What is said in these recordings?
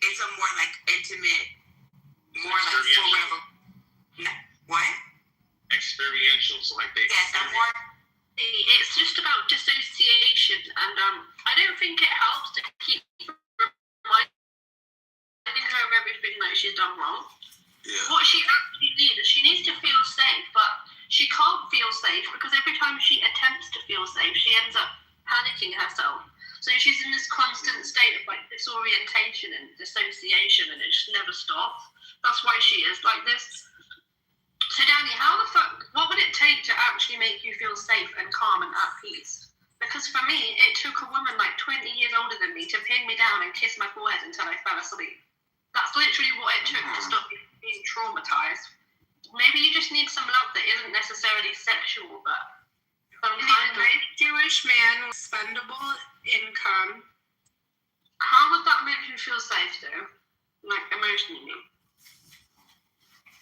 it's a more like intimate, more like forever. What? Experiential, so like they. Yes, I'm more. It's just about dissociation, and I don't think it helps to keep reminding her of everything that she's done wrong. Yeah. What she actually needs is she needs to feel safe, but she can't feel safe because every time she attempts to feel safe, she ends up panicking herself. So she's in this constant state of like disorientation and dissociation, and it just never stops. That's why she is like this. So Danny, what would it take to actually make you feel safe and calm and at peace? Because for me, it took a woman like 20 years older than me to pin me down and kiss my forehead until I fell asleep. That's literally what it took to stop being traumatized. Maybe you just need some love that isn't necessarily sexual, but some kind of... Jewish man with spendable income. How would that make you feel safe, though? Like, emotionally?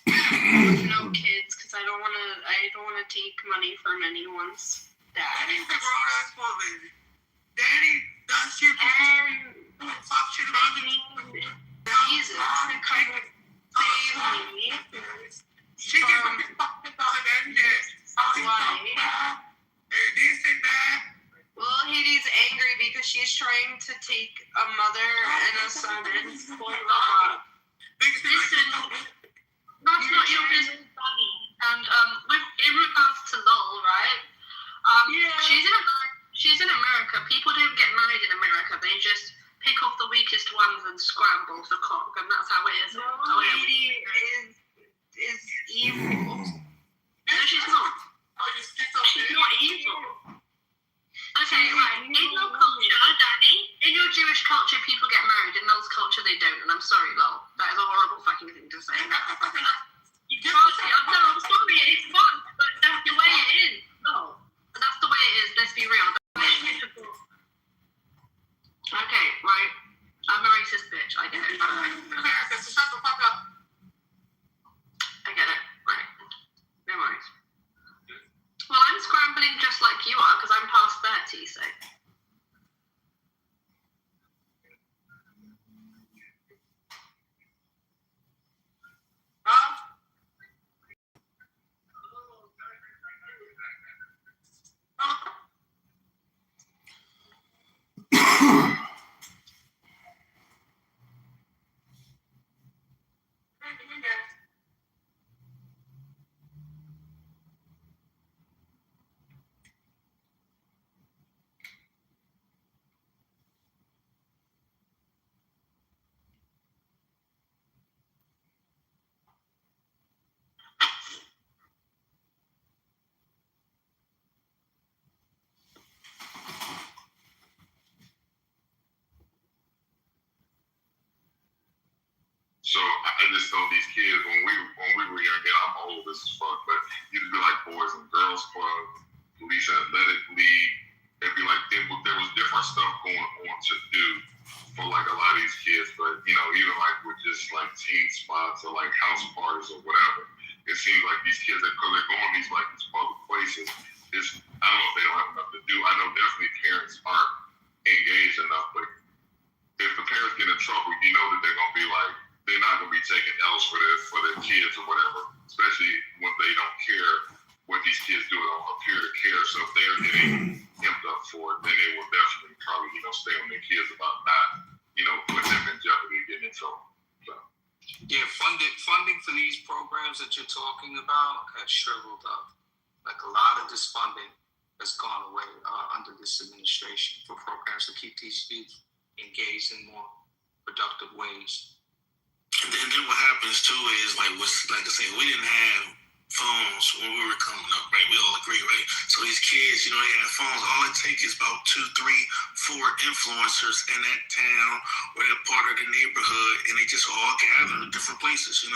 With no kids, because I don't want to take money from anyone's dad. Daddy's a grown-ass woman. Daddy does shit for you. Fuck shit about me. Jesus, to come save me. She can fucking fuck about that shit. Why? And this and that. Well, Haiti's angry because she's trying to take a mother and a son and spoil them up. Listen, that's not your business, Danny. And in regards to Lol, right? She's in America. People don't get married in America. They just pick off the weakest ones and scramble for cock, and that's how it is. Haiti is evil. No, she's not. She's not evil. Okay, right. In your culture, Danny, in your Jewish culture, people get married. In Lol's culture, they don't. And I'm sorry, Lol. That is a horrible fucking thing to say. You can't say, I'm sorry, it's fun, but that's the way it is. No. That's the way it is. Let's be real. Okay, right. I'm a racist bitch. I get it. Shut the fuck up. I get it. Right. No worries. Well, I'm scrambling just like you are because I'm past 30, so. So I just know these kids when we were young, and I'm old as fuck, but it used to be like Boys and Girls Club, Police Athletic League. It'd be like there was different stuff going on to do for like a lot of these kids, but you know, even like with just like teen spots or like house parties or whatever, it seems like these kids because they're going these like these public places. I don't know if they don't have enough to do. I know definitely parents aren't engaged enough, but if the parents get in trouble, you know that they're gonna be like. They're not going to be taking L's for their kids or whatever, especially when they don't care what these kids do. They don't appear to care. So if they're getting hemmed up for it, then they will definitely probably, stay on their kids about not, putting them in jeopardy, getting in trouble. So. Yeah, funding for these programs that you're talking about has shriveled up. Like a lot of this funding has gone away under this administration for programs to keep these youth engaged in more productive ways. And then what happens too is like I say, we didn't have phones when we were coming up, right? We all agree, right? So these kids, they have phones. All it takes is about 2, 3, 4 influencers in that town or that part of the neighborhood, and they just all gather in different places, and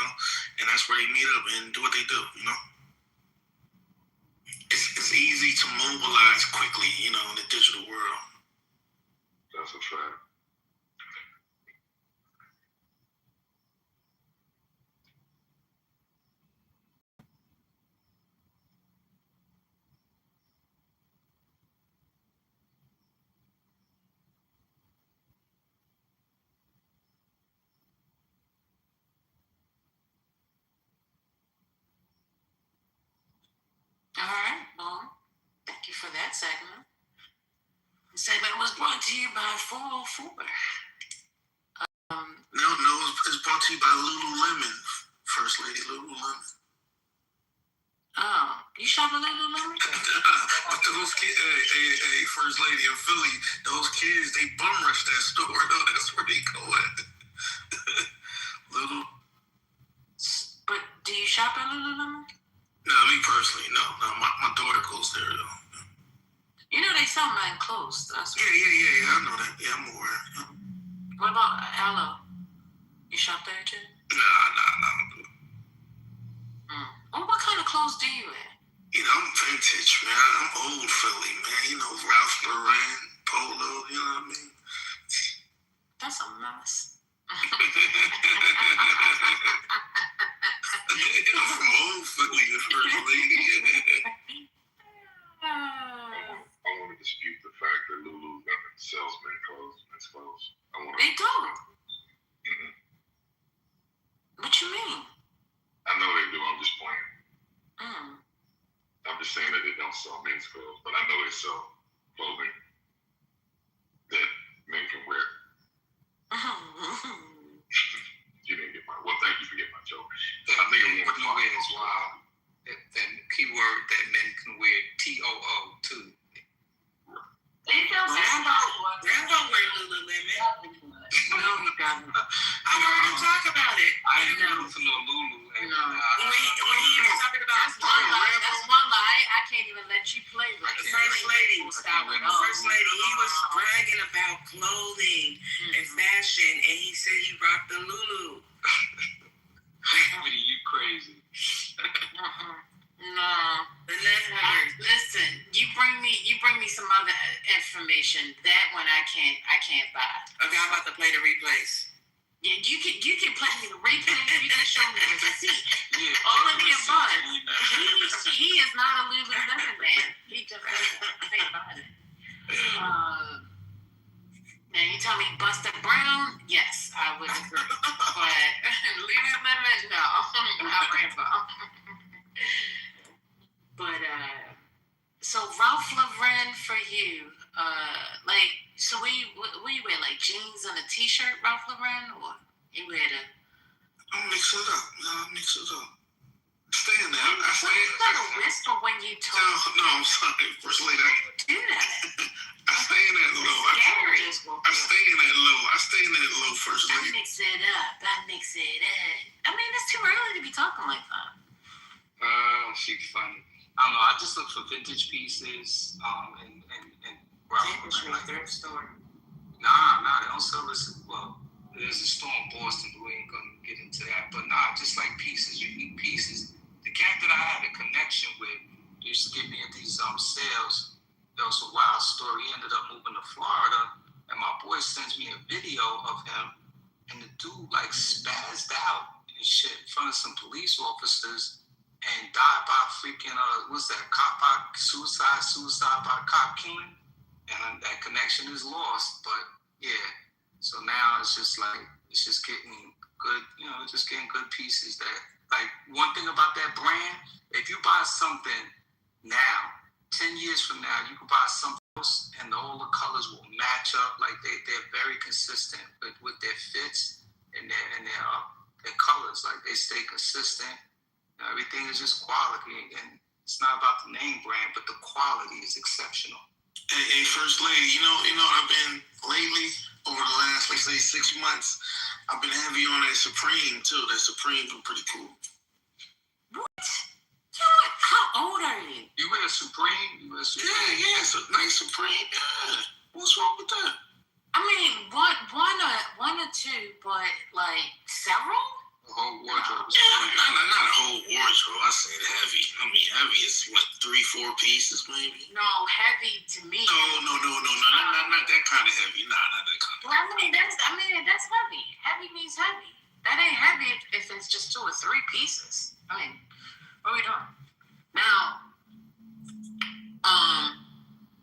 that's where they meet up and do what they do, It's easy to mobilize quickly, in the digital world. That's a fact. All right. Well, thank you for that segment. The segment was brought to you by 404. No, it's brought to you by Lululemon, First Lady Lululemon. Oh, you shop at Lululemon? But those kids, hey, First Lady in Philly, those kids, they bum rush that store, though. That's where they go at. Lulu. But do you shop at Lululemon? No, me personally, no. My daughter goes there, though. You know they sell mine clothes. Yeah, I know that. Yeah, I'm aware. Yeah. What about Hello? You shop there too? Nah. Well, what kind of clothes do you wear? You know, I'm vintage, man. I'm old Philly, man. You know, Ralph Lauren, Polo, you know what I mean? That's a mess. I'm from old Philly, the First Lady. I want to dispute the fact that Lululemon sells men's clothes. They don't. Mm-hmm. What you mean? I know they do. I'm just playing. Mm. I'm just saying that they don't sell men's clothes, but I know they sell clothing that men can wear. You didn't get my. Well, thank you for getting my joke. I think I'm going to talk as well. That keyword that men can wear, TOO too. They sell Rambo wear Lululemon. No, he doesn't. I heard him talk about it. I didn't know from no Lulu. No. When he was talking about that's one lie. I can't even let you play with it. First Lady, he was bragging about clothing and fashion, and he said he rocked the Lulu. You crazy. No. Listen, you bring me some other information. That one I can't buy. Okay, I'm about to play the replays. Yeah, you can play me the replays. You can show me the receipt. Yeah, All of the above. He is not a Lululemon man. He just doesn't think about it. Now you tell me Buster Brown, yes, I would agree. But Lululemon, no, not Rambo. But so Ralph Lauren for you, so what you wear, like jeans and a t-shirt, Ralph Lauren, or you wear the? I'll mix it up. Stay in there. I stay You got a whisper when you talk. No, I'm sorry, First Lady. Do that. I stay in that low. I stay in that low, First I Lady. mix it up. I mean, it's too early to be talking like that. She's funny. I don't know. I just look for vintage pieces. And Like thrift store. Nah, they don't sell this. Well, there's a store in Boston, but we ain't gonna get into that. But nah, just like pieces, unique pieces. The cat that I had a connection with used to get me at these sales. That was a wild story. He ended up moving to Florida, and my boy sends me a video of him, and the dude like spazzed out and shit in front of some police officers. And died by freaking, what's that, cop by suicide by cop killing. And that connection is lost. But yeah, so now it's just getting good, just getting good pieces that, like, one thing about that brand, if you buy something now, 10 years from now, you can buy something else and all the colors will match up. Like they're very consistent with their fits and their colors. Like they stay consistent. Everything is just quality, and it's not about the name brand, but the quality is exceptional. Hey, First Lady, you know, I've been lately over the last, let's say, 6 months. I've been heavy on that Supreme too. That Supreme been pretty cool. What? How old are you? You wear Supreme? Yeah, it's a nice Supreme. Yeah. What's wrong with that? I mean, one or two, but like several. The whole wardrobe. Not a whole wardrobe. I said heavy. I mean, heavy is what, 3-4 pieces maybe? No, heavy to me. No, not that kind of heavy. Nah, not that kind of Well, that's heavy. Heavy means heavy. That ain't heavy if it's just 2 or 3 pieces. I mean, what are we doing? Now, I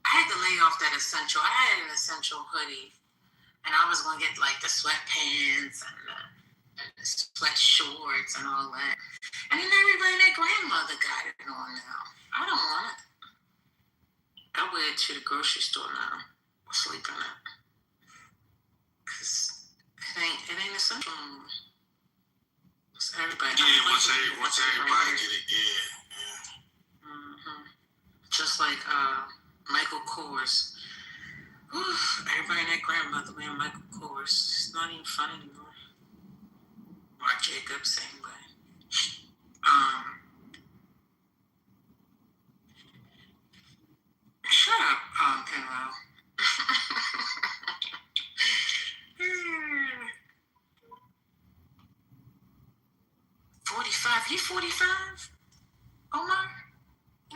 had to lay off that essential. I had an essential hoodie, and I was gonna get like the sweatpants and the sweat shorts and all that. And then everybody and their grandmother got it on now. I don't want it. I wear it to the grocery store now. I'll sleep in it. Because it ain't essential no more. It's everybody. Yeah, once everybody get it, yeah. Mm-hmm. Just like Michael Kors. Whew, everybody and their grandmother wearing Michael Kors. It's not even fun anymore. Marc Jacobs, same way. Shut up, Penwell. 45. You 45? Omar?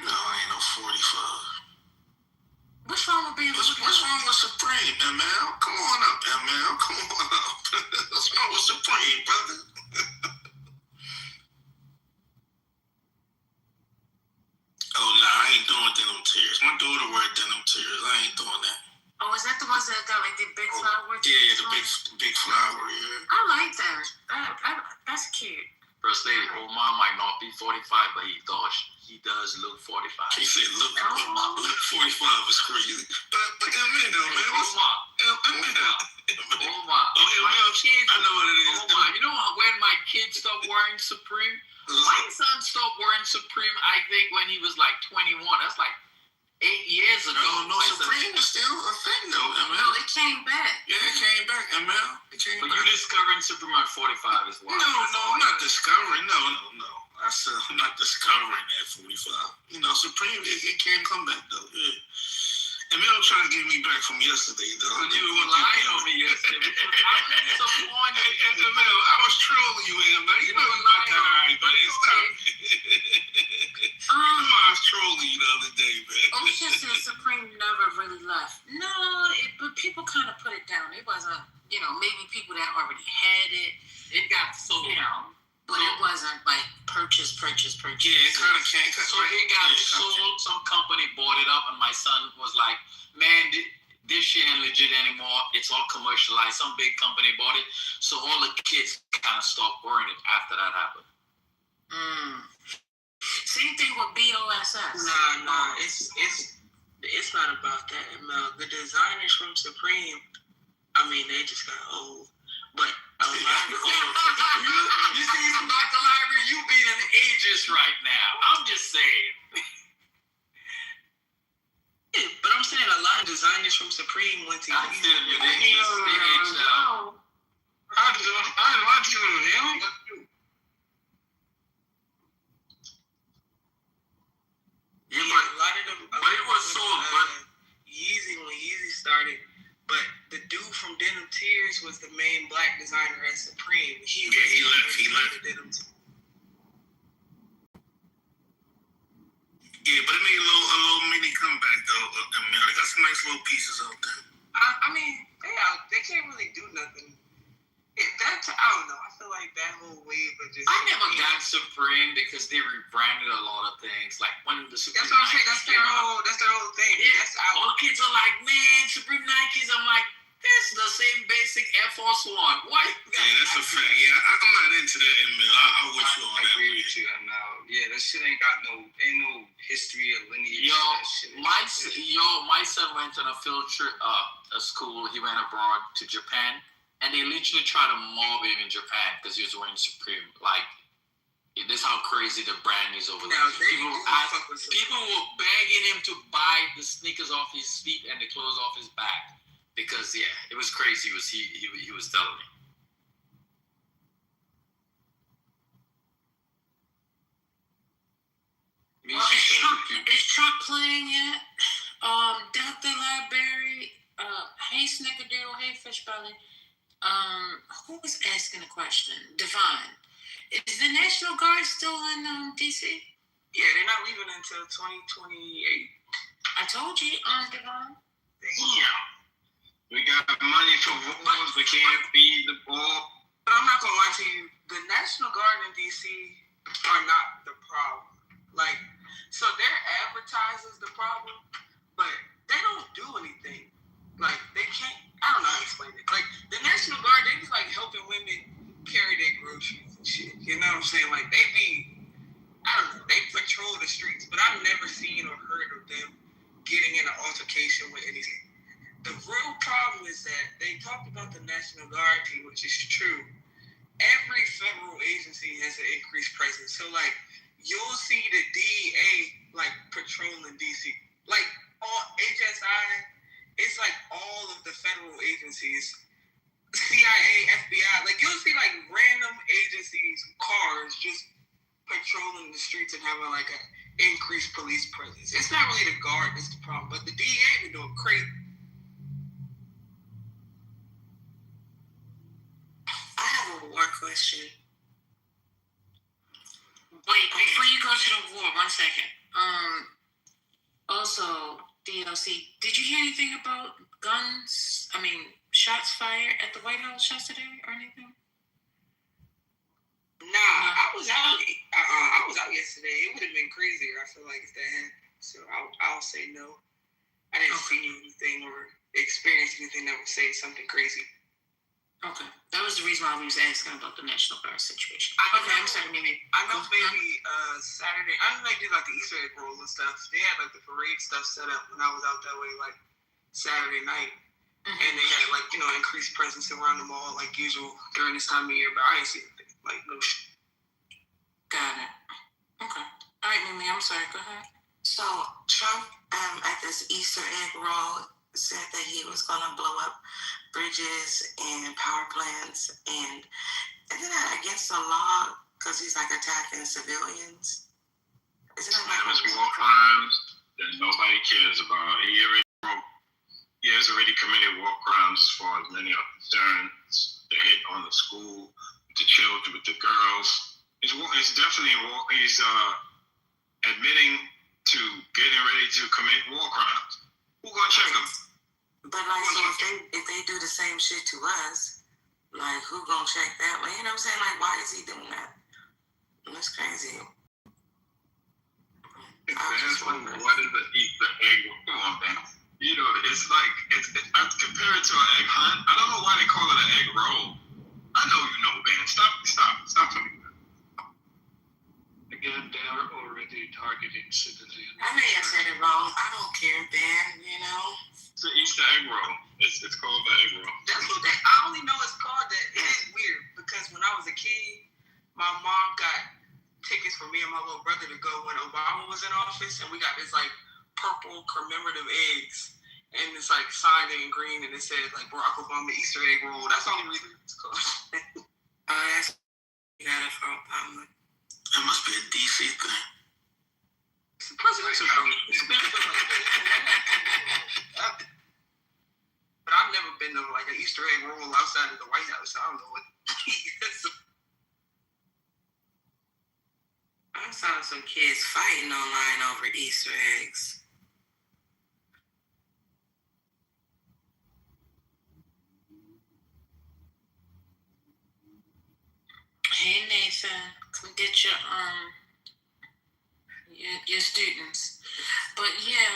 No, I ain't no 45. What's wrong with being 45? What's wrong with Supreme, ML? Come on up, ML. Come on up. What's wrong with Supreme, brother? Oh, nah, I ain't doing denim tears. My daughter wear denim tears. I ain't doing that. Oh, is that the ones that got like the big flower? Yeah, the big flower, yeah. I like that. That's cute. First lady, Omar might not be 45, but he does look 45. He said, look 45 is crazy. But ML, though, man. Omar. Oh, ML, Kids, I know what it is. Omar, you know when my kids stopped wearing Supreme? My son stopped wearing Supreme, I think, when he was like 21. That's like 8 years ago. No, Supreme is still a thing, though, ML. No, it came back. Yeah, it came back, ML. It came But back. you discovering Supreme at 45 as well. No, I'm not discovering. No. I said I'm not discovering at 45. You know, Supreme, it can't come back, though. Yeah. Emil trying to get me back from yesterday, though. You were lying on me yesterday. I was disappointed. Emil, I was trolling you, Emil. You know you're my guy, but it's time. I was trolling you the other day, man. Ocean said Supreme never really left. No, but people kind of put it down. It wasn't, maybe people that already had it. It got sold. But it wasn't like purchase. Yeah, it kind of can't. So it got sold. Some company bought it up, and my son was like, "Man, this shit ain't legit anymore. It's all commercialized. Some big company bought it." So all the kids kind of stopped wearing it after that happened. Same thing with BOSS. Nah, it's not about that, Mel. The designers from Supreme, they just got old. But a lot of you see, Dr. Library, you being an ageist right now. I'm just saying. Yeah, but I'm saying a lot of designers from Supreme went to I feel you. They aged out. I want you to know. Yeah, a lot of them. But it was sold, but Yeezy, when Yeezy started, but the dude from Denim Tears was the main black designer at Supreme. He left. Denim Tears. Yeah, but it made a little mini comeback though. They got some nice little pieces out there. They can't really do nothing. I don't know. I feel like that whole wave of just. I never got Supreme because they rebranded a lot of things. Like when the Supreme. That's what I'm saying. That's their whole thing. Yeah, that's out. All kids are like, man, Supreme Nikes. I'm like, this is the same basic Air Force One. Why? Yeah, that's a fact. Yeah, I'm not into that, Emil. I'm with you on that. I agree with you. Yeah, that shit ain't no history or lineage. My son went on a field trip, a school. He went abroad to Japan, and they literally tried to mob him in Japan because he was wearing Supreme. Like, this is how crazy the brand is over there. People were begging him to buy the sneakers off his feet and the clothes off his back. Because it was crazy. He was telling me. Is Trump playing yet? Dr. Library, hey Snickerdoodle, hey Fishbelly. Who was asking the question? Divine. Is the National Guard still in DC? Yeah, they're not leaving until 2028. I told you, Divine. Damn. We got money for wars. We can't feed the poor. But I'm not gonna lie to you. The National Guard in DC are not the problem. Like, so their advertisers the problem, but they don't do anything. Like, they can't. I don't know how to explain it. Like, the National Guard, they just like helping women carry their groceries and shit. You know what I'm saying? Like, they be I don't know. They patrol the streets, but I've never seen or heard of them getting in an altercation with anything. The real problem is that they talked about the National Guard team, which is true. Every federal agency has an increased presence. So, like, you'll see the DEA, like, patrolling DC. Like, all HSI, it's like all of the federal agencies, CIA, FBI, like, you'll see, like, random agencies, cars just patrolling the streets and having, like, an increased police presence. It's not really the Guard that's the problem, but the DEA been doing crazy. I have a war question. Wait, before you go to the war, 1 second. Also, DLC, did you hear anything about guns? I mean, shots fired at the White House yesterday or anything? Nah, I was out yesterday. It would have been crazier, I feel like, if that happened. So I'll say no. I didn't see anything or experience anything that would say something crazy. Okay, that was the reason why we was asking about the National Guard situation. I'm sorry, maybe. I know maybe Saturday. I know they did like the Easter egg roll and stuff. They had like the parade stuff set up when I was out that way, like Saturday night, and they had like increased presence around the mall like usual during this time of year. But I ain't seen anything like no shit. Got it. Okay. All right, Mimi. I'm sorry. Go ahead. So Trump at this Easter egg roll said that he was going to blow up bridges and power plants, and isn't that against the law because he's like attacking civilians? Isn't that like war crimes that nobody cares about? He has already committed war crimes as far as many are concerned. The hit on the school, with the children, with the girls. It's definitely war. He's admitting to getting ready to commit war crimes. Who gonna check him? But like, so if they do the same shit to us, like, who gonna check that? Like, you know what I'm saying? Like, why is he doing that? That's crazy. What is the Easter egg? Come on, man. It's like I compare it to an egg hunt. I don't know why they call it an egg roll. I know you know, man. Stop telling me that. Again, they are already targeting civilians. I may have said it wrong. I don't care, Ben. It's an Easter egg roll. It's called the egg roll. That's what I only know it's called that. It is weird because when I was a kid, my mom got tickets for me and my little brother to go when Obama was in office, and we got this like purple commemorative eggs, and it's like signed in green, and it said like Barack Obama Easter egg roll. That's the only reason it's called. That's you got it for Obama. That must be a DC thing. It's a presidential thing. But I've never been to like an Easter egg roll outside of the White House. I don't know what it is. I saw some kids fighting online over Easter eggs. Hey Nathan, come get your students. But yeah,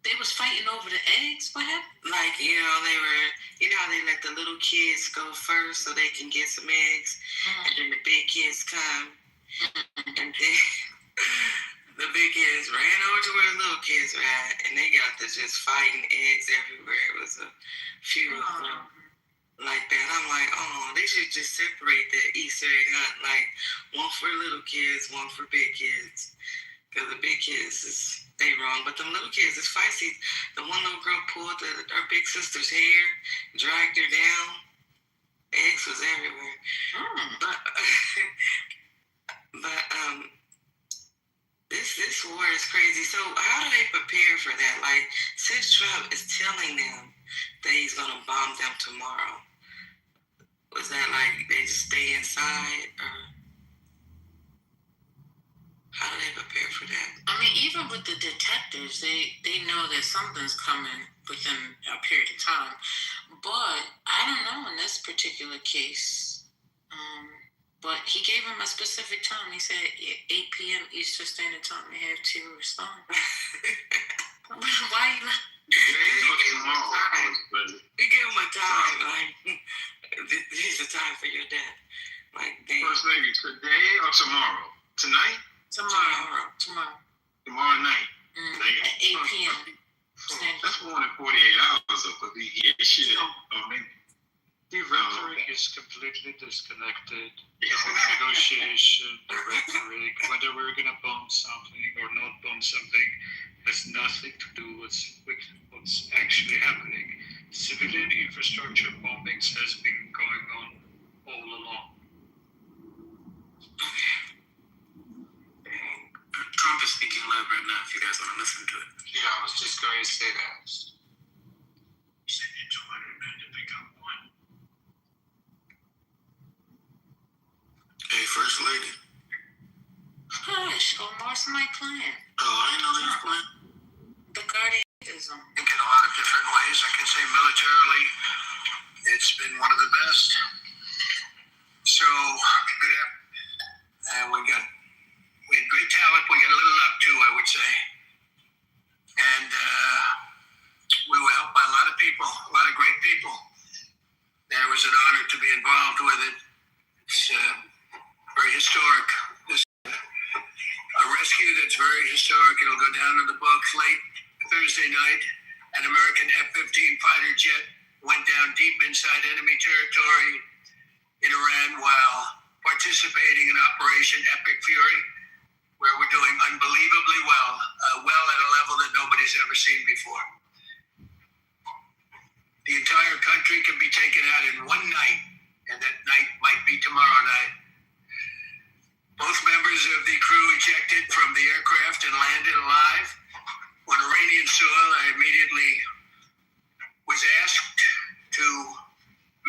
they was fighting over the eggs. What happened? Like, how they let the little kids go first so they can get some eggs, and then the big kids come, and then the big kids ran over to where the little kids were at, and they got to just fighting eggs everywhere. It was a few of them like that. I'm like, they should just separate the Easter egg hunt, like one for little kids, one for big kids. Because the big kids they wrong, but the little kids is feisty. The one little girl pulled her big sister's hair, dragged her down. Eggs was everywhere. But this war is crazy. So how do they prepare for that? Like, since Trump is telling them that he's gonna bomb them tomorrow, was that like they just stay inside, or how do they prepare for that? I mean, even with the detectives, they know that something's coming within a period of time. But I don't know in this particular case. But he gave him a specific time. He said 8 p.m. Eastern Standard Time. They have to respond. Why you like? He gave him a time. Like, this is the time for your death. Like, First, maybe today or tomorrow. Tonight? Tomorrow. Tomorrow night. At 8 p.m. That's more than 48 hours of the issue. The rhetoric is completely disconnected. The whole negotiation, the rhetoric, whether we're going to bomb something or not bomb something, has nothing to do with what's actually happening. Civilian infrastructure bombings has been going on all along. Trump is speaking live right now if you guys want to listen to it. Yeah, I was just going to say that. He said you're 200 men to pick up one. Hey, First Lady. Hush, Omar's my client. Oh, I didn't know they were playing. The Guardianism. I think in a lot of different ways. I can say militarily, it's been one of the best. So good. And we had great talent. We got a little luck too, I would say. And we were helped by a lot of people, a lot of great people. It was an honor to be involved with it. It's very historic. A rescue that's very historic. It'll go down in the books. Late Thursday night, an American F-15 fighter jet went down deep inside enemy territory in Iran while participating in Operation Epic Fury, where we're doing unbelievably well at a level that nobody's ever seen before. The entire country can be taken out in one night, and that night might be tomorrow night. Both members of the crew ejected from the aircraft and landed alive. On Iranian soil, I immediately was asked to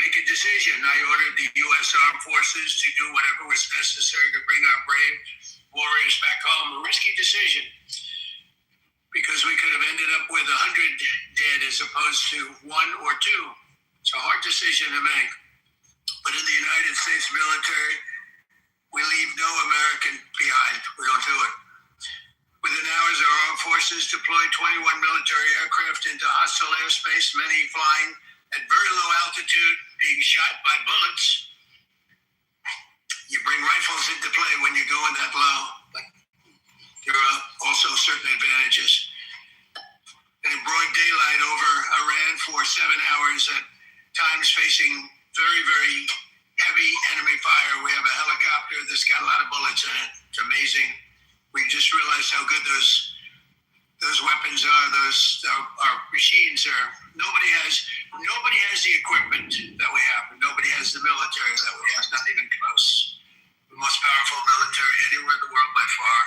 make a decision. I ordered the U.S. Armed Forces to do whatever was necessary to bring our brave warriors back home. A risky decision, because we could have ended up with 100 dead as opposed to 1 or 2. It's a hard decision to make. But in the United States military, we leave no American behind. We don't do it. Within hours, our armed forces deployed 21 military aircraft into hostile airspace, many flying at very low altitude, being shot by bullets. You bring rifles into play when you're going that low, but there are also certain advantages. And in broad daylight over Iran for 7 hours, at times facing very, very heavy enemy fire. We have a helicopter that's got a lot of bullets in it. It's amazing. We just realized how good those weapons are. Those our machines are. Nobody has the equipment that we have. Nobody has the military that we have. Not even close. The most powerful military anywhere in the world by far.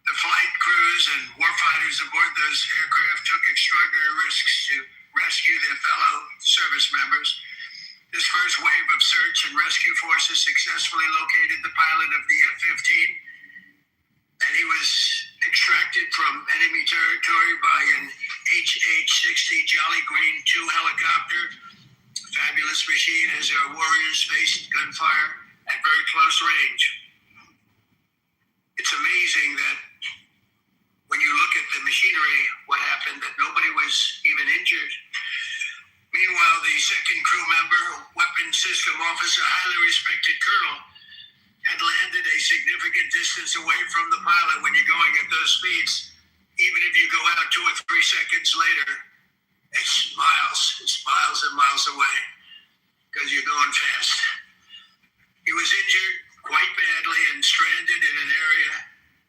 The flight crews and warfighters aboard those aircraft took extraordinary risks to rescue their fellow service members. This first wave of search and rescue forces successfully located the pilot of the F-15, and he was extracted from enemy territory by an HH-60 Jolly Green 2 helicopter. Fabulous machine as our warriors faced gunfire at very close range. It's amazing that when you look at the machinery, what happened, that nobody was even injured. Meanwhile, the second crew member, weapons system officer, highly respected colonel, had landed a significant distance away from the pilot. When you're going at those speeds, even if you go out 2 or 3 seconds later, it's miles and miles away, because you're going fast. He was injured quite badly and stranded in an area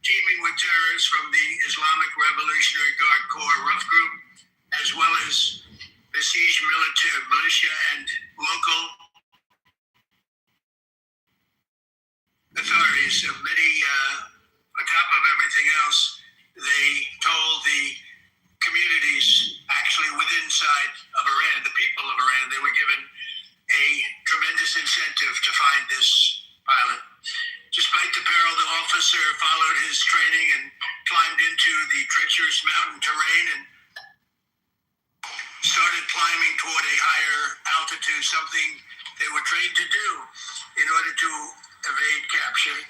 teeming with terrorists from the Islamic Revolutionary Guard Corps rough group, as well as besieged militia and local authorities. Many, on top of everything else, they told the communities actually within inside of Iran, the people of Iran, they were given a tremendous incentive to find this pilot. Despite the peril, the officer followed his training and climbed into the treacherous mountain terrain and started climbing toward a higher altitude, something they were trained to do in order to evade capture.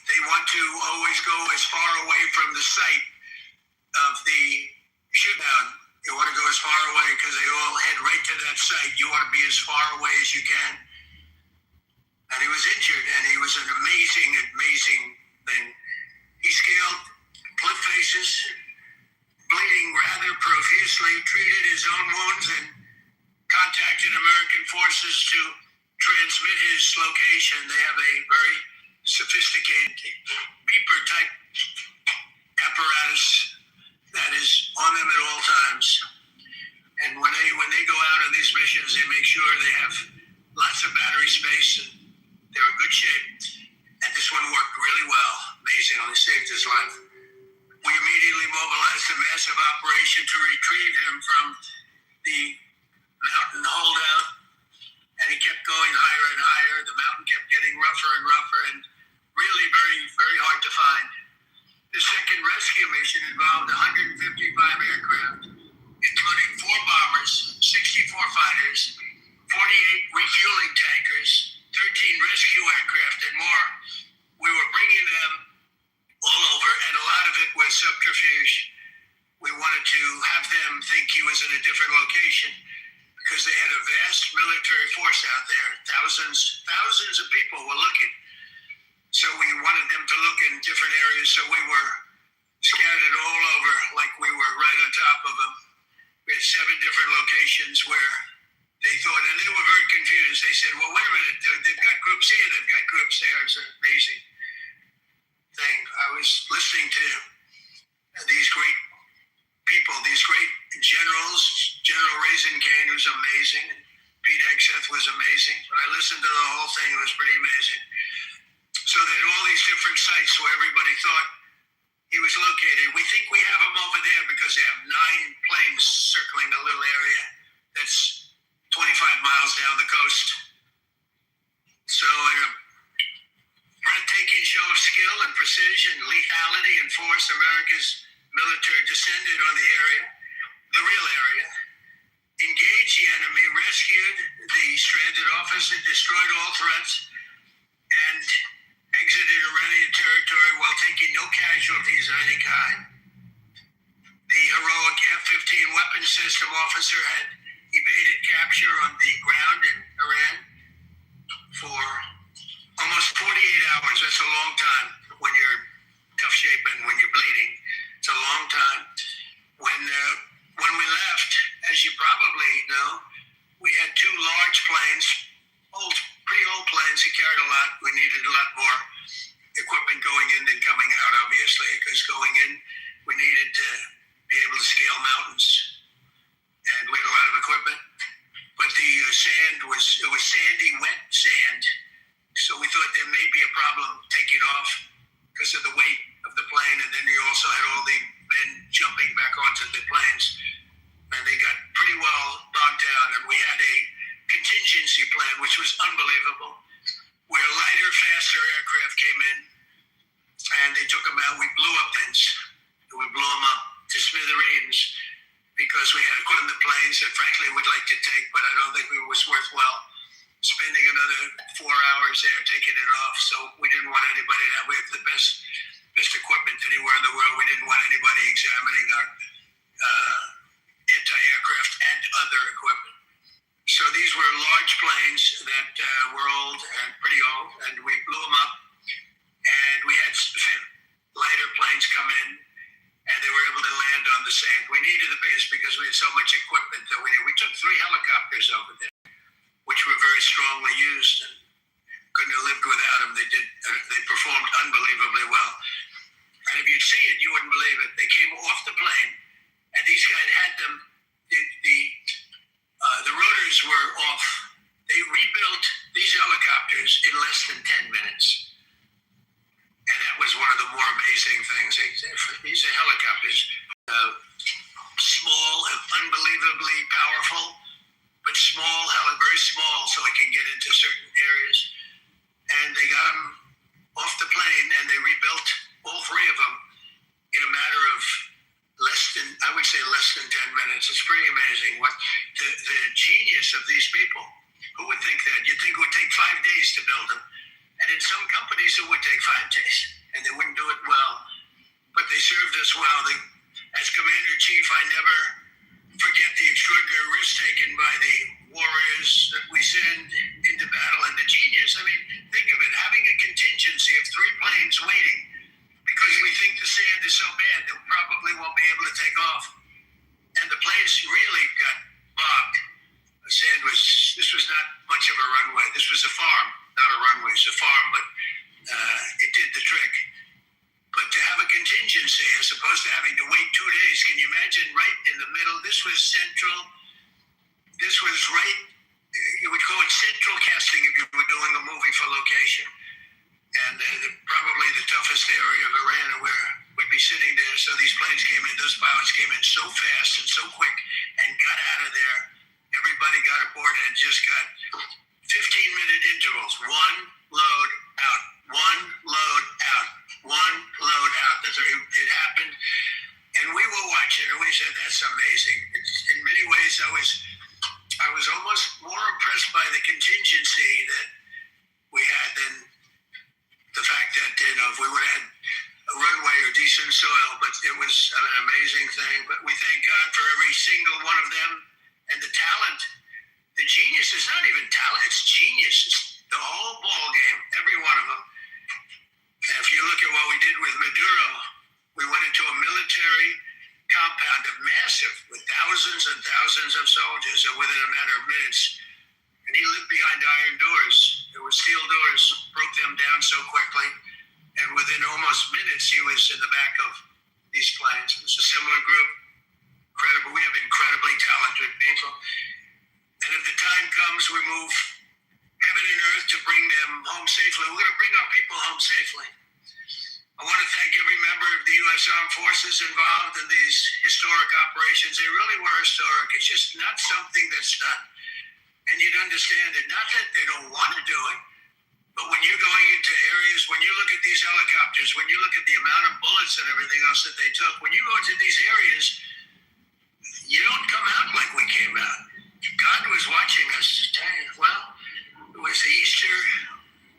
They want to always go as far away from the site of the shootdown. You want to go as far away because they all head right to that site. You want to be as far away as you can. And he was injured, and he was an amazing, amazing thing. He scaled cliff faces, bleeding rather profusely, treated his own wounds, and contacted American forces to transmit his location. They have a very sophisticated beeper-type apparatus that is on them at all times. And when they go out on these missions, they make sure they have lots of battery space and they're in good shape. And this one worked really well. Amazingly, saved his life. We immediately mobilized a massive operation to retrieve him from the mountain holdout. And he kept going higher and higher. The mountain kept getting rougher and rougher and really very, very hard to find. The second rescue mission involved 155 aircraft, including 4 bombers, 64 fighters, 48 refueling tankers, 13 rescue aircraft, and more. We were bringing them all over, and a lot of it was subterfuge. We wanted to have them think he was in a different location because they had a vast military force out there. Thousands of people were looking. So we wanted them to look in different areas, so we were scattered all over like we were right on top of them. We had 7 different locations where they thought, and they were very confused. They said, well, wait a minute, they've got groups here, they've got groups there. It's an amazing thing. I was listening to these great people, these great generals. General Raisin Kane was amazing. Pete Hegseth was amazing. I listened to the whole thing. It was pretty amazing. So they had all these different sites where everybody thought he was located. We think we have him over there because they have 9 planes circling a little area that's 25 miles down the coast. So in a breathtaking show of skill and precision, lethality and force, America's military descended on the area, the real area, engaged the enemy, rescued the stranded officer, destroyed all threats, and exited Iranian territory while taking no casualties of any kind. The heroic F-15 weapon system officer had evaded capture on the ground in Iran for almost 48 hours. That's a long time when you're tough shape and when you're bleeding. It's a long time. When we left, as you probably know, we had 2 large planes, pretty old planes that carried a lot. We needed a lot more equipment going in than coming out, obviously, because going in, we needed to be able to scale mountains. And we had a lot of equipment. But the sand was sandy, wet sand. So we thought there may be a problem taking off because of the weight of the plane. And then you also had all the men jumping back onto the planes. And they got pretty well bogged down. And we had a contingency plan, which was unbelievable, where lighter, faster aircraft came in, and they took them out. We blew up things. We blew them up to smithereens because we had equipment in the planes that, frankly, we'd like to take, but I don't think it was worthwhile spending another 4 hours there taking it off. So we didn't want anybody to have. We have the best equipment anywhere in the world. We didn't want anybody examining our anti-aircraft and other equipment. So these were large planes that were old and pretty old, and we blew them up. And we had lighter planes come in, and they were able to land on the sand. We needed the base because we had so much equipment that we took 3 helicopters over there, which were very strongly used, and couldn't have lived without them. They performed unbelievably well. And if you'd see it, you wouldn't believe it. They came off the plane, and these guys had them. The rotors were off. They rebuilt these helicopters in less than 10 minutes. And that was one of the more amazing things. These are helicopters, small and unbelievably powerful, but small, very small, so it can get into certain areas. And they got them off the plane, and they rebuilt all 3 of them in a matter of less than 10 minutes. It's pretty amazing what the genius of these people. Who would think that? You'd think it would take 5 days to build them. And in some companies, it would take 5 days, and they wouldn't do it well. But they served us well. As Commander-in-Chief, I never forget the extraordinary risk taken by the warriors that we send into battle, and the genius. I mean, they not much of a runway. This was a farm, not a runway. It's a farm, but it did the trick. But to have a contingency as opposed to having to wait 2 days, can you imagine right in the middle? This was central. This was right, you would call it central casting if you were doing a movie for location. And probably the toughest area of Iran where we'd be sitting there. So these planes came in, those pilots came in so fast and so quick and got out of there. Everybody got aboard and just got 15-minute intervals. One load out, one load out, one load out. It happened. And we were watching and we said, that's amazing. In many ways, I was almost more impressed by the contingency that we had than the fact that, if we would have had a runway or decent soil, but it was an amazing thing. But we thank God for every single one of them and the talent. The genius is not even talent, it's genius. It's the whole ball game, every one of them. And if you look at what we did with Maduro, we went into a military compound of massive, with thousands and thousands of soldiers, and within a matter of minutes. And he lived behind iron doors. There were steel doors, broke them down so quickly. And within almost minutes, he was in the back of these planes. It was a similar group. Incredible. We have incredibly talented people. And if the time comes, we move heaven and earth to bring them home safely. We're going to bring our people home safely. I want to thank every member of the U.S. Armed Forces involved in these historic operations. They really were historic. It's just not something that's done. And you'd understand it. Not that they don't want to do it, but when you're going into areas, when you look at these helicopters, when you look at the amount of bullets and everything else that they took, when you go into these areas, you don't come out like we came out. God was watching us. Well, it was the Easter.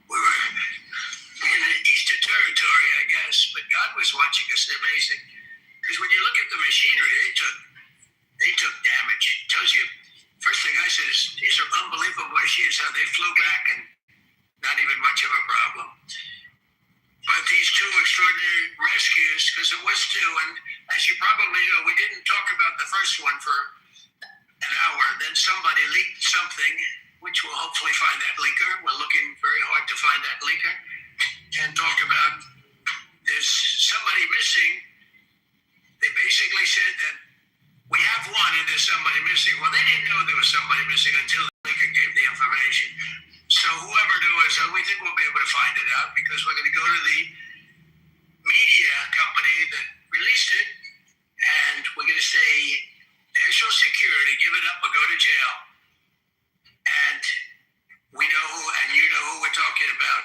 We were in Easter territory, I guess, but God was watching us. Amazing. Because when you look at the machinery, they took damage. It tells you, first thing I said is, these are unbelievable machines, how they flew back and not even much of a problem. But these two extraordinary rescues, because it was two, and as you probably know, we didn't talk about the first one for an hour. Then somebody leaked something, which we'll hopefully find that leaker. We're looking very hard to find that leaker. And talk about there's somebody missing. They basically said that we have one and there's somebody missing. Well, they didn't know there was somebody missing until the leaker gave the information. So whoever it was, we think we'll be able to find it out because we're going to go to the media company that released it and we're going to say, national security, give it up or go to jail. And we know who, and you know who we're talking about,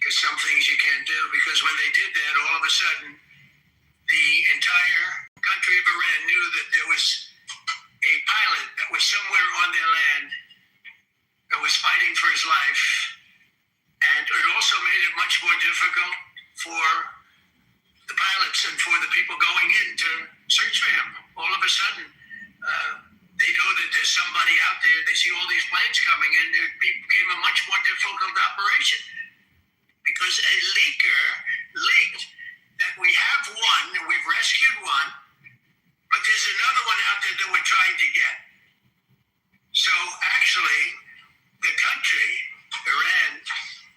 because some things you can't do. Because when they did that, all of a sudden, the entire country of Iran knew that there was a pilot that was somewhere on their land that was fighting for his life. And it also made it much more difficult for the pilots and for the people going in to search for him. All of a sudden, they know that there's somebody out there. They see all these planes coming in. It became a much more difficult operation because a leaker leaked that we have one, and we've rescued one, but there's another one out there that we're trying to get. So actually, the country, Iran,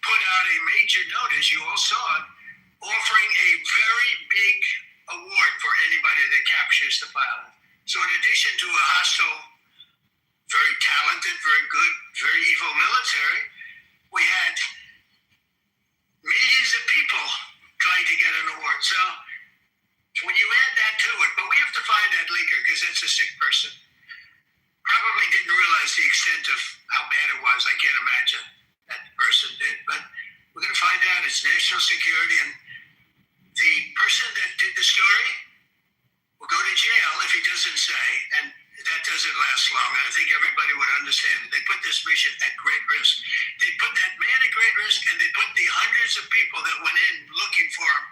put out a major notice, you all saw it, offering a very big award for anybody that captures the pilot. So in addition to a hostile, very talented, very good, very evil military, we had millions of people trying to get an award. So when you add that to it, but we have to find that leaker because that's a sick person. Probably didn't realize the extent of how bad it was. I can't imagine that person did. But we're going to find out. It's national security. And the person that did the story will go to jail if he doesn't say. And that doesn't last long. I think everybody would understand it. They put this mission at great risk. They put that man at great risk, and they put the hundreds of people that went in looking for him,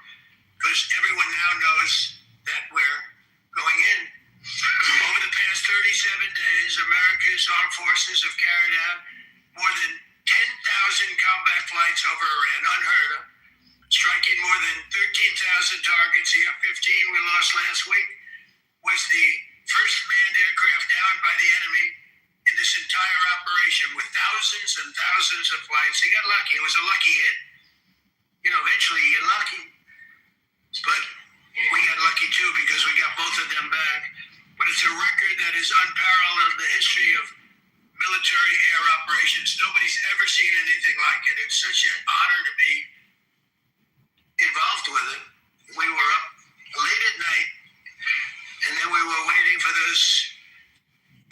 because everyone now knows that we're going in. Over the past 37 days, America's armed forces have carried out more than 10,000 combat flights over Iran, unheard of, striking more than 13,000 targets. The F-15 we lost last week was the first manned aircraft downed by the enemy in in this entire operation with thousands and thousands of flights. He got lucky. It was a lucky hit. Eventually you get lucky. But we got lucky too because we got both of them back. But it's a record that is unparalleled in the history of military air operations. Nobody's ever seen anything like it. It's such an honor to be involved with it. We were up late at night, and then we were waiting for those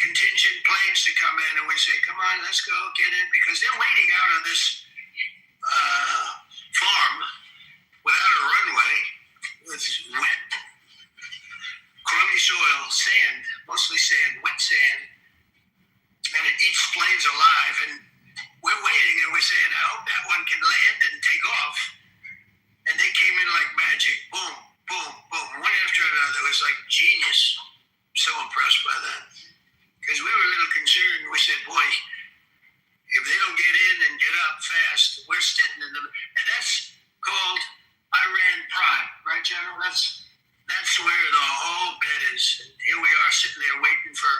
contingent planes to come in, and we say, come on, let's go, get in, because they're waiting out on this farm without a runway with wet, crummy soil, sand, mostly sand, wet sand, and it eats planes alive. And we're waiting, and we're saying, I hope that one can land and take off. And they came in like magic. Boom, boom, boom, one after another. It was like genius. So impressed by that. Because we were a little concerned. We said, boy, if they don't get in and get up fast, we're sitting in them. And that's called Iran pride, right, General? That's where the whole bet is. And here we are sitting there waiting for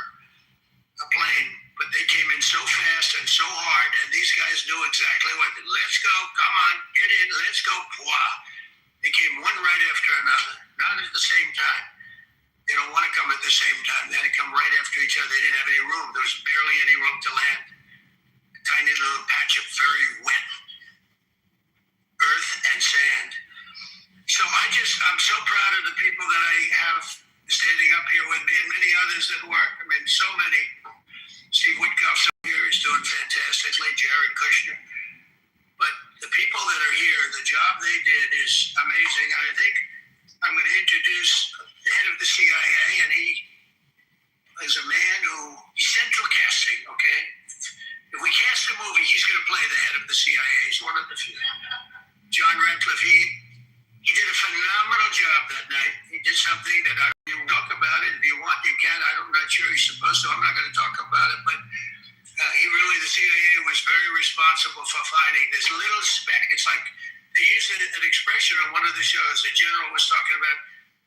a plane. But they came in so fast and so hard, and these guys knew exactly what. Let's go, come on, get in, let's go. Pwah. They came one right after another, not at the same time. They don't want to come at the same time. They had to come right after each other. They didn't have any room. There was barely any room to land. A tiny little patch of very wet earth and sand. So I'm so proud of the people that I have standing up here with me and many others that work. I mean, so many. Steve Witkoff's up here is doing fantastically, Jared Kushner. But the people that are here, the job they did is amazing. And I think I'm going to introduce the head of the CIA, and he is a man he's central casting, okay? If we cast a movie, he's going to play the head of the CIA. He's one of the few. John Radcliffe, he did a phenomenal job that night. He did something that I don't even talk about it. If you want, you can. I'm not sure he's supposed to. I'm not going to talk about it. But the CIA was very responsible for finding this little speck. It's like they used an expression on one of the shows the general was talking about.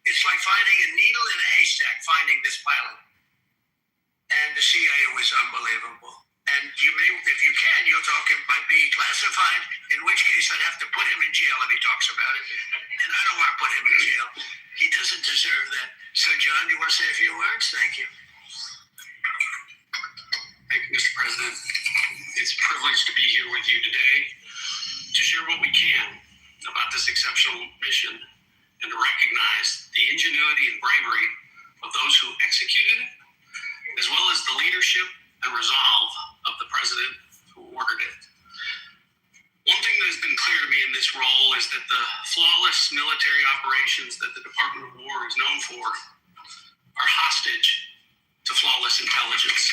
It's like finding a needle in a haystack, finding this pilot. And the CIA was unbelievable. And you may, if you can, you'll talk, it might be classified, in which case I'd have to put him in jail if he talks about it. And I don't want to put him in jail. He doesn't deserve that. So, John, you want to say a few words? Thank you. Thank you, Mr. President. It's a privilege to be here with you today to share what we can about this exceptional mission and to recognize the ingenuity and bravery of those who executed it, as well as the leadership and resolve of the president who ordered it. One thing that has been clear to me in this role is that the flawless military operations that the Department of War is known for are hostage to flawless intelligence.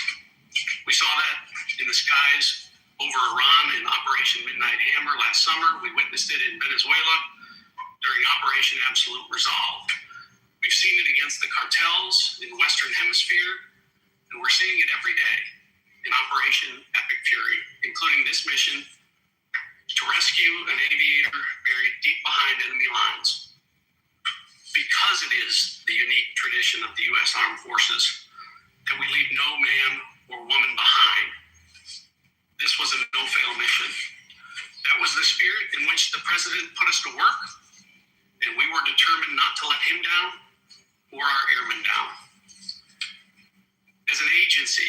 We saw that in the skies over Iran in Operation Midnight Hammer last summer. We witnessed it in Venezuela during Operation Absolute Resolve. We've seen it against the cartels in the Western Hemisphere, and we're seeing it every day in Operation Epic Fury, including this mission to rescue an aviator buried deep behind enemy lines. Because it is the unique tradition of the U.S. Armed Forces that we leave no man or woman behind, this was a no-fail mission. That was the spirit in which the president put us to work, and we were determined not to let him down or our airmen down. As an agency,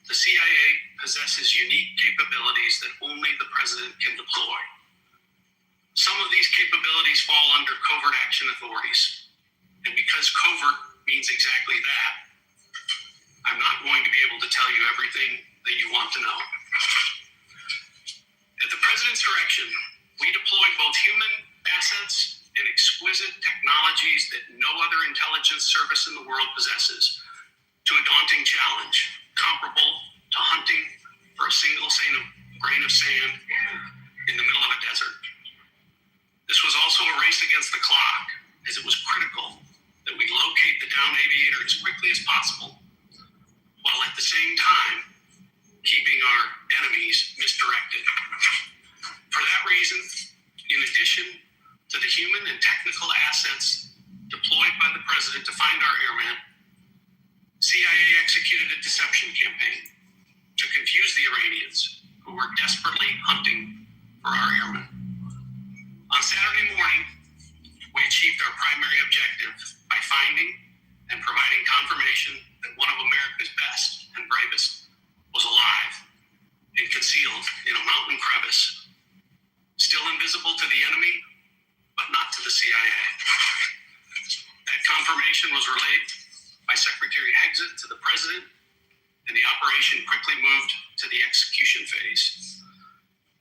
the CIA possesses unique capabilities that only the president can deploy. Some of these capabilities fall under covert action authorities. And because covert means exactly that, I'm not going to be able to tell you everything that you want to know. At the president's direction, we deploy both human assets and exquisite technologies that no other intelligence service in the world possesses to a daunting challenge comparable to hunting for a single grain of sand in the middle of a desert. This was also a race against the clock, as it was critical that we locate the downed aviator as quickly as possible, while at the same time keeping our enemies misdirected. For that reason, in addition to the human and technical assets deployed by the president to find our airmen, CIA executed a deception campaign who were desperately hunting for our airmen. On Saturday morning, we achieved our primary objective by finding and providing confirmation that one of America's best and bravest was alive and concealed in a mountain crevice, still invisible to the enemy, but not to the CIA. That confirmation was relayed by Secretary Hexet to the President, and the operation quickly moved to the execution phase.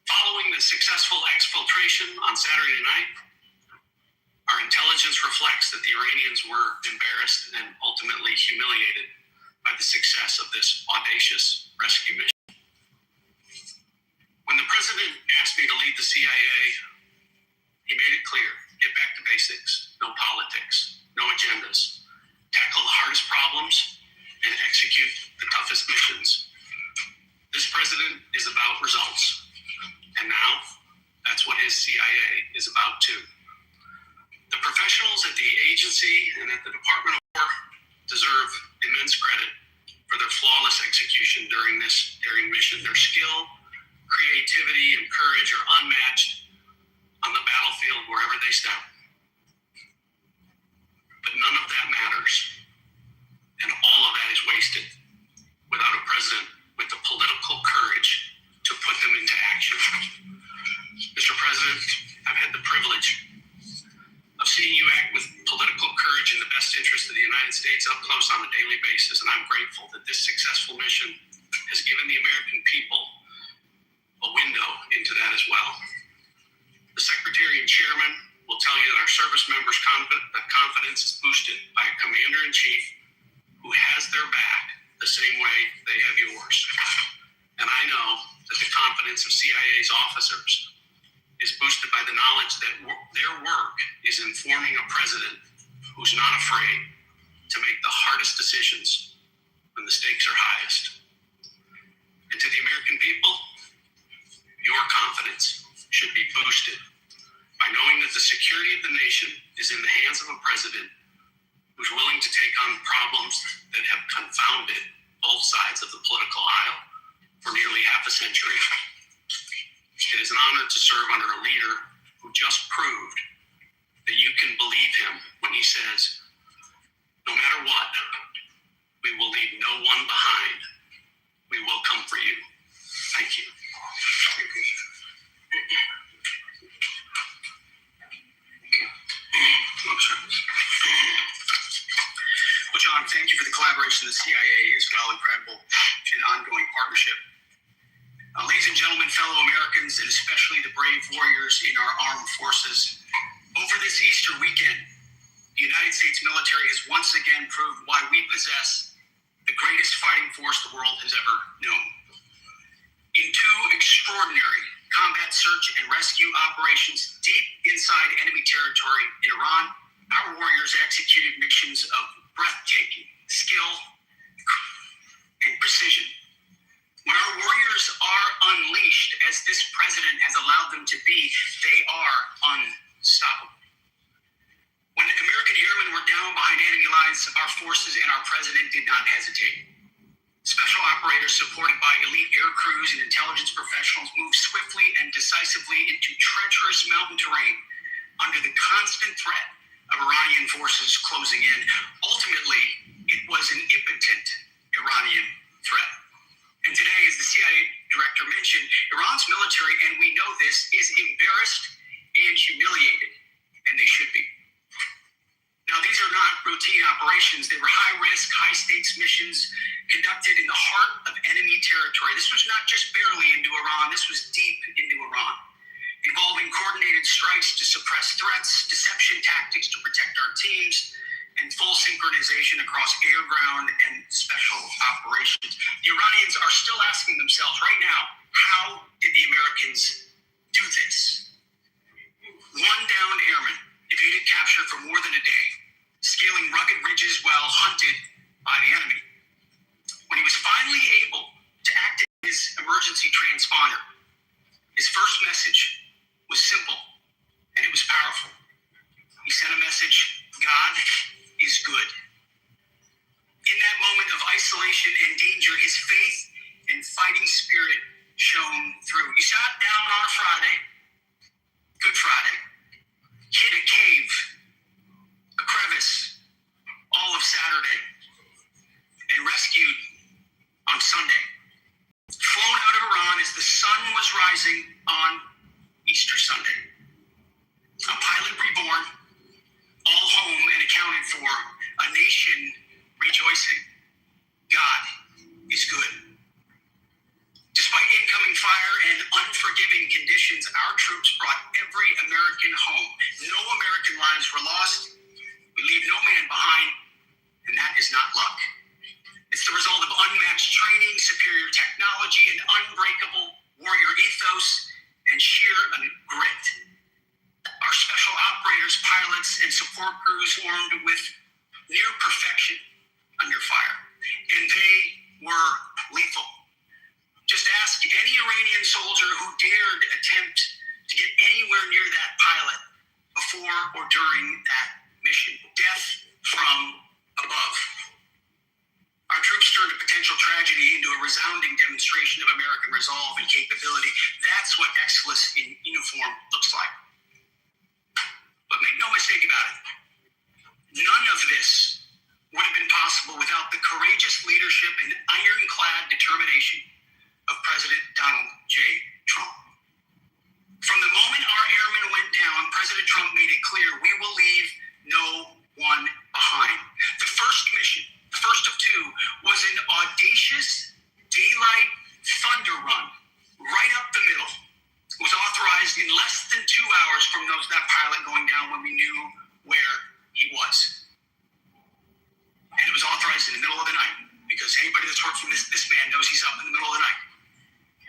Following the successful exfiltration on Saturday night, our intelligence reflects that the Iranians were embarrassed and ultimately humiliated by the success of this audacious rescue mission. When the President asked me to lead the CIA, he made it clear: get back to basics, no politics, no agendas, tackle the hardest problems, and execute the toughest missions. This President is about results, and now that's what his CIA is about too. The professionals at the agency and at the Department of War deserve immense credit for their flawless execution during this daring mission. Their skill, creativity, and courage are unmatched on the battlefield wherever they step. But none of that matters, and all of that is wasted without a president with the political courage to put them into action. Mr. President, I've had the privilege of seeing you act with political courage in the best interest of the United States up close on a daily basis, and I'm grateful that this successful mission has given the American people a window into that as well. The Secretary and Chairman will tell you that our service members' confidence is boosted by a Commander-in-Chief who has their back the same way they have yours. And I know that the confidence of CIA's officers is boosted by the knowledge that their work is informing a president who's not afraid to make the hardest decisions when the stakes are highest. And to the American people, your confidence should be boosted by knowing that the security of the nation is in the hands of a president who's willing to take on problems that have confounded both sides of the political aisle for nearly half a century. It is an honor to serve under a leader who just proved that you can believe him when he says, no matter what, we will leave no one behind. We will come for you. Thank you. Well, John, thank you for the collaboration of the CIA as well, incredible and ongoing partnership. Ladies and gentlemen, fellow Americans, and especially the brave warriors in our armed forces, over this Easter weekend, the United States military has once again proved why we possess the greatest fighting force the world has ever known. In two extraordinary combat search and rescue operations deep inside enemy territory in Iran, our warriors executed missions of breathtaking skill and precision. When our warriors are unleashed, as this president has allowed them to be, they are unstoppable. When American airmen were down behind enemy lines, our forces and our president did not hesitate. Special operators supported by elite air crews and intelligence professionals moved swiftly and decisively into treacherous mountain terrain under the constant threat of Iranian forces closing in. Ultimately, it was an impotent Iranian threat. And today, as the CIA director mentioned, Iran's military, and we know this, is embarrassed and humiliated, and they should be. Now, these are not routine operations. They were high-risk, high-stakes missions conducted in the heart of enemy territory. This was not just barely into Iran. This was deep into Iran, involving coordinated strikes to suppress threats, deception tactics to protect our teams, and full synchronization across air, ground, and special operations. The Iranians are still asking themselves right now, how did the Americans do this? One downed airman evaded capture for more than a day, scaling rugged ridges while hunted by the enemy. When he was finally able to activate his emergency transponder, his first message was simple, and it was powerful. He sent a message: God is good. In that moment of isolation and danger, his faith and fighting spirit shone through. You sat down on a Friday, Good Friday, hit a cave, a crevice, all of Saturday, and rescued on Sunday. Flown out of Iran as the sun was rising on Easter Sunday. A pilot reborn, all home and accounted for, a nation rejoicing. God is good. Despite incoming fire and unforgiving conditions, our troops brought every American home. No American lives were lost. We leave no man behind, and that is not luck. It's the result of unmatched training, superior technology, an unbreakable warrior ethos, and sheer grit. Our special operators, pilots, and support crews armed with near perfection under fire, and they were lethal. Just ask any Iranian soldier who dared attempt to get anywhere near that pilot before or during that mission. Death from above. Our troops turned a potential tragedy into a resounding demonstration of American resolve and capability. That's what excellence in uniform looks like. But make no mistake about it, none of this would have been possible without the courageous leadership and ironclad determination of President Donald J. Trump. From the moment our airmen went down, President Trump made it clear we will leave no one behind. The first mission, the first of two, was an audacious daylight thunder run right up the middle. It was authorized in less than 2 hours from that pilot going down when we knew where he was. And it was authorized in the middle of the night because anybody that's worked for this man knows he's up in the middle of the night.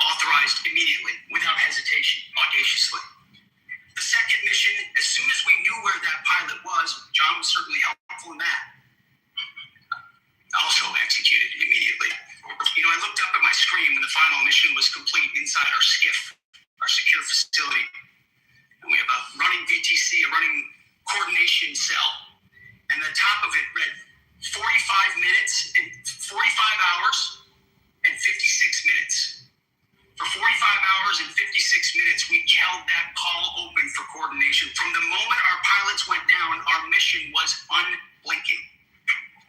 Authorized immediately, without hesitation, audaciously. The second mission, as soon as we knew where that pilot was, John was certainly helpful in that, also executed immediately. You know, I looked up at my screen when the final mission was complete inside our SCIF, our secure facility. And we have a running VTC, a running coordination cell. And the top of it read 45 minutes and 45 hours and 56 minutes. For 45 hours and 56 minutes, we held that call open for coordination. From the moment our pilots went down, our mission was unblinking.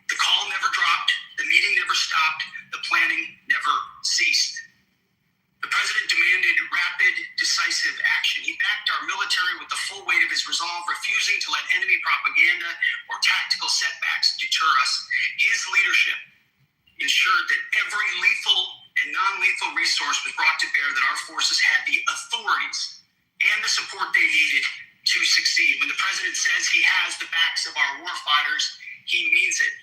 The call never dropped, the meeting never stopped, the planning never ceased. The president demanded rapid, decisive action. He backed our military with the full weight of his resolve, refusing to let enemy propaganda or tactical setbacks deter us. His leadership ensured that every lethal and non-lethal resource was brought to bear, that our forces had the authorities and the support they needed to succeed. When the president says he has the backs of our warfighters, he means it.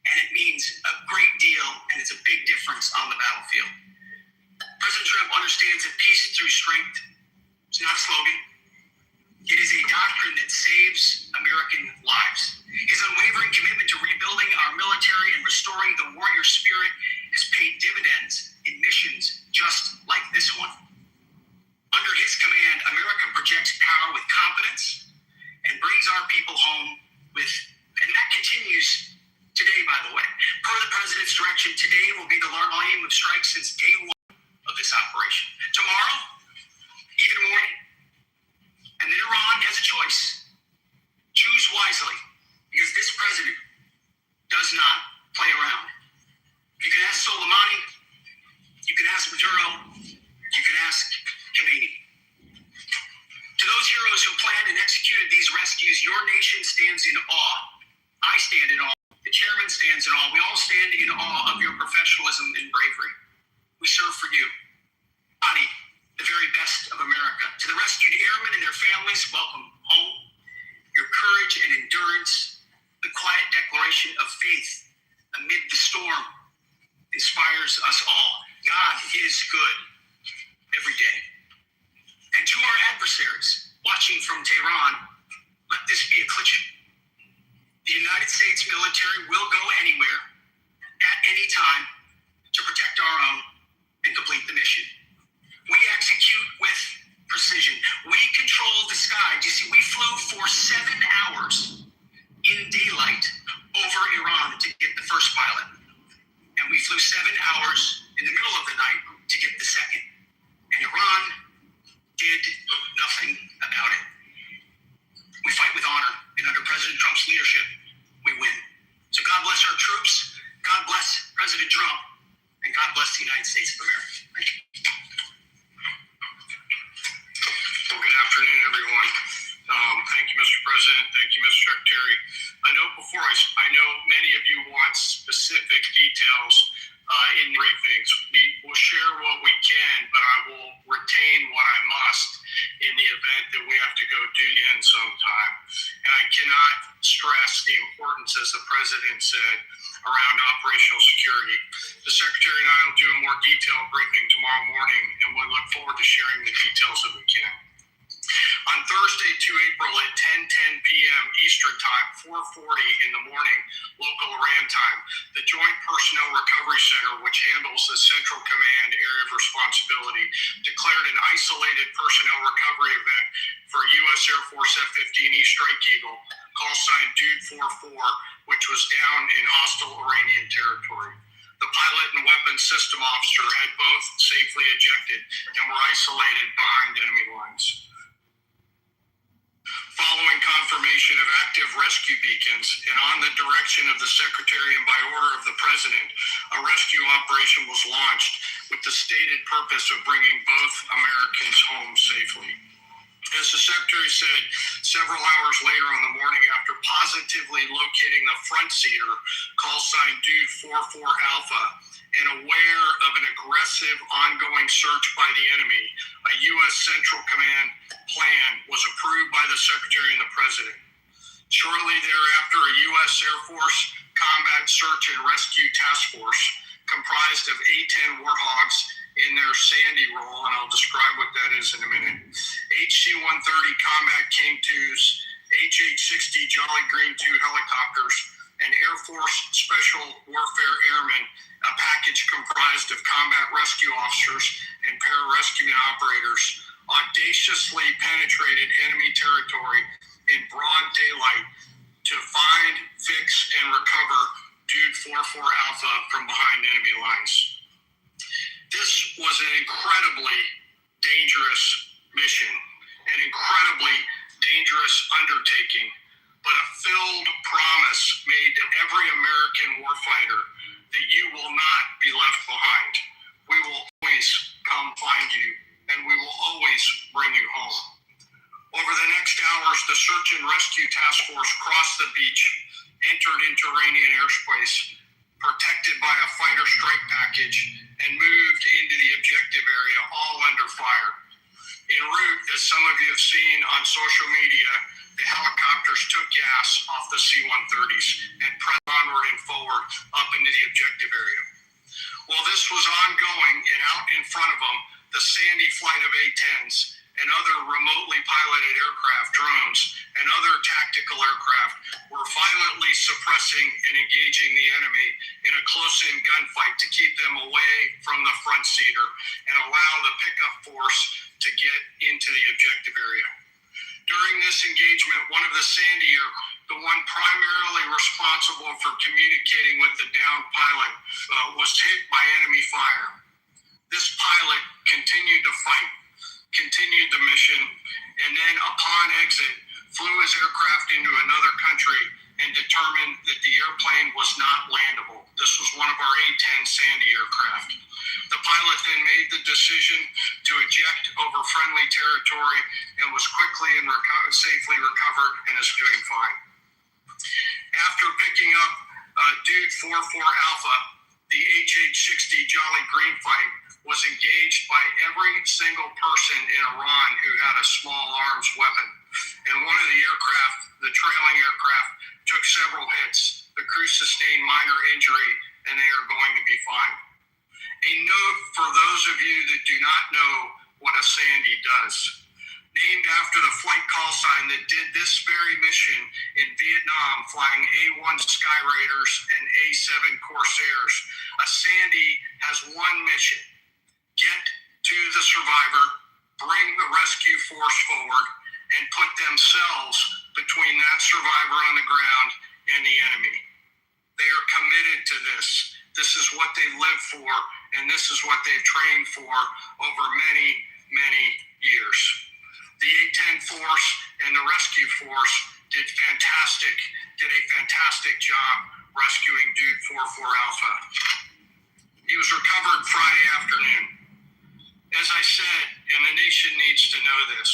And it means a great deal, and it's a big difference on the battlefield. President Trump understands that peace through strength is not a slogan. It is a doctrine that saves American lives. His unwavering commitment to rebuilding our military and restoring the warrior spirit has paid dividends in missions just like this one. Under his command, America projects power with confidence and brings our people home with, and that continues today, by the way. Per the president's direction, today will be the largest volume of strikes since day one of this operation. Tomorrow, even more. And then Iran has a choice. Choose wisely, because this president does not play around. You can ask Soleimani, you can ask Maduro, you can ask Khomeini. To those heroes who planned and executed these rescues, your nation stands in awe. I stand in awe. The chairman stands in awe. We all stand in awe of your professionalism and bravery. We serve for you. Body, the very best of America. To the rescued airmen and their families, welcome home. Your courage and endurance, the quiet declaration of faith amid the storm, inspires us all. God is good every day. And to our adversaries watching from Tehran, let this be a cliche. The United States military will go anywhere, at any time, to protect our own and complete the mission. We execute with precision. We control the sky. You see, we flew for 7 hours in daylight over Iran to get the first pilot. And we flew 7 hours in the middle of the night to get the second. And Iran United States of America. Thank you. Well, good afternoon, everyone. Thank you, Mr. President. Thank you, Mr. Secretary. I know many of you want specific details in briefings. We will share what we can, but I will retain what I must in the event that we have to go do the end sometime. And I cannot stress the importance, as the President said, around operational security. The Secretary and I will do a more detailed briefing tomorrow morning, and we look forward to sharing the details that we can. On Thursday, 2 April at 10:10 p.m. Eastern Time, 4:40 in the morning, local Iran time, the Joint Personnel Recovery Center, which handles the Central Command area of responsibility, declared an isolated personnel recovery event for U.S. Air Force F-15E Strike Eagle, call sign Dude 44, which was down in hostile Iranian territory. The pilot and weapons system officer had both safely ejected and were isolated behind enemy lines. Following confirmation of active rescue beacons and on the direction of the Secretary and by order of the President, a rescue operation was launched with the stated purpose of bringing both Americans home safely. As the Secretary said, several hours later on the morning after positively locating the front seater, call sign Dude 44 Alpha, and aware of an aggressive ongoing search by the enemy, a U.S. Central Command plan was approved by the Secretary and the President. Shortly thereafter, a U.S. Air Force Combat Search and Rescue Task Force, comprised of A-10 Warthogs in their Sandy role, and I'll describe what that is in a minute, HC-130 Combat King 2s, HH-60 Jolly Green 2 helicopters, and Air Force Special Warfare Airmen, a package comprised of combat rescue officers and pararescueman operators, audaciously penetrated enemy territory in broad daylight to find, fix, and recover Dude 44 Alpha from behind enemy lines. This was an incredibly dangerous mission, an incredibly dangerous undertaking, but a filled promise made to every American warfighter that you will not be left behind. We will always come find you, and we will always bring you home. Over the next hours, the Search and Rescue Task Force crossed the beach, entered into Iranian airspace, protected by a fighter strike package, and moved into the objective area, all under fire. En route, as some of you have seen on social media, the helicopters took gas off the C-130s and pressed onward and forward up into the objective area. While this was ongoing, and out in front of them, the Sandy flight of A-10s and other remotely piloted aircraft, drones, and other tactical aircraft were violently suppressing and engaging the enemy in a close-in gunfight to keep them away from the front seater and allow the pickup force to get into the objective area. During this engagement, one of the Sandy aircraft, the one primarily responsible for communicating with the downed pilot, was hit by enemy fire. This pilot continued to fight, continued the mission, and then upon exit, flew his aircraft into another country and determined that the airplane was not landable. This was one of our A-10 Sandy aircraft. The pilot then made the decision to eject over friendly territory and was quickly and safely recovered and is doing fine. After picking up Dude 44 Alpha, the HH-60 Jolly Green fight was engaged by every single person in Iran who had a small arms weapon. And one of the aircraft, the trailing aircraft, took several hits. The crew sustained minor injury, and they are going to be fine. A note for those of you that do not know what a Sandy does. Named after the flight call sign that did this very mission in Vietnam, flying A-1 Skyraiders and A-7 Corsairs, a Sandy has one mission: get to the survivor, bring the rescue force forward, and put themselves between that survivor on the ground and the enemy. They are committed to this. This is what they live for, and this is what they've trained for over many, many years. The A-10 force and the rescue force did a fantastic job rescuing Dude 44 Alpha. He was recovered Friday nation needs to know this.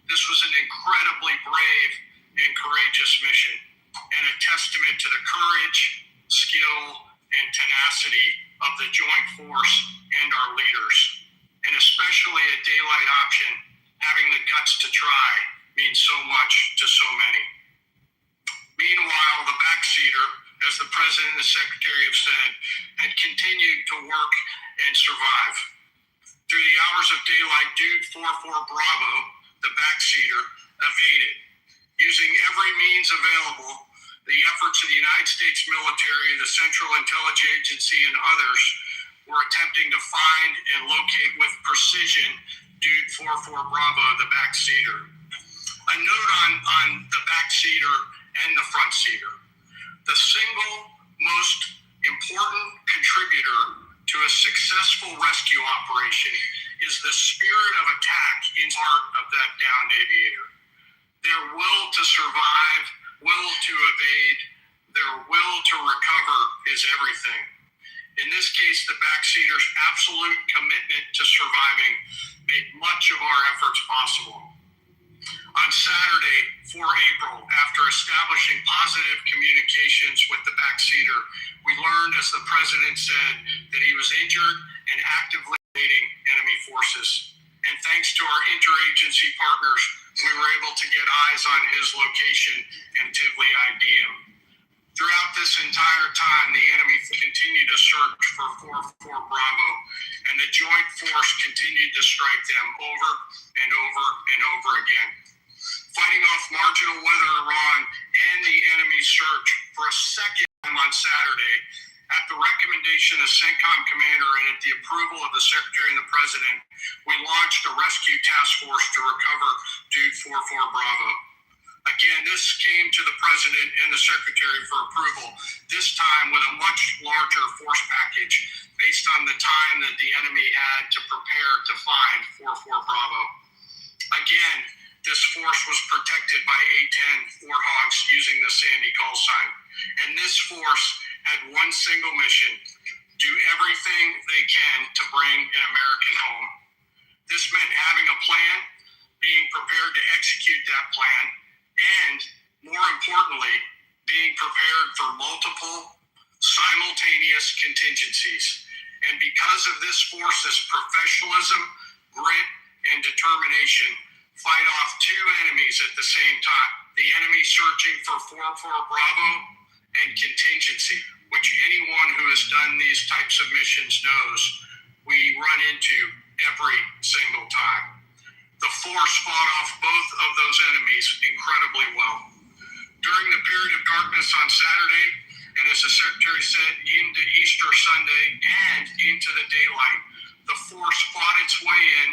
This was an incredibly brave and courageous mission, and a testament to the courage, skill, and tenacity of the Joint Force and our leaders. And especially a daylight option, having the guts to try means so much to so many. Meanwhile, the backseater, as the President and the Secretary have said, had continued to work and survive. Through the hours of daylight, Dude 44 Bravo, the backseater, evaded. Using every means available, the efforts of the United States military, the Central Intelligence Agency, and others were attempting to find and locate with precision Dude 44 Bravo, the backseater. A note on the backseater and the front seater. The single most important contributor to a successful rescue operation is the spirit of attack in heart of that downed aviator. Their will to survive, will to evade, their will to recover is everything. In this case, the backseater's absolute commitment to surviving made much of our efforts possible. On Saturday, 4 April, after establishing positive communications with the backseater, we learned, as the President said, that he was injured and actively evading enemy forces. And thanks to our interagency partners, we were able to get eyes on his location and Tivoli ID him. Throughout this entire time, the enemy continued to search for 44 Bravo, and the Joint Force continued to strike them over and over and over again. Fighting off marginal weather Iran and the enemy's search for a second time on Saturday, at the recommendation of CENTCOM Commander and at the approval of the Secretary and the President, we launched a rescue task force to recover Dude 44 Bravo. Again, this came to the President and the Secretary for approval, this time with a much larger force package based on the time that the enemy had to prepare to find 44 Bravo. Again, this force was protected by A-10 Warthogs using the Sandy call sign. And this force had one single mission: do everything they can to bring an American home. This meant having a plan, being prepared to execute that plan, and more importantly, being prepared for multiple simultaneous contingencies. And because of this force's professionalism, grit, and determination, fight off two enemies at the same time. The enemy searching for 44 Bravo and contingency, which anyone who has done these types of missions knows we run into every single time. The force fought off both of those enemies incredibly well. During the period of darkness on Saturday, and as the Secretary said, into Easter Sunday and into the daylight, the force fought its way in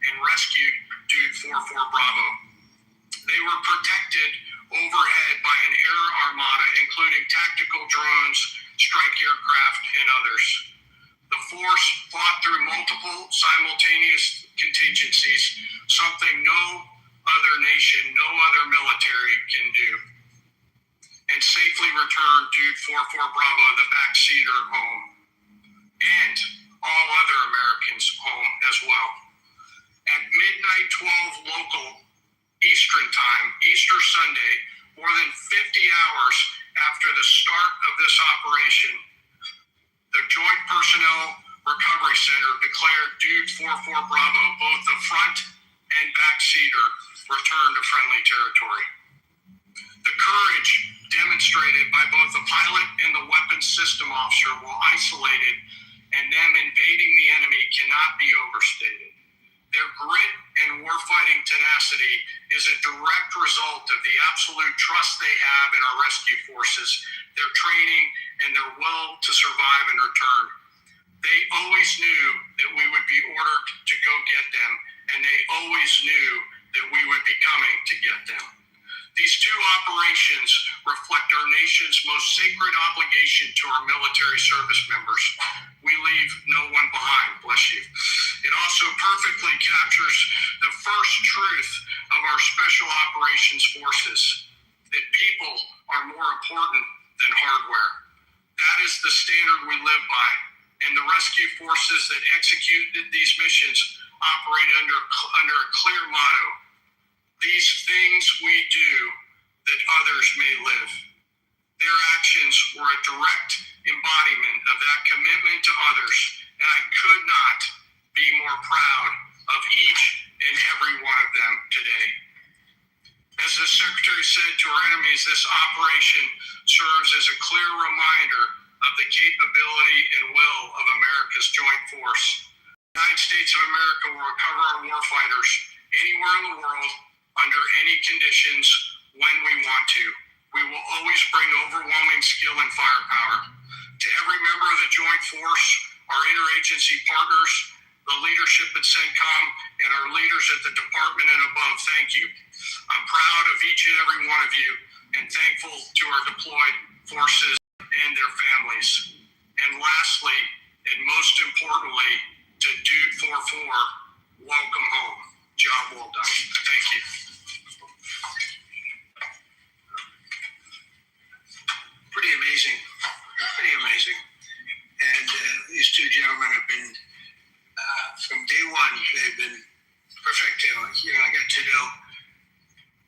and rescued Dude 44 Bravo. They were protected overhead by an air armada, including tactical drones, strike aircraft, and others. The force fought through multiple simultaneous contingencies, something no other nation, no other military can do, and safely returned Dude 44 Bravo, the backseater, home, and all other Americans home as well. At midnight 12 local Eastern time, Easter Sunday, more than 50 hours after the start of this operation, the Joint Personnel Recovery Center declared Dude 44 Bravo, both the front and backseater, returned to friendly territory. The courage demonstrated by both the pilot and the weapons system officer while isolated and them invading the enemy cannot be overstated. Their grit and warfighting tenacity is a direct result of the absolute trust they have in our rescue forces, their training, and their will to survive and return. They always knew that we would be ordered to go get them, and they always knew that we would be coming to get them. These two operations reflect our nation's most sacred obligation to our military service members. We leave no one behind, bless you. It also perfectly captures the first truth of our special operations forces, that people are more important than hardware. That is the standard we live by, and the rescue forces that executed these missions, operate under a clear motto: these things we do that others may live. Their actions were a direct embodiment of that commitment to others, and I could not be more proud of each and every one of them today. As the Secretary said to our enemies, this operation serves as a clear reminder of the capability and will of America's joint force. The United States of America will recover our warfighters anywhere in the world, under any conditions, when we want to. We will always bring overwhelming skill and firepower. To every member of the Joint Force, our interagency partners, the leadership at CENTCOM, and our leaders at the department and above, thank you. I'm proud of each and every one of you and thankful to our deployed forces and their families. And lastly, and most importantly, to Dude 44, welcome home. Job well done. Thank you. Pretty amazing. Pretty amazing. And these two gentlemen have been, from day one, they've been perfecto. You know, I got to know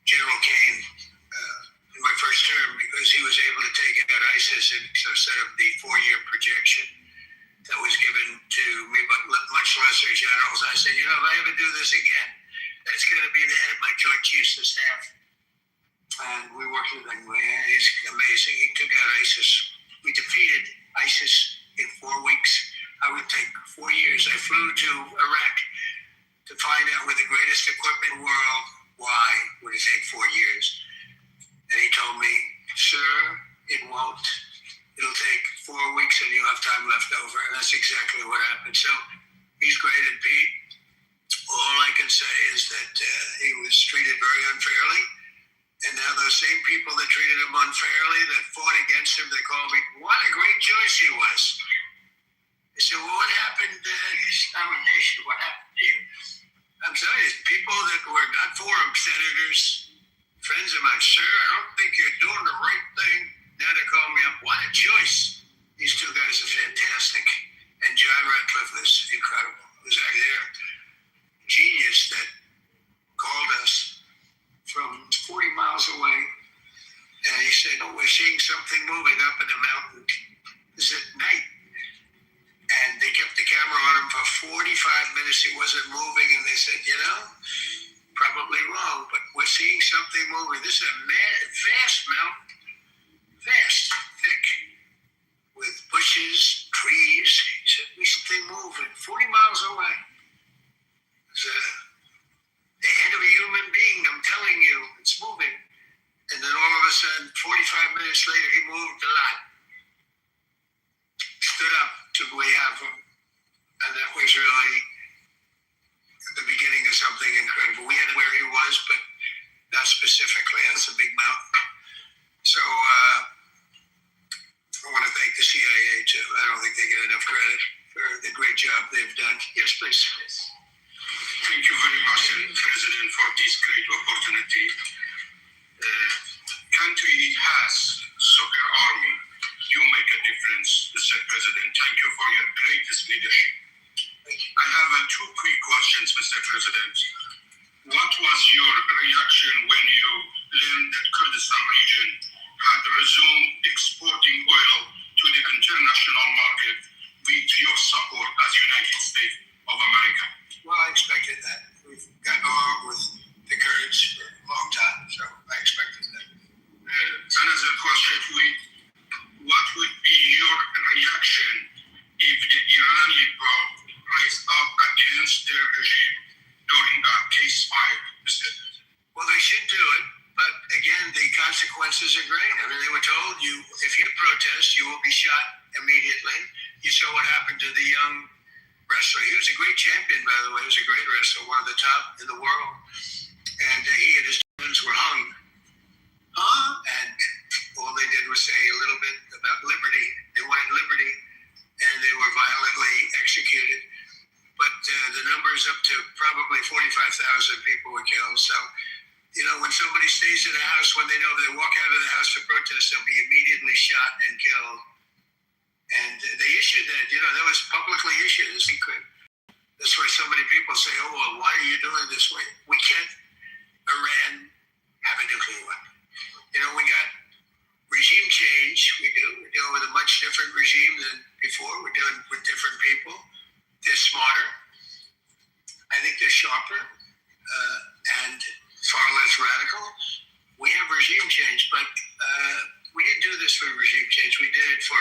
General Kane in my first term because he was able to take out ISIS instead of the 4-year projection that was given to me, but much lesser generals. I said, you know, if I ever do this again, that's going to be the head of my Joint Chiefs of Staff. And we worked with him. He's amazing. He took out ISIS. We defeated ISIS in 4 weeks. I would take 4 years. I flew to Iraq to find out with the greatest equipment in the world, why would it take 4 years? And he told me, sir, it won't. It'll take 4 weeks and you'll have time left over. And that's exactly what happened. So he's great. And Pete, all I can say is that he was treated very unfairly. And now those same people that treated him unfairly, that fought against him, they call me, what a great choice he was. I said, well, what happened to his nomination? What happened to you? I'm sorry, people that were not for him, senators, friends of mine, sir, I don't think you're doing the right thing. Now they call me up. What a choice. These two guys are fantastic. And John Ratcliffe was incredible. It was actually their genius that called us from 40 miles away. And he said, oh, we're seeing something moving up in the mountain. It's at night. And they kept the camera on him for 45 minutes. He wasn't moving. And they said, you know, probably wrong, but we're seeing something moving. This is a vast mountain, vast, thick, with bushes, trees. He said, we see something moving 40 miles away. It's the head of a human being. I'm telling you, it's moving. And then all of a sudden, 45 minutes later, he moved a lot. Stood up to we have him. And that was really the beginning of something incredible. We had where he was, but not specifically. That's a big mountain. So I want to thank the CIA too. I don't think they get enough credit for the great job they've done. Yes, please. Thank you very much, President, for this great opportunity. Country has soccer army. You make a difference, Mr. President. Thank you for your greatest leadership. I have 2 quick questions, Mr. President. What was your reaction when you learned that Kurdistan region had resumed exporting oil to the international market with your support as United States of America? Well, I expected that. We've gotten along with the Kurds for a long time, so I expected that. Another question, what would be your reaction if the Iranian group rise up against their regime during a ceasefire, Mr. President? Well, they should do it, but again, the consequences are great. I mean, they were told if you protest, you will be shot immediately. You saw what happened to the young wrestler. He was a great champion, by the way. He was a great wrestler, one of the top in the world. And he and his twins were hung. And all they did was say a little bit about liberty. They wanted liberty, and they were violently executed. But the numbers up to probably 45,000 people were killed. So, you know, when somebody stays in a house, when they know if they walk out of the house to protest, they'll be immediately shot and killed. And they issued that, you know, that was publicly issued, a secret. That's why so many people say, oh, well, why are you doing this way? We can't Iran have a nuclear weapon. You know, we got regime change. We're dealing with a much different regime than before. We're dealing with different people. They're smarter. I think they're sharper and far less radical. We have regime change, but we didn't do this for regime change. We did it for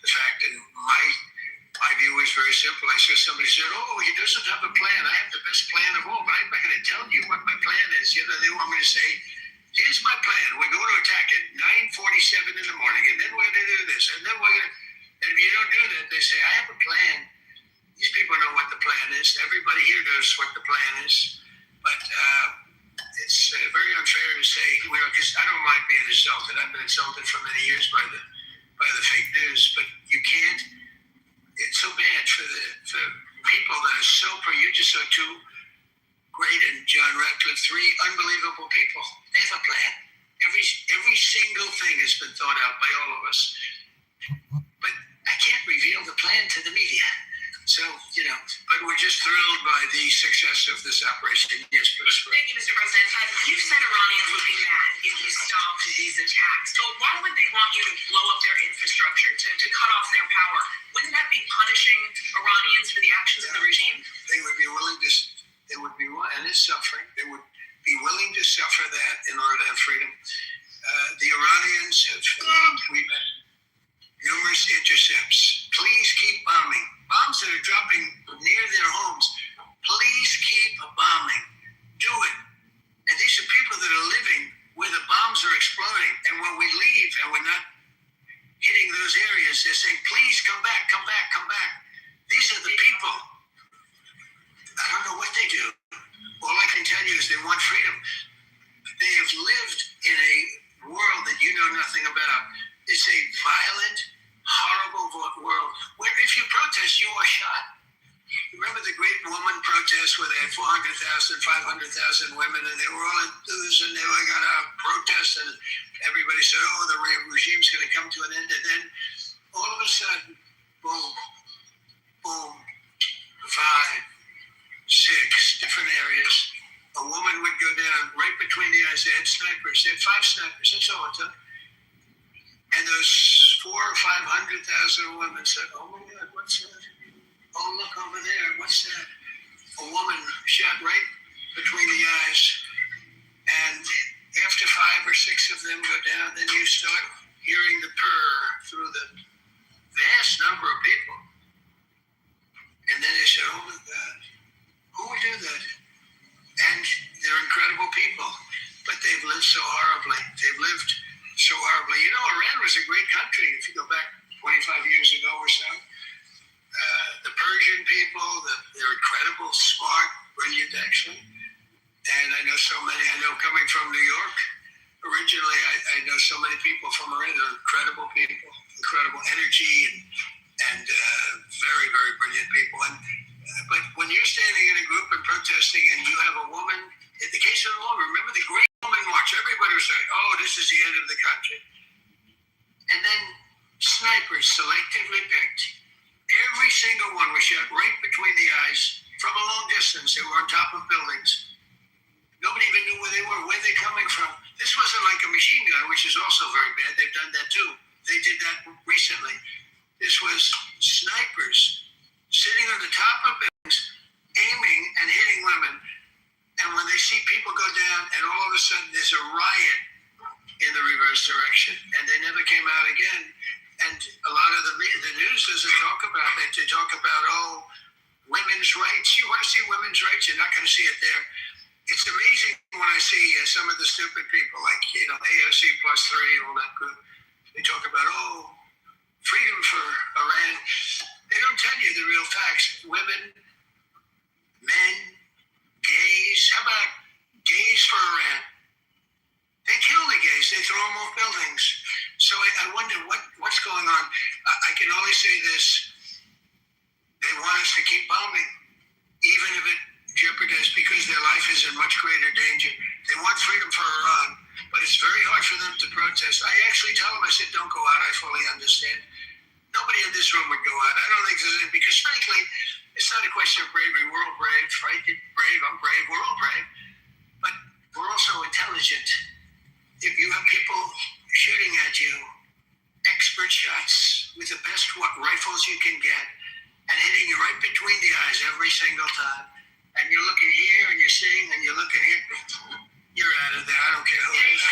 the fact, and my view is very simple. I saw somebody said, oh, he doesn't have a plan. I have the best plan of all, but I'm not going to tell you what my plan is. You know, they want me to say, here's my plan. We're going to attack at 9:47 in the morning, and then we're going to do this, and then we're going to, and if you don't do that, they say, I have a plan. These people know what the plan is. Everybody here knows what the plan is. But it's very unfair to say, because I don't mind being insulted. I've been insulted for many years by the fake news, but you can't. It's so bad for the people that are so prejudiced, so two great and John Ratcliffe, three unbelievable people. They have a plan. Every single thing has been thought out by all of us. But I can't reveal the plan to the media. So, you know, but we're just thrilled by the success of this operation. Yes, please. Thank you, Mr. President. You said Iranians would be mad if you stopped these attacks. So why would they want you to blow up their infrastructure, to cut off their power? Wouldn't that be punishing Iranians for the actions of the regime? They would be willing to, and it's suffering, they would be willing to suffer that in order to have freedom. The Iranians we've had numerous intercepts. Please keep bombing. Bombs that are dropping near their homes. Please keep bombing. Do it. And these are people that are living where the bombs are exploding. And when we leave and we're not hitting those areas, they're saying, please come back, come back, come back. These are the people. I don't know what they do. All I can tell you is they want freedom. They have lived in a world that you know nothing about. It's a violent, horrible world where if you protest, you are shot. Remember the great woman protests where they had 400,000, 500,000 women, and they were all enthused, and they were going to protest, and everybody said, oh, the regime's going to come to an end. And then all of a sudden, boom, boom, 5, 6 different areas. A woman would go down right between the eyes. They had snipers. They had 5 snipers. That's all it took. And those 400,000 or 500,000 women said, oh my God, what's that? Oh, look over there, what's that? A woman shot right between the eyes. And after 5 or 6 of them go down, then you start hearing the purr through the vast number of people. And then they said, oh my God, who would do that? And they're incredible people, but they've lived so horribly. They've lived so horribly. You know, Iran was a great country if you go back 25 years ago or so. The Persian people, they're incredible, smart, brilliant actually. And I know so many, coming from New York, originally I know so many people from Iran. They're incredible people, incredible energy and very, very brilliant people. But when you're standing in a group and protesting and you have a woman, in the case of the woman, remember the Great Woman March, everybody was saying, oh, this is the end of the country. And then snipers selectively picked. Every single one was shot right between the eyes from a long distance. They were on top of buildings. Nobody even knew where they were, where they're coming from. This wasn't like a machine gun, which is also very bad. They've done that too. They did that recently. This was snipers sitting on the top of buildings, aiming and hitting women. And when they see people go down, and all of a sudden there's a riot in the reverse direction, and they never came out again. And a lot of the news doesn't talk about that. They talk about, oh, women's rights. You want to see women's rights? You're not going to see it there. It's amazing when I see some of the stupid people, like, AOC plus 3, all that good. They talk about, oh, freedom for Iran. They don't tell you the real facts. Women, men, gays. How about gays for Iran? They kill the gays. They throw them off buildings. So I wonder what's going on. I can only say this. They want us to keep bombing, even if it jeopardizes, because their life is in much greater danger. They want freedom for Iran, but it's very hard for them to protest. I actually tell them, I said, don't go out. I fully understand. Nobody in this room would go out. I don't think there's any, because frankly, It's not a question of bravery. We're all brave, right? You're brave, I'm brave, we're all brave. But we're also intelligent. If you have people shooting at you, expert shots with the best rifles you can get, and hitting you right between the eyes every single time, and you're looking here and you're seeing and you're looking here, you're out of there. I don't care who it is.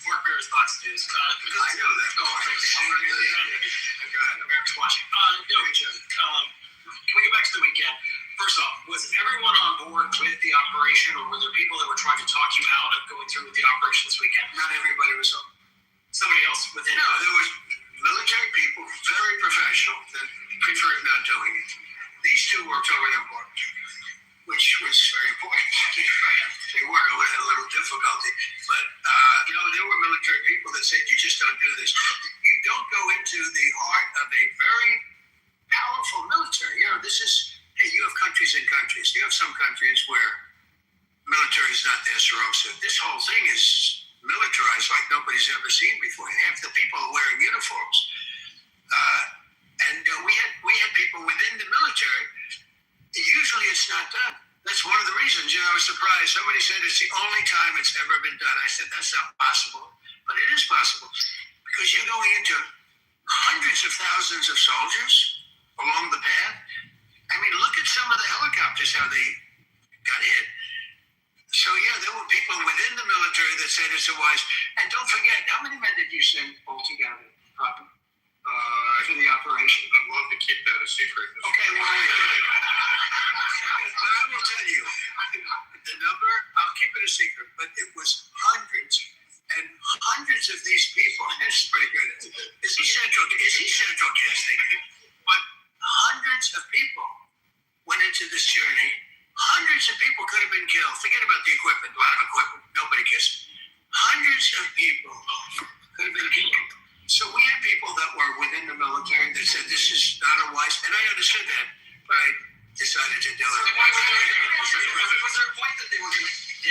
Fort Bear's thoughts is. I know that. Go ahead. America's watching. Can we go back to the weekend? First off, was everyone on board with the operation, or were there people that were trying to talk you out of going through with the operation this weekend? Not everybody was on. Somebody else within. No, there was military people, very professional, that preferred not doing it. These two worked over their board, which was very important. They worked with a little difficulty, but there were military people that said, "You just don't do this. You don't go into the heart of a very powerful military." You have countries and countries. You have some countries where military is not their strong suit. This whole thing is militarized like nobody's ever seen before. Half the people are wearing uniforms, and we had people within the military. Usually, it's not done. That's one of the reasons. I was surprised. Somebody said it's the only time it's ever been done. I said that's not possible, but it is possible because you're going into hundreds of thousands of soldiers along the path. I mean, look at some of the helicopters, how they got hit. So, there were people within the military that said it's a wise. And don't forget, how many men did you send altogether, Papa, for the operation? I'd love to keep that a secret. Okay, well, but I will tell you, the number, I'll keep it a secret, but it was hundreds and hundreds of these people. That's pretty good. Is he central casting? But hundreds of people went into this journey. Hundreds of people could have been killed. Forget about the equipment, a lot of equipment. Nobody cares. Hundreds of people could have been killed. So we had people that were within the military that said this is not a wise, and I understood that, but I decided to do it. Was there a point that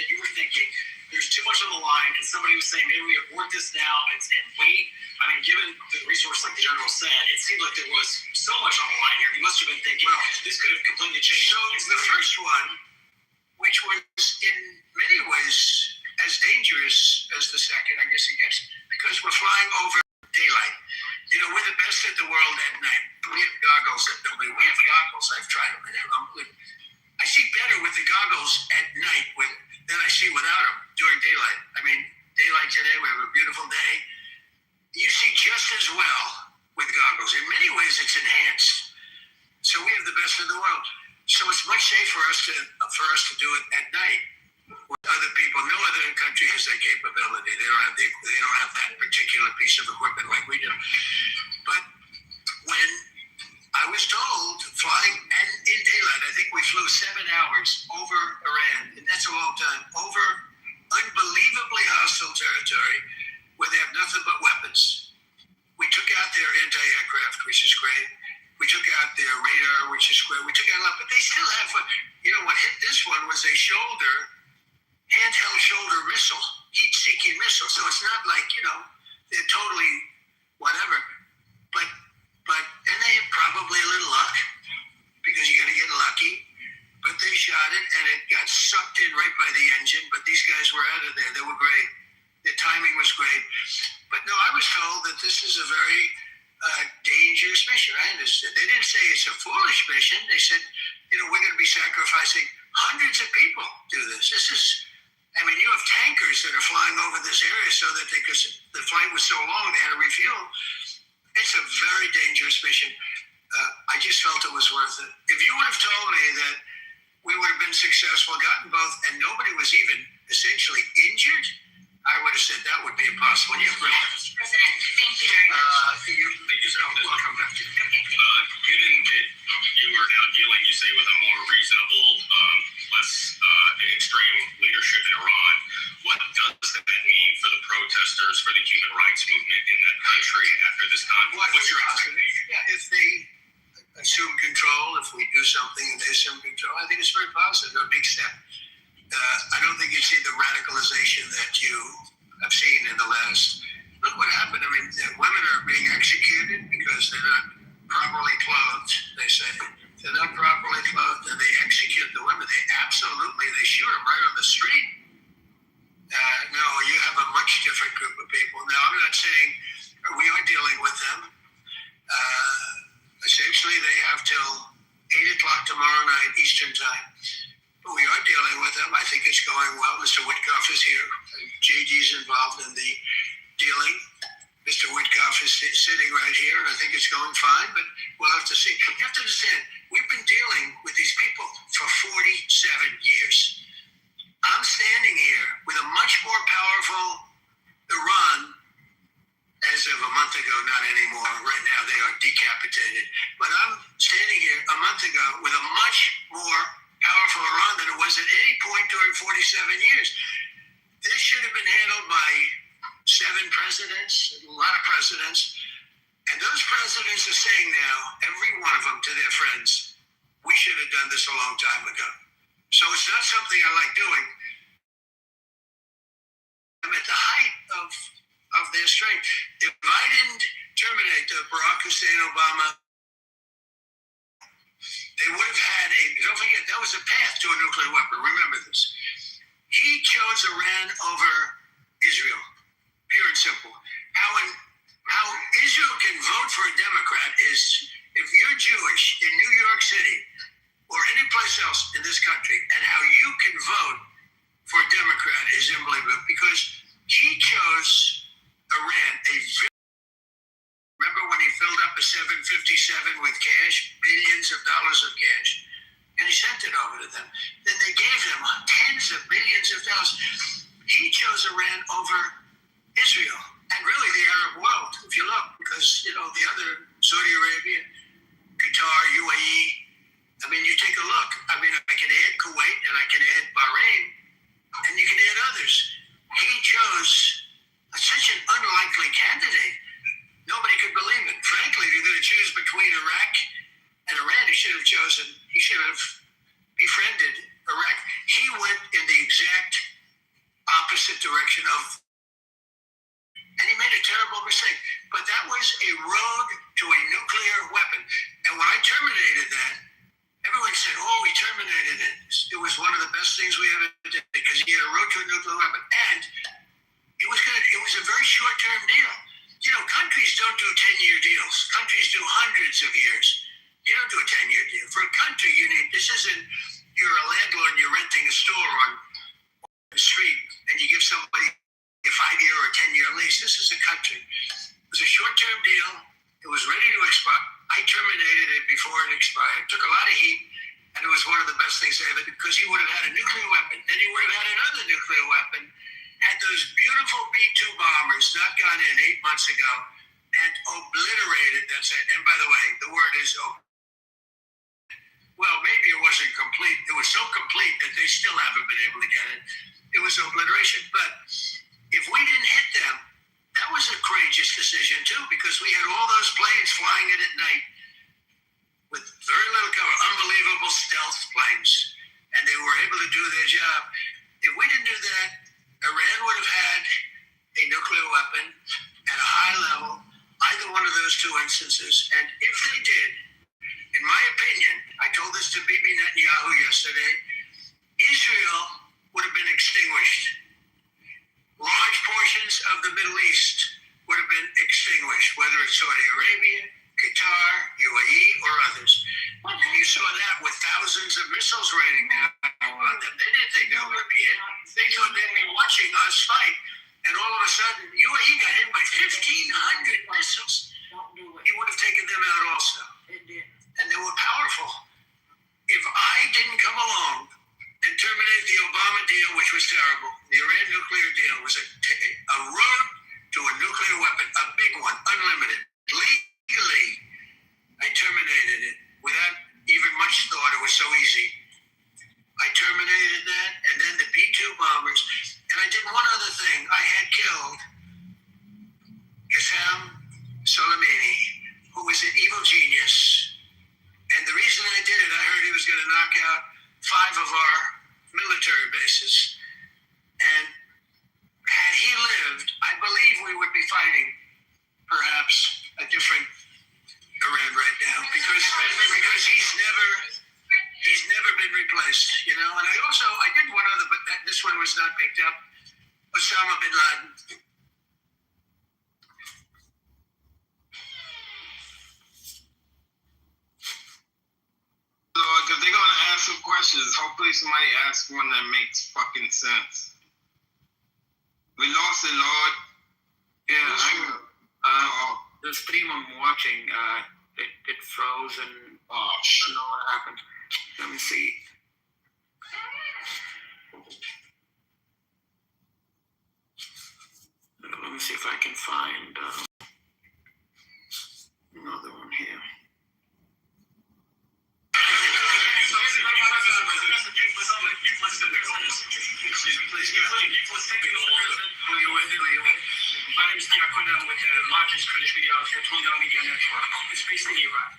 you were thinking there's too much on the line, and somebody was saying maybe we abort this now and wait? I mean, given the resource, like the general said, it seemed like there was so much on the line here. You must have been thinking, this could have completely changed. So the first one, which was in many ways as dangerous as the second, I guess it gets, because we're flying over daylight. We're the best at the world at night. We have goggles that we have goggles. I've tried them. I see better with the goggles at night than I see without them during daylight. I mean, daylight today, we have a beautiful day. You see just as well with goggles. In many ways, it's enhanced. So we have the best in the world. So it's much safer for us to do it at night. With other people, no other country has that capability. They don't have that particular piece of equipment like we do. But when I was told flying in daylight, I think we flew 7 hours over Iran, and that's a long time, over unbelievably hostile territory where they have nothing but weapons. We took out their anti-aircraft, which is great. We took out their radar, which is great. We took out a lot, but they still have, what hit this one was a handheld shoulder missile, heat-seeking missile. So it's not like, they're totally whatever. And they had probably a little luck because you got to get lucky. But they shot it and it got sucked in right by the engine. But these guys were out of there. They were great. Their timing was great. But no, I was told that this is a very dangerous mission. I understood. They didn't say it's a foolish mission. They said, we're going to be sacrificing hundreds of people do this. You have tankers that are flying over this area so that because the flight was so long, they had to refuel. It's a very dangerous mission. I just felt it was worth it. If you would have told me that we would have been successful, gotten both, and nobody was even essentially injured, I would have said that would be impossible. Mr. President, thank you very much. I'll come back to you. Given that you are now dealing, you say, with a more reasonable, less extreme leadership in Iran, what does that mean for the protesters, for the human rights movement in that country after this conflict? What's your expectation? Yeah, if they assume control, if we do something and they assume control, I think it's very positive, a big step. I don't think you see the radicalization that you have seen in the last. Look what happened. Women are being executed because they're not properly clothed, they say. They're not properly clothed, and they execute the women. They shoot them right on the street. No, you have a much different group of people. Now, I'm not saying we are dealing with them. Essentially, they have till 8 o'clock tomorrow night, Eastern time. But we are dealing with them. I think it's going well. Mr. Witkoff is here. JD's involved in the dealing. Mr. Witkoff is sitting right here, and I think it's going fine, but we'll have to see. You have to understand, we've been dealing with these people for 47 years. I'm standing here with a much more powerful Iran as of a month ago, not anymore. Right now they are decapitated. But I'm standing here a month ago with a much more powerful Iran than it was at any point during 47 years. This should have been handled by 7 presidents, a lot of presidents. And those presidents are saying now, every one of them to their friends, we should have done this a long time ago. So it's not something I like doing. I'm at the height of their strength. If I didn't terminate Barack Hussein Obama, they would have had don't forget, that was a path to a nuclear weapon. Remember this. He chose Iran over Israel, pure and simple. How Israel can vote for a Democrat is if you're Jewish in New York City or any place else in this country, and how you can vote for a Democrat is unbelievable, because he chose Iran. Remember when he filled up a 757 with cash, billions of dollars of cash, and he sent it over to them. Then they gave them tens of billions of dollars. He chose Iran over Israel, and really the Arab world, if you look, because, the other, Saudi Arabia, Qatar, UAE, I mean, you take a look. I mean, I can add Kuwait and I can add Bahrain, and you can add others. He chose such an unlikely candidate. Nobody could believe it. Frankly, if you're going to choose between Iraq and Iran, he should have befriended Iraq. He went in the exact opposite direction and he made a terrible mistake. But that was a road to a nuclear weapon. And when I terminated that, everyone said, "Oh, we terminated it. It was one of the best things we ever did because he had a road to a nuclear weapon." And it was good. It was a very short-term deal. Countries don't do 10-year deals. Countries do hundreds of years. You don't do a 10-year deal. For a country, this isn't, you're a landlord and you're renting a store on the street and you give somebody a 5-year or a 10-year lease. This is a country. It was a short-term deal. It was ready to expire. I terminated it before it expired. It took a lot of heat, and it was one of the best things I ever did, because he would have had a nuclear weapon. Then he would have had another nuclear weapon, had those beautiful B-2 bombers not gone in 8 months ago, and obliterated that site. And by the way, the word is well, maybe it wasn't complete. It was so complete that they still haven't been able to get it. It was obliteration. But if we didn't hit them, that was a courageous decision too, because we had all those planes flying in at night with very little cover, unbelievable stealth planes, and they were able to do their job. If we didn't do that, Iran would have had a nuclear weapon at a high level, either one of those two instances. And if they did, in my opinion, I told this to Bibi Netanyahu yesterday, Israel would have been extinguished. Large portions of the Middle East would have been extinguished, whether it's Saudi Arabia, Qatar, UAE, or others. And you saw that with thousands of missiles raining down on them. They didn't think they were going to be hit. They thought they'd be watching us fight. And all of a sudden, UAE got hit by 1,500 missiles. He would have taken them out also. And they were powerful. If I didn't come along and terminate the Obama deal, which was terrible, the Iran nuclear deal was a road to a nuclear weapon, a big one, unlimited. Legally, I terminated it without even much thought. It was so easy. I terminated that, and then the B-2 bombers. And I did one other thing. I had killed Qasem Soleimani, who was an evil genius. And the reason I did it, I heard he was going to knock out 5 of our military bases. And had he lived, I believe we would be fighting perhaps a different Iran right other, but this one was not picked up. Osama bin Laden. So, because they're gonna ask some questions. Hopefully, somebody asks one that makes fucking sense. We lost it, Lord. Yeah, the stream I'm watching, it froze and oh shit. I don't know what happened. Let me see. Let me see if I can find another one here. My name is Diakono with the largest Kurdish media outlet, Tonga Media Network. It's based in Iran.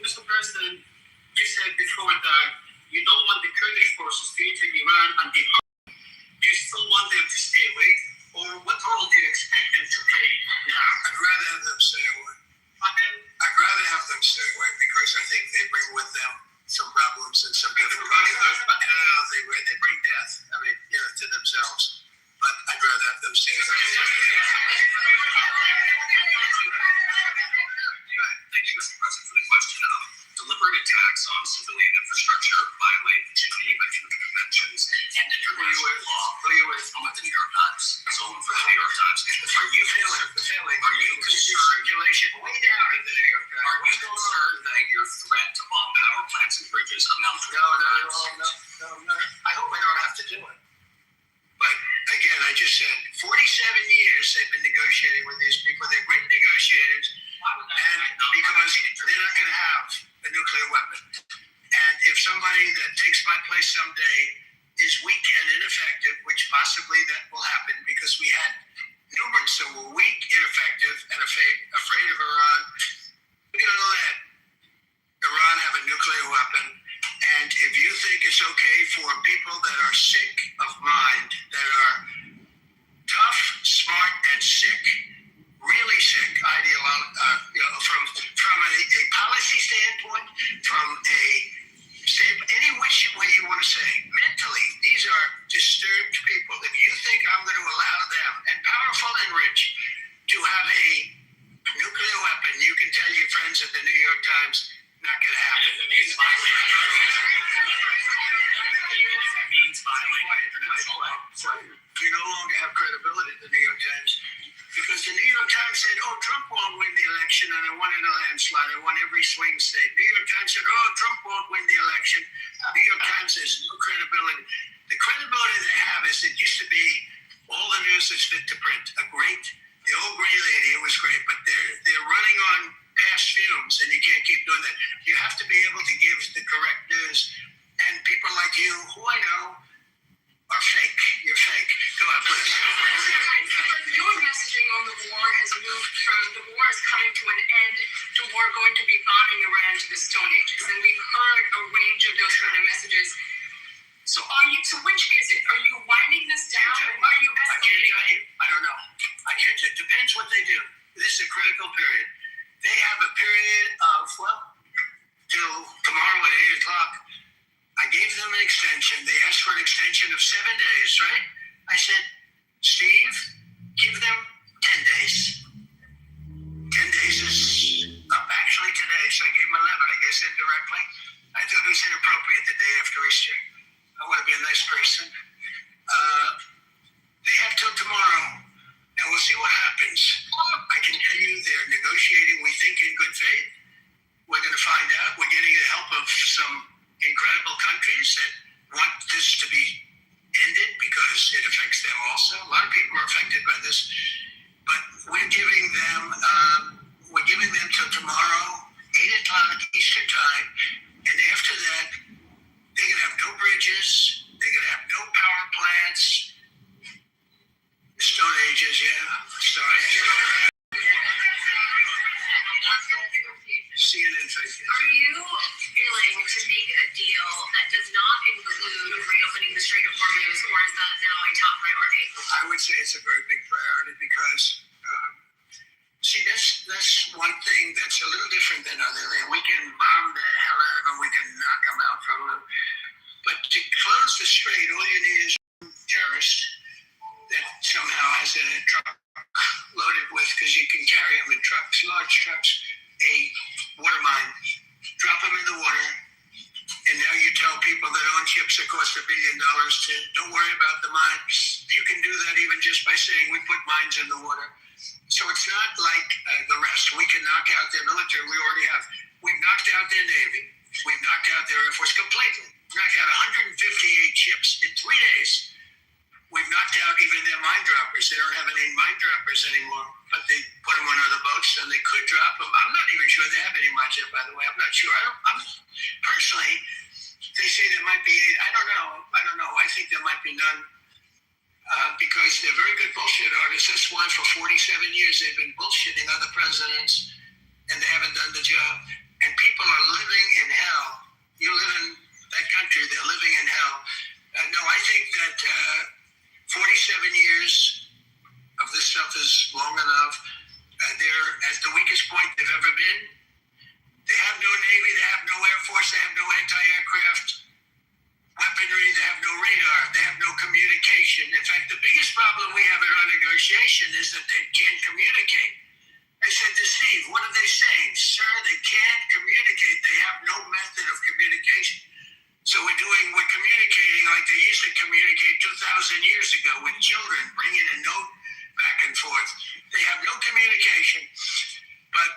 Mr. President, you said before that you don't want the Kurdish forces to enter Iran and be harmed. Do you still want them to stay away? Or what role do you expect them to play now? I'd rather have them stay away. I'd rather have them stay away because I think they bring with them some problems and some difficulties. They bring death, to themselves. But I'd rather have them stay away. Thank you, Mr. President, for the question. Deliberate attacks on civilian infrastructure violate the Geneva Conventions and international law. With the New York Times, someone for the New York Times. Are you concerned? Circulation way down in the New York Times. Are you concerned that your threat to bomb power plants and bridges amount to No. I hope I don't have to do it. But again, I just said 47 years they've been negotiating with these people. They're great negotiators, and because they're not going to have a nuclear weapon. And if somebody that takes my place someday is weak and ineffective, which possibly that will happen because we had numerous that were weak, ineffective, and afraid of Iran, we're going to let Iran have a nuclear weapon. And if you think it's okay for people that are sick of mind, that are tough, smart, and sick, really sick, from a policy standpoint, from any which way you want to say, mentally, these are disturbed people. If you think I'm going to allow them, and powerful and rich, to have a nuclear weapon, you can tell your friends at the New York Times, not going to happen. It means We no longer have credibility at the New York Times because the New York Times said, oh, Trump won't win the election and I won in a landslide. I won every swing state. New York Times said, oh, Trump won't win the election. New York Times has no credibility. The credibility they have is it used to be all the news that's fit to print. The old gray lady, it was great, but they're running on past fumes and you can't keep doing that. You have to be able to give the correct news. And people like you, who I know, are fake. You're fake. Go ahead, please. Your messaging on the war has moved from the war is coming to an end to war going to be bombing Iran to the Stone Ages. And we've heard a range of those kind of messages. So which is it? Are you winding this down or are you escalating? I don't know. I can't tell you. It depends what they do. This is a critical period. They have a period of, till tomorrow at 8 o'clock. I gave them an extension. They asked for an extension of 7 days, right? I said, Steve, give them 10 days. 10 days is up actually today, so I gave them 11, I guess, indirectly. I thought it was inappropriate the day after Easter. I want to be a nice person. They have till tomorrow, and we'll see what happens. I can tell you they're negotiating, we think, in good faith. We're going to find out. We're getting the help of some incredible countries that want this to be ended because it affects them also. A lot of people are affected by this. But we're giving them till tomorrow, 8 o'clock Eastern time. And after that, they're going to have no bridges. They're going to have no power plants. Stone Ages, yeah. Stone Ages. CNN fake news. Are you willing to make a deal that does not include reopening the Strait of Hormuz, or is that now a top priority? I would say it's a very big priority because, that's one thing that's a little different than other things. We can bomb the hell out of them, we can knock them out from them. But to close the strait, all you need is a terrorist that somehow has a truck loaded with, because you can carry them in trucks, large trucks, a water mine. Drop them in the water, and now you tell people that own ships that cost $1 billion to don't worry about the mine. You can do that even just by saying we put mines in the water. So it's not like the rest. We can knock out their military. We already have. We've knocked out their Navy. We've knocked out their Air Force completely. We've knocked out 158 ships in 3 days. We've knocked out even their mine droppers. They don't have any mine droppers anymore, but they put them on other boats and they could drop them. I'm not even sure they have any mines yet, by the way. I'm not sure. I'm personally, they say there might be 8. I don't know. I think there might be none because they're very good bullshit artists. That's why for 47 years they've been bullshitting other presidents and they haven't done the job. And people are living in hell. You live in that country, they're living in hell. No, I think that 47 years of this stuff is long enough. They're at the weakest point they've ever been. They have no Navy, they have no Air Force, they have no anti-aircraft weaponry, they have no radar, they have no communication. In fact, the biggest problem we have in our negotiation is that they can't communicate. I said to Steve, what are they saying? Sir, they can't communicate. They have no method of communication. So we're communicating like they used to communicate 2,000 years ago with children, bringing a note back and forth. They have no communication. But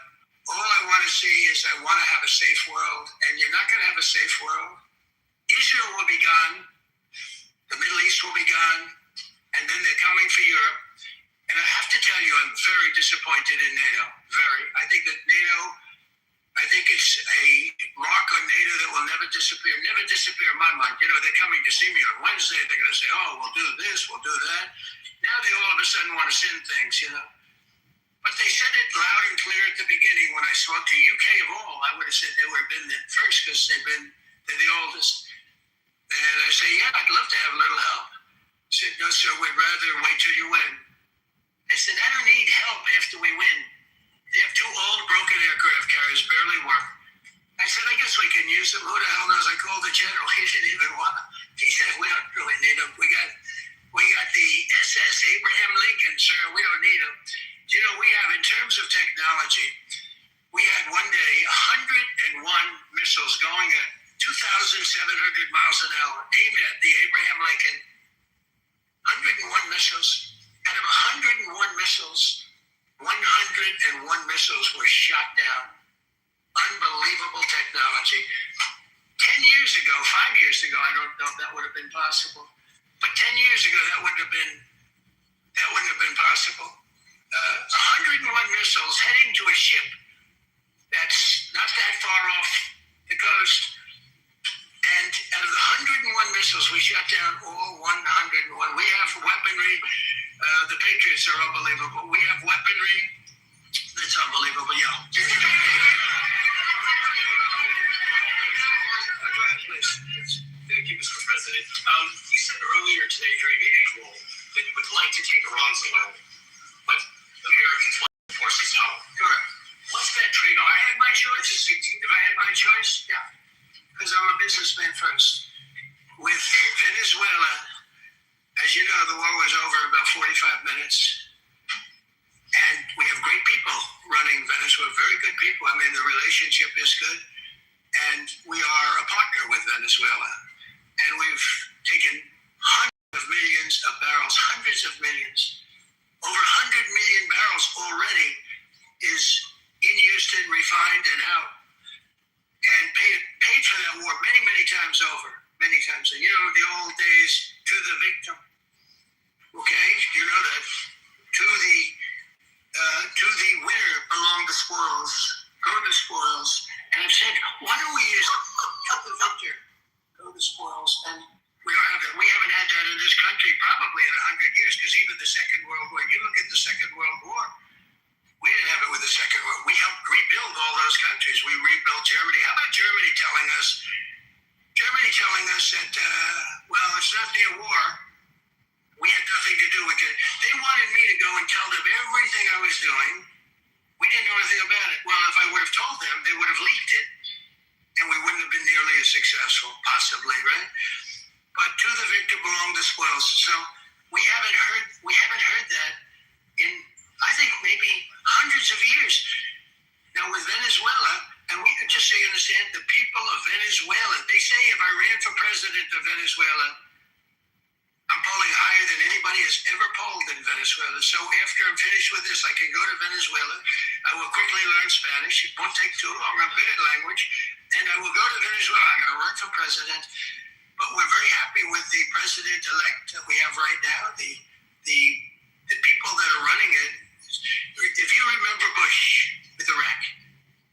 all I want to see is I want to have a safe world, and you're not going to have a safe world. Israel will be gone. The Middle East will be gone. And then they're coming for Europe. And I have to tell you, I'm very disappointed in NATO. Very. I think that NATO, I think it's a mark on NATO that will never disappear. Never disappear in my mind. You know, they're coming to see me on Wednesday. They're going to say, oh, we'll do this, we'll do that. Now they all of a sudden want to send things, you know. But they said it loud and clear at the beginning when I spoke to UK of all. I would have said they would have been there first because they're the oldest. And I say, yeah, I'd love to have a little help. I said, no, sir, we'd rather wait till you win. I said, I don't need help after we win. They have 2 old broken aircraft carriers, barely work. I said, I guess we can use them. Who the hell knows? I called the general. He didn't even want them. He said, we don't really need them. We got the SS Abraham Lincoln, sir. We don't need them. You know, we have, in terms of technology, we had one day 101 missiles going at 2,700 miles an hour aimed at the Abraham Lincoln. 101 missiles. Out of 101 missiles, 101 missiles were shot down. Unbelievable technology. 10 years ago, 5 years ago, I don't know if that would have been possible. But 10 years ago, that wouldn't have been possible. 101 missiles heading to a ship that's not that far off the coast. And out of the 101 missiles, we shot down all 101. We have weaponry. The Patriots are unbelievable. We have weaponry that's unbelievable. Yeah. Go ahead, please. Thank you, Mr. President. You said earlier today during the annual that you would like to take Iran's oil, but Americans want to force us home. Correct. What's that trade-off? If I had my choice, yeah. Because I'm a businessman first. With Venezuela, as you know, the war was over in about 45 minutes. And we have great people running Venezuela, very good people. I mean, the relationship is good. And we are a partner with Venezuela. And we've taken hundreds of millions of barrels, hundreds of millions. Over 100 million barrels already is in Houston, refined and out. And paid for that war many, many times over. Many times. And you know, the old days, to the victim. Okay? You know that. To the winner belong the spoils. Go the spoils. And I've said, why don't we use to the victor? Go the spoils. And we don't have that. We haven't had that in this country probably in 100 years, because even the Second World War, you look at the Second World War, we didn't have it with the Second World War. We helped rebuild all those countries. We rebuilt Germany. How about Germany telling us that, well, it's not their war. We had nothing to do with it. They wanted me to go and tell them everything I was doing. We didn't know anything about it. Well, if I would have told them, they would have leaked it, and we wouldn't have been nearly as successful, possibly, right? but to the victor belong the spoils. So we haven't heard that in, I think, maybe hundreds of years. Now with Venezuela, and we, just so you understand, the people of Venezuela, they say if I ran for president of Venezuela, I'm polling higher than anybody has ever polled in Venezuela. So after I'm finished with this, I can go to Venezuela. I will quickly learn Spanish. It won't take too long. I'm good at language. And I will go to Venezuela. I'm going to run for president. But we're very happy with the president-elect that we have right now, the people that are running it. If you remember Bush with Iraq,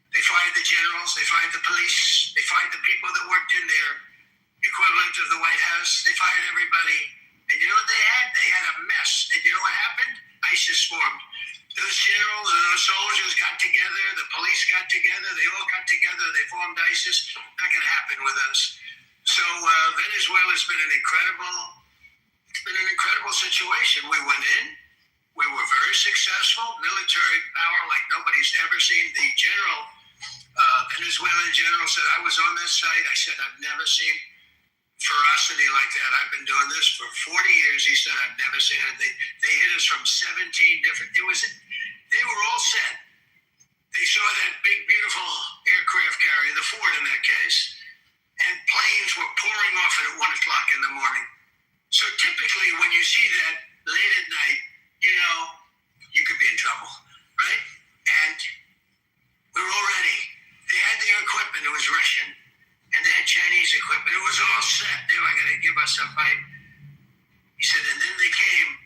they fired the generals, they fired the police, they fired the people that worked in their equivalent of the White House. They fired everybody. And you know what they had? They had a mess. And you know what happened? ISIS formed. Those generals and those soldiers got together. The police got together. They all got together. They formed ISIS. Not going to happen with us. So Venezuela has been an incredible situation. We went in. We were very successful. Military power like nobody's ever seen. The general, Venezuelan general, said, I was on this site. I said, I've never seen ferocity like that. I've been doing this for 40 years. He said, I've never seen it. They hit us from 17 different, they were all set. They saw that big, beautiful aircraft carrier, the Ford in that case, and planes were pouring off it at 1 o'clock in the morning. So typically when you see that late at night, you know, you could be in trouble, right? And we were all ready. They had their equipment. It was Russian. And they had Chinese equipment. It was all set. They were going to give us a fight. He said, and then they came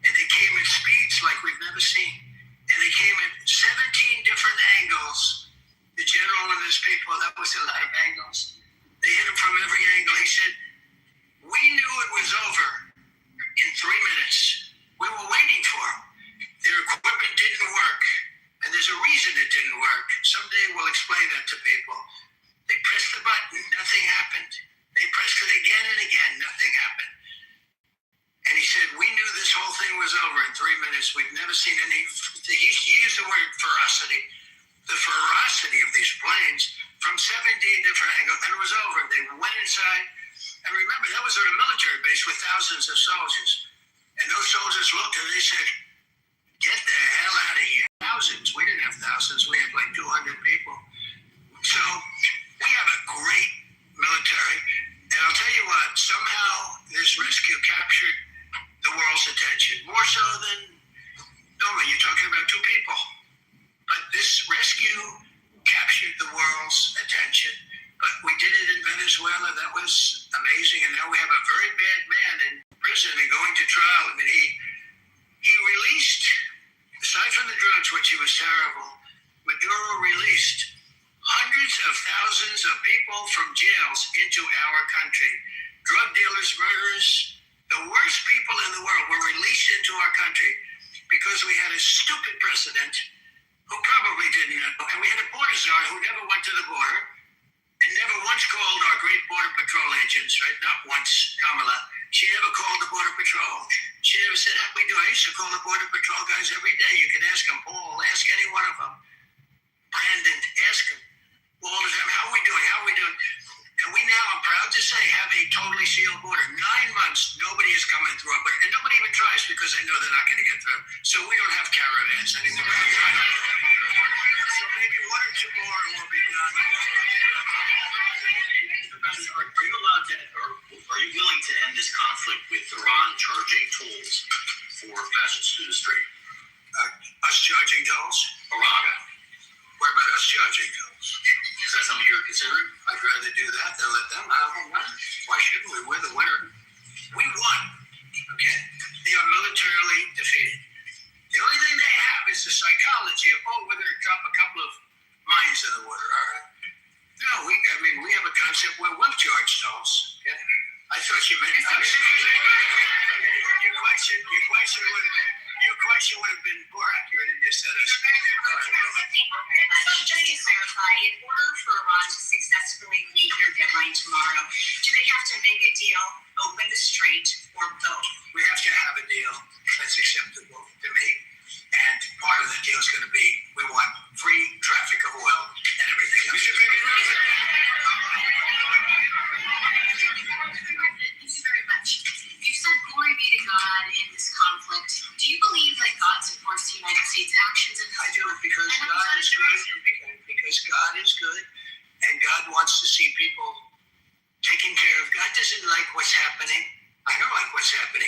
at speeds like we've never seen. And they came at 17 different angles. The general and his people, that was a lot of angles. They hit him from every angle. He said, we knew it was over in 3 minutes. We were waiting for them. Their equipment didn't work. And there's a reason it didn't work. Someday we'll explain that to people. They pressed the button, nothing happened. They pressed it again and again, nothing happened. And he said, we knew this whole thing was over in 3 minutes. We've never seen any, he used the word ferocity. The ferocity of these planes from 17 different angles, and it was over. They went inside. And remember, that was at a military base with thousands of soldiers. And those soldiers looked and they said, get the hell out of here. Thousands. We didn't have thousands. We had like 200 people. So we have a great military. And I'll tell you what, somehow this rescue captured the world's attention. More so than normally. You're talking about two people. But this rescue captured the world's attention. But we did it in Venezuela. That was amazing. And now we have a very bad man in prison and going to trial. I mean, he released, aside from the drugs, which he was terrible, Maduro released hundreds of thousands of people from jails into our country. Drug dealers, murderers, the worst people in the world were released into our country because we had a stupid president who probably didn't know. And we had a border czar who never went to the border and never once called our great border patrol agents, right? Not once, Kamala. She never called the border patrol. She never said, how we do? I used to call the border patrol guys every day. You can ask them, Paul, ask any one of them. Brandon, ask them. All the time, how are we doing? How are we doing? And we now, I'm proud to say, have a totally sealed border. 9 months, nobody is coming through our border. And nobody even tries because they know they're not going to get through. So we don't have caravans anymore. So maybe 1 or 2 more and we'll be done. Are you allowed to, or are you willing to end this conflict with Iran charging tolls for passage through the strait? Us charging tolls? Iran. What about us charging tolls? Is that something you're considering? I'd rather do that than let them have a winner. Why shouldn't we? We're the winner. We won. Okay. They are militarily defeated. The only thing they have is the psychology of, oh, we're going to drop a couple of mines in the water, all right? No, we have a concept where we'll charge tolls. Okay? I thought you meant us. Your question would have been more accurate if you said us. So just to clarify, in order for Iran to successfully meet their deadline tomorrow, do they have to make a deal, open the strait, or both? We have to have a deal that's acceptable to me. And part of that deal is going to be we want free traffic of oil and everything else.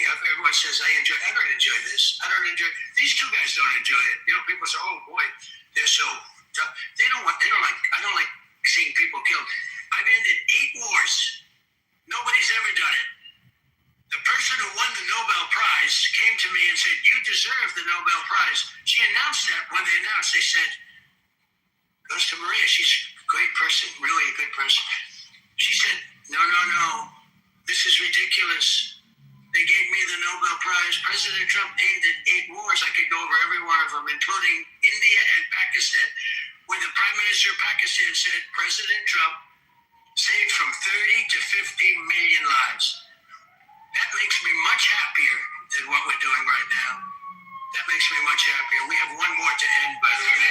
happening. Everyone says, I don't enjoy this. I don't enjoy, these two guys don't enjoy it. You know, people say, oh boy, they're so tough. I don't like seeing people killed. I've ended 8 wars. Nobody's ever done it. The person who won the Nobel Prize came to me and said, you deserve the Nobel Prize. She announced that when they announced, they said, goes to Maria, she's a great person, really a good person. She said, no, this is ridiculous. They gave me the Nobel Prize. President Trump aimed at 8 wars. I could go over every one of them, including India and Pakistan, where the Prime Minister of Pakistan said, President Trump saved from 30 to 50 million lives. That makes me much happier than what we're doing right now. That makes me much happier. We have one more to end, by the way.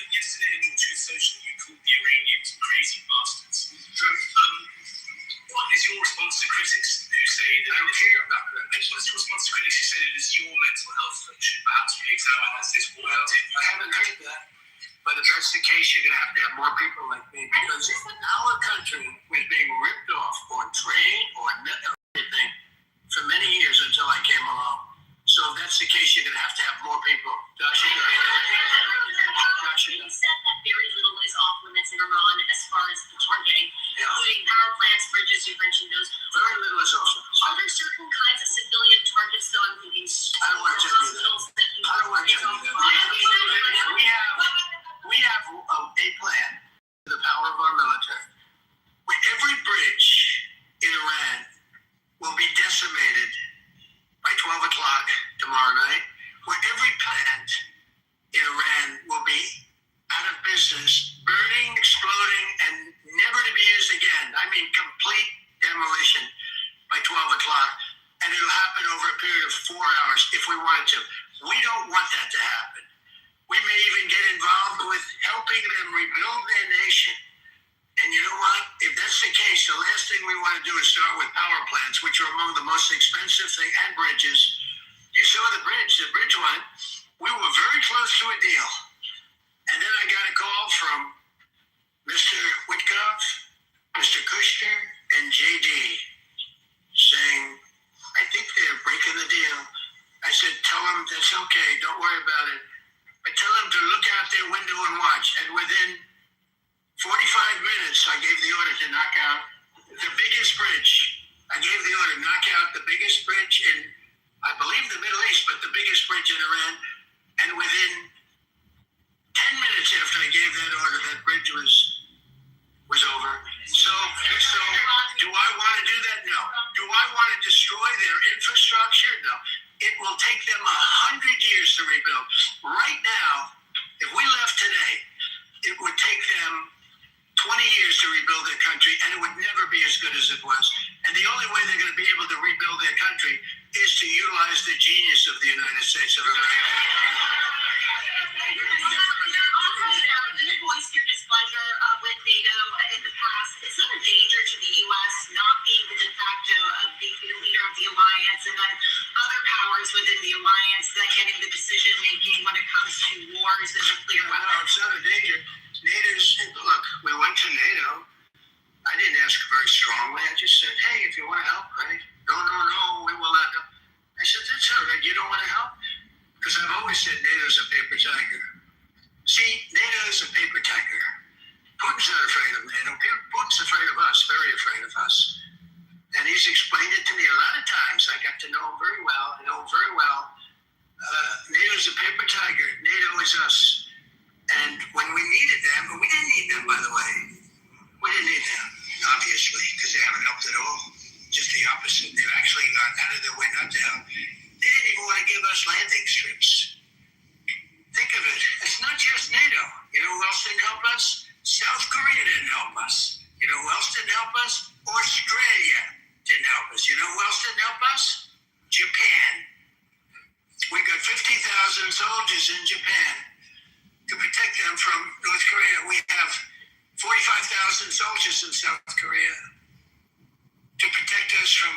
Yesterday in your Truth Social, you called the Iranians crazy bastards. True. What is your response to critics who say that? I don't care about that. What's your response to critics who say that it's your mental health that should perhaps be examined as this war? Well, I haven't heard that. But if that's the case, you're going to have more people like me, because our country was being ripped off on trade, on everything for many years until I came along. So if that's the case, you're going to have more people. You said that very little is off limits in Iran as far as the targeting, including power plants, bridges, you mentioned those. Very little is off limits. Are there certain kinds of civilian targets, though, I'm thinking I don't want to tell you that. I don't want to tell you that. We have a plan, the power of our military, where every bridge in Iran will be decimated by 12 o'clock tomorrow night, where every plant in Iran will be out of business, burning, exploding, and never to be used again. I mean, complete demolition by 12 o'clock. And it'll happen over a period of 4 hours if we wanted to. We don't want that to happen. We may even get involved with helping them rebuild their nation. And you know what? If that's the case, the last thing we want to do is start with power plants, which are among the most expensive thing, and bridges. You saw the bridge one. We were very close to a deal. And then I got a call from Mr. Witkoff, Mr. Kushner, and JD saying, I think they're breaking the deal. I said, tell them that's okay. Don't worry about it. But tell them to look out their window and watch. And within 45 minutes, I gave the order to knock out the biggest bridge. I gave the order to knock out the biggest bridge in, I believe, the Middle East, but the biggest bridge in Iran. And within 10 minutes after I gave that order, that bridge was over. So do I want to do that? No. Do I want to destroy their infrastructure? No. It will take them 100 years to rebuild. Right now, if we left today, it would take them 20 years to rebuild their country, and it would never be as good as it was. And the only way they're going to be able to rebuild their country is to utilize the genius of the United States of America. You voiced your displeasure with NATO in the past. Is that a danger to the U.S. not being the de facto of the leader of the alliance, and then other powers within the alliance then getting the decision making when it comes to wars and nuclear weapons? No, it's not a danger. Look, we went to NATO. I didn't ask very strongly. I just said, hey, if you want to help, right? No, we will not help. I said, that's all right. You don't want to help? Because I've always said NATO's a paper tiger. See, NATO is a paper tiger. Putin's not afraid of NATO. Putin's afraid of us, very afraid of us. And he's explained it to me a lot of times. I got to know him very well. I know him very well. NATO's a paper tiger. NATO is us. And when we needed them, we didn't need them, by the way. We didn't need them, obviously, because they haven't helped at all. Just the opposite. They've actually gone out of their way not to help. They didn't even want to give us landing strips. Think of it. It's not just NATO. You know who else didn't help us? South Korea didn't help us. You know who else didn't help us? Australia didn't help us. You know who else didn't help us? Japan. We got 50,000 soldiers in Japan to protect them from North Korea. We have 45,000 soldiers in South Korea to protect us from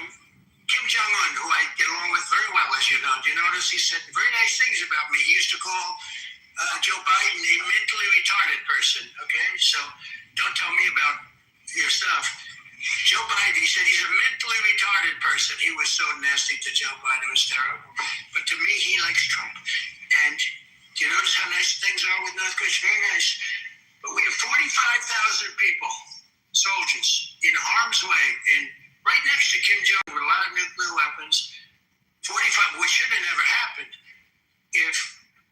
Kim Jong-un, who I get along with very well, as you know. Do you notice he said very nice things about me? He used to call Joe Biden a mentally retarded person, okay? So don't tell me about your stuff. Joe Biden, he said he's a mentally retarded person. He was so nasty to Joe Biden. It was terrible. But to me, he likes Trump. And do you notice how nice things are with North Korea? It's very nice. But we have 45,000 people, soldiers, in harm's way, and right next to Kim Jong with a lot of nuclear weapons. 45, which should have never happened. If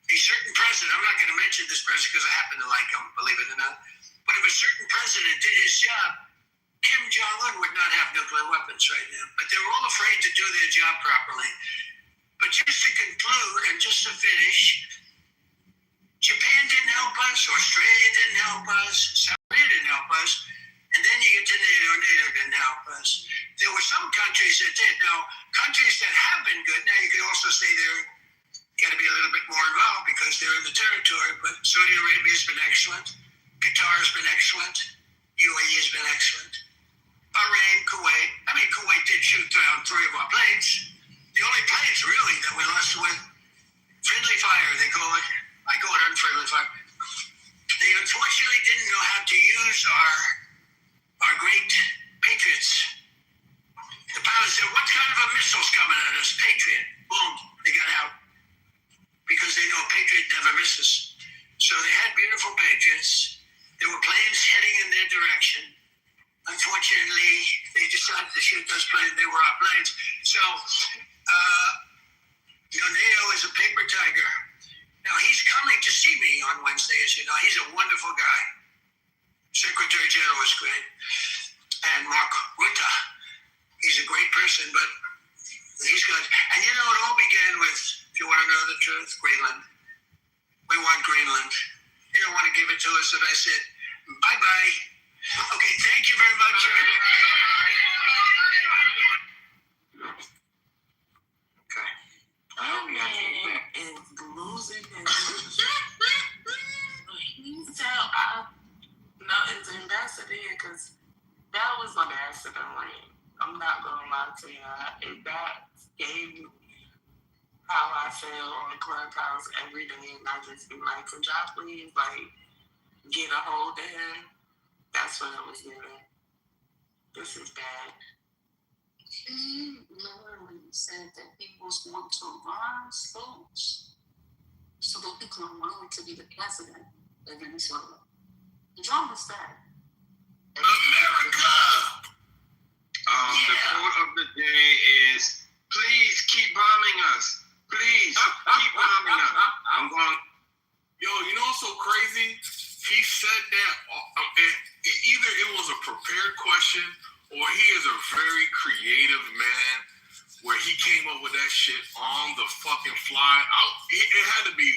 a certain president, I'm not going to mention this president because I happen to like him, believe it or not, but if a certain president did his job, Kim Jong-un would not have nuclear weapons right now. But they were all afraid to do their job properly. But just to conclude and just to finish, Japan didn't help us, Australia didn't help us, South Korea didn't help us, and then you get to NATO, NATO didn't help us. There were some countries that did. Now, countries that have been good, now you could also say they're got to be a little bit more involved because they're in the territory, but Saudi Arabia has been excellent, Qatar has been excellent, UAE has been excellent. Bahrain, Kuwait. I mean, Kuwait did shoot down 3 of our planes. The only planes really that we lost with friendly fire, they call it. I call it unfriendly fire. They unfortunately didn't know how to use our great Patriots. The pilot said, "What kind of a missile's coming at us?" Patriot. Boom, they got out. Because they know a Patriot never misses. So they had beautiful Patriots. There were planes heading in their direction. Unfortunately, they decided to shoot those planes. They were our planes. So, NATO is a paper tiger. Now, he's coming to see me on Wednesday, as you know. He's a wonderful guy. Secretary General is great. And Mark Rutte, he's a great person, but he's good. And it all began with, if you want to know the truth, Greenland. We want Greenland. They don't want to give it to us, and I said, bye-bye. Okay, thank you very much. Okay. Is losing his he's it's ambassador because that was ambassador lane. I'm not gonna lie to you. That gave me how I feel on Clubhouse every day, and I just be like, could y'all please get a hold of him? That's what I was doing. This is bad. He literally said that he was going to run schools so that he could run to be the president of Venezuela. The drama is that. America! The quote of the day is, please keep bombing us. Please keep bombing us. I'm going. Yo, you know what's so crazy? He said that either it was a prepared question or he is a very creative man where he came up with that shit on the fucking fly. It had to be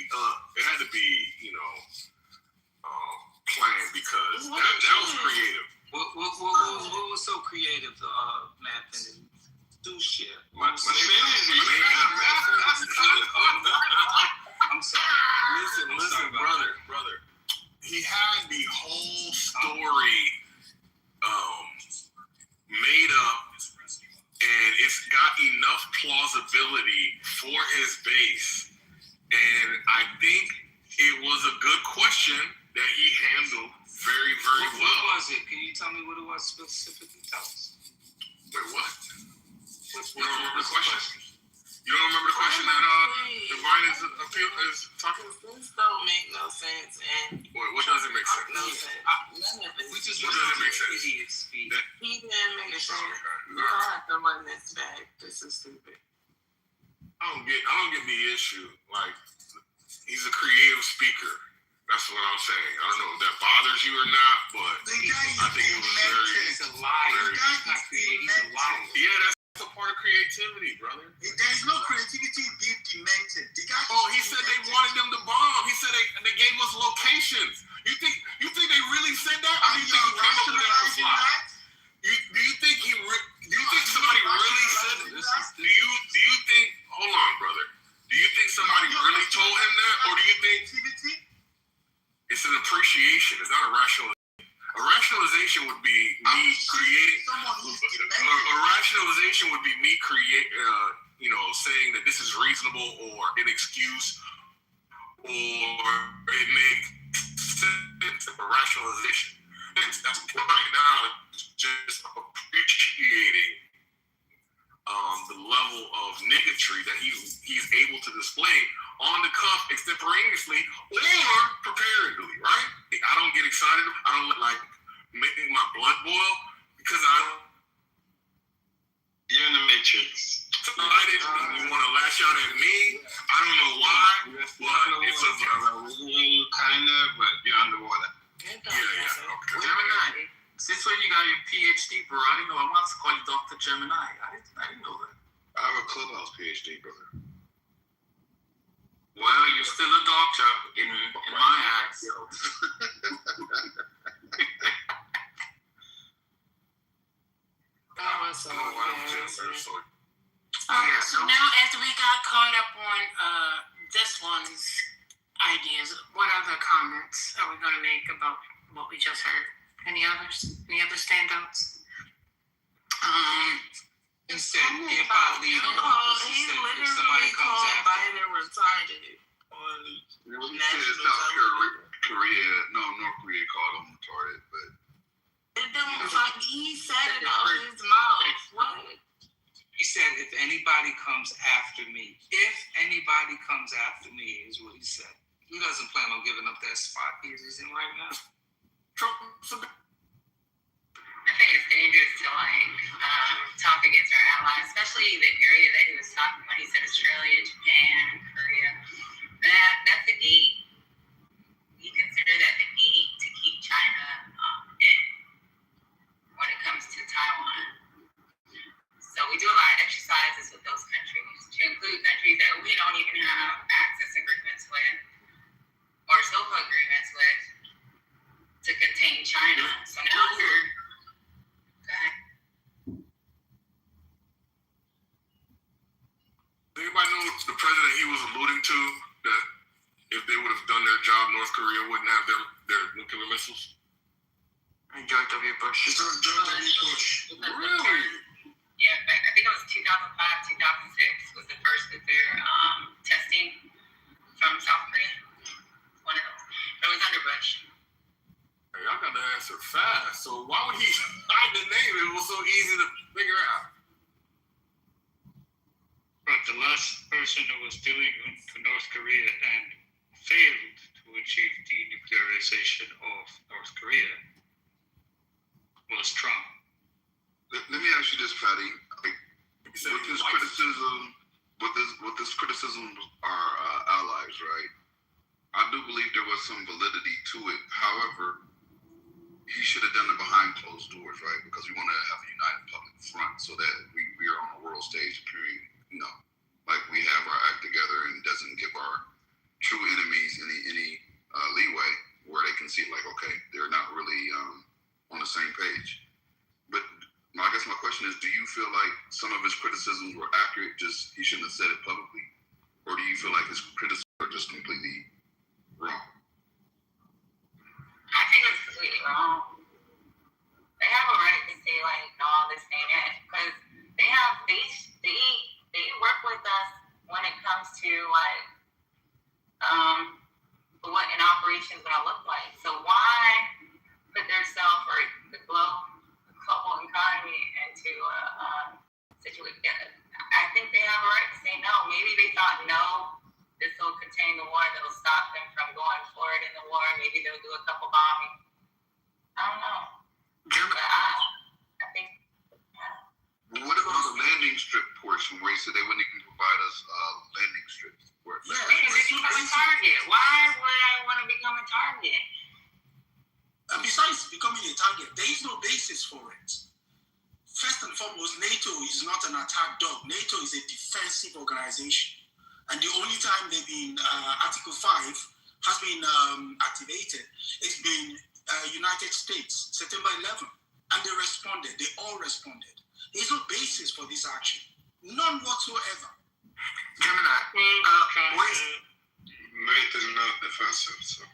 planned because that was creative. What was so creative, Matt Penny? Do shit. My name I'm sorry. Listen, brother. He had the whole story made up, and it's got enough plausibility for his base. And I think it was a good question that he handled very, very well. What was it? Can you tell me what it was specifically? Tell us. Wait, what? You don't remember the question? You don't remember the question that Divine is talking? This don't make no sense. And what does it make sense? No sense. None of it. What does it make sense? He didn't make sense. You don't have to run this back. This is stupid. I don't get the issue. Like, he's a creative speaker. That's what I'm saying. I don't know if that bothers you or not, but I think it was very. He's a liar. He's not creative. He's a liar. Yeah, that's a part of creativity, brother. There's no creativity in being demented. He said they wanted them to bomb. He said they gave us locations. You think they really said that? Or do you think he came up with that on the fly? Do you think somebody really said this? Do you think? Hold on, brother. Do you think somebody really told him that, or do you think it's an appreciation? It's not a rationalization. A rationalization would be me creating. A rationalization would be me saying that this is reasonable or an excuse, or it makes sense of a rationalization. that's right now just appreciating the level of niggatry that he's able to display on the cuff extemporaneously or preparedly, right? I don't get excited. I don't like making my blood boil because I don't. You're in the Matrix. Excited and you want to lash out at me. I don't know why. But it's kind of, but you're underwater. Yeah. Okay. Gemini. Since when you got your PhD, bro? I didn't know. I'm about to call you Dr. Gemini. I didn't know that. I have a Clubhouse PhD, brother. Well, you're still a doctor in my eyes. That was so So so now as we got caught up on this one's ideas, what other comments are we going to make about what we just heard? Any others? Any other standouts? He said, if I leave, he said, if somebody comes after me, retarded on he said South Korea, North Korea called him retarded, but it don't like he said it out of his mouth. What? he said, if anybody comes after me, is what he said. He doesn't plan on giving up that spot he's in right now. I think it's dangerous to talk against our allies, especially the area that he was talking when he said Australia, Japan, Korea. That's the gate. You consider that the gate to keep China in when it comes to Taiwan. So we do a lot of exercises with those countries, to include countries that we don't even have access agreements with or SOFA agreements with to contain China. So now we're anybody know the president he was alluding to, that if they would have done their job, North Korea wouldn't have their nuclear missiles? George W. Bush. Really? Yeah, I think it was 2005, 2006 was the first nuclear testing from South Korea. One of those. It was under Bush. Hey, I got the answer fast. So why would he hide the name? It was so easy to figure out. But the last person who was dealing with North Korea and failed to achieve denuclearization of North Korea was Trump. Let me ask you this, Patty. With this criticism of our allies, right? I do believe there was some validity to it. However, he should have done it behind closed doors, right? Because we want to have a united public front so that we are on the world stage, period. Like we have our act together and doesn't give our true enemies any leeway where they can see like, okay, they're not really on the same page. But I guess my question is, do you feel like some of his criticisms were accurate, just he shouldn't have said it publicly? Or do you feel like his criticisms are just completely wrong? I think it's completely wrong. They have a right to say like, no, this ain't it, because they work with us when it comes to like what an operation is gonna look like. So why put themselves or the global economy into a situation? I think they have a right to say no. Maybe they thought no, this will contain the war, that'll stop them from going forward in the war. Maybe they'll do a couple bombings. I don't know. But I think. Well, what about the landing strip portion where he said they wouldn't even provide us landing strips? Yeah, because they become a target. Why would I want to become a target? And besides becoming a target, there is no basis for it. First and foremost, NATO is not an attack dog. NATO is a defensive organization. And the only time they've been, Article 5 has been activated, it's been United States, September 11. And they responded. They all responded. There's no basis for this action. None whatsoever. Gemini, Nathan's not defensive, so.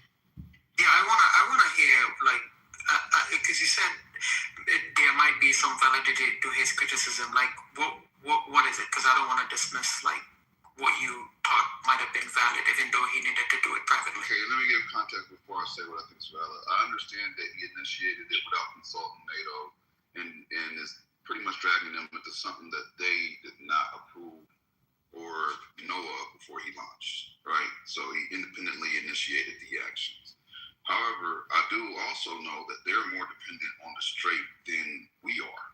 Yeah, I wanna hear, like, because you said there might be some validity to his criticism. Like, what is it? Because I don't want to dismiss like what you thought might have been valid, even though he needed to do it privately. Okay, let me give context before I say what I think is valid. I understand that he initiated it without consulting NATO and is pretty much dragging them into something that they did not approve or know of before he launched, right? So he independently initiated the actions. However, I do also know that they're more dependent on the strait than we are,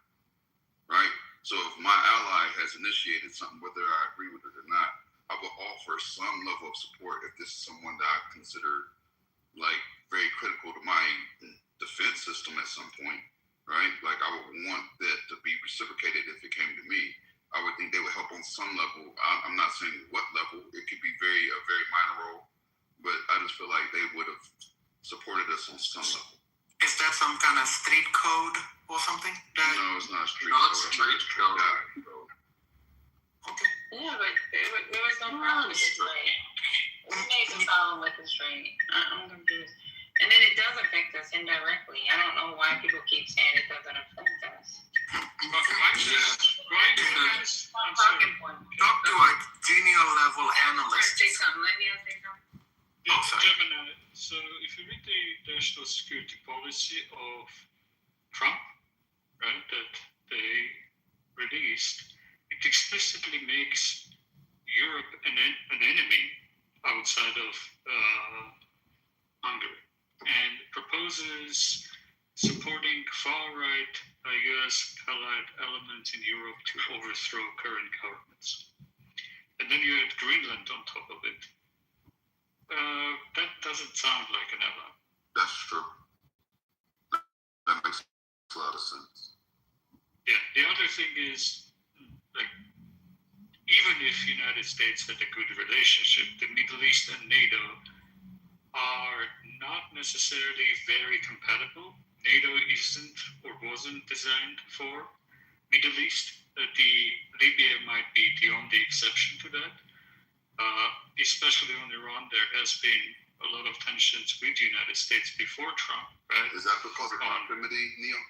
right? So if my ally has initiated something, whether I agree with it or not, I will offer some level of support if this is someone that I consider like very critical to my defense system at some point, right? Like I would want that to be reciprocated if it came to me. I would think they would help on some level. I'm not saying what level. It could be a very minor role, but I just feel like they would have supported us on some level. Is that some kind of street code or something? No, it's not a street No, code. it's street code. Okay. Yeah, but there was no problem with the trade. We made the problem with the trade. I'm confused. And then it does affect us indirectly. I don't know why people keep saying it doesn't affect us. Talk to a junior level analyst. Say something. Let me say something. Gemini. So if you read the national security policy of Trump, right, that they released, it explicitly makes Europe an enemy outside of Hungary and proposes supporting far-right US allied elements in Europe to overthrow current governments. And then you add Greenland on top of it. That doesn't sound like an ally. That's true. That makes a lot of sense. Yeah, the other thing is, like, even if the United States had a good relationship, the Middle East and NATO are not necessarily very compatible. NATO isn't or wasn't designed for Middle East. Libya might be the only exception to that. Especially on Iran, there has been a lot of tensions with the United States before Trump, right? Is that because of proximity, Neil?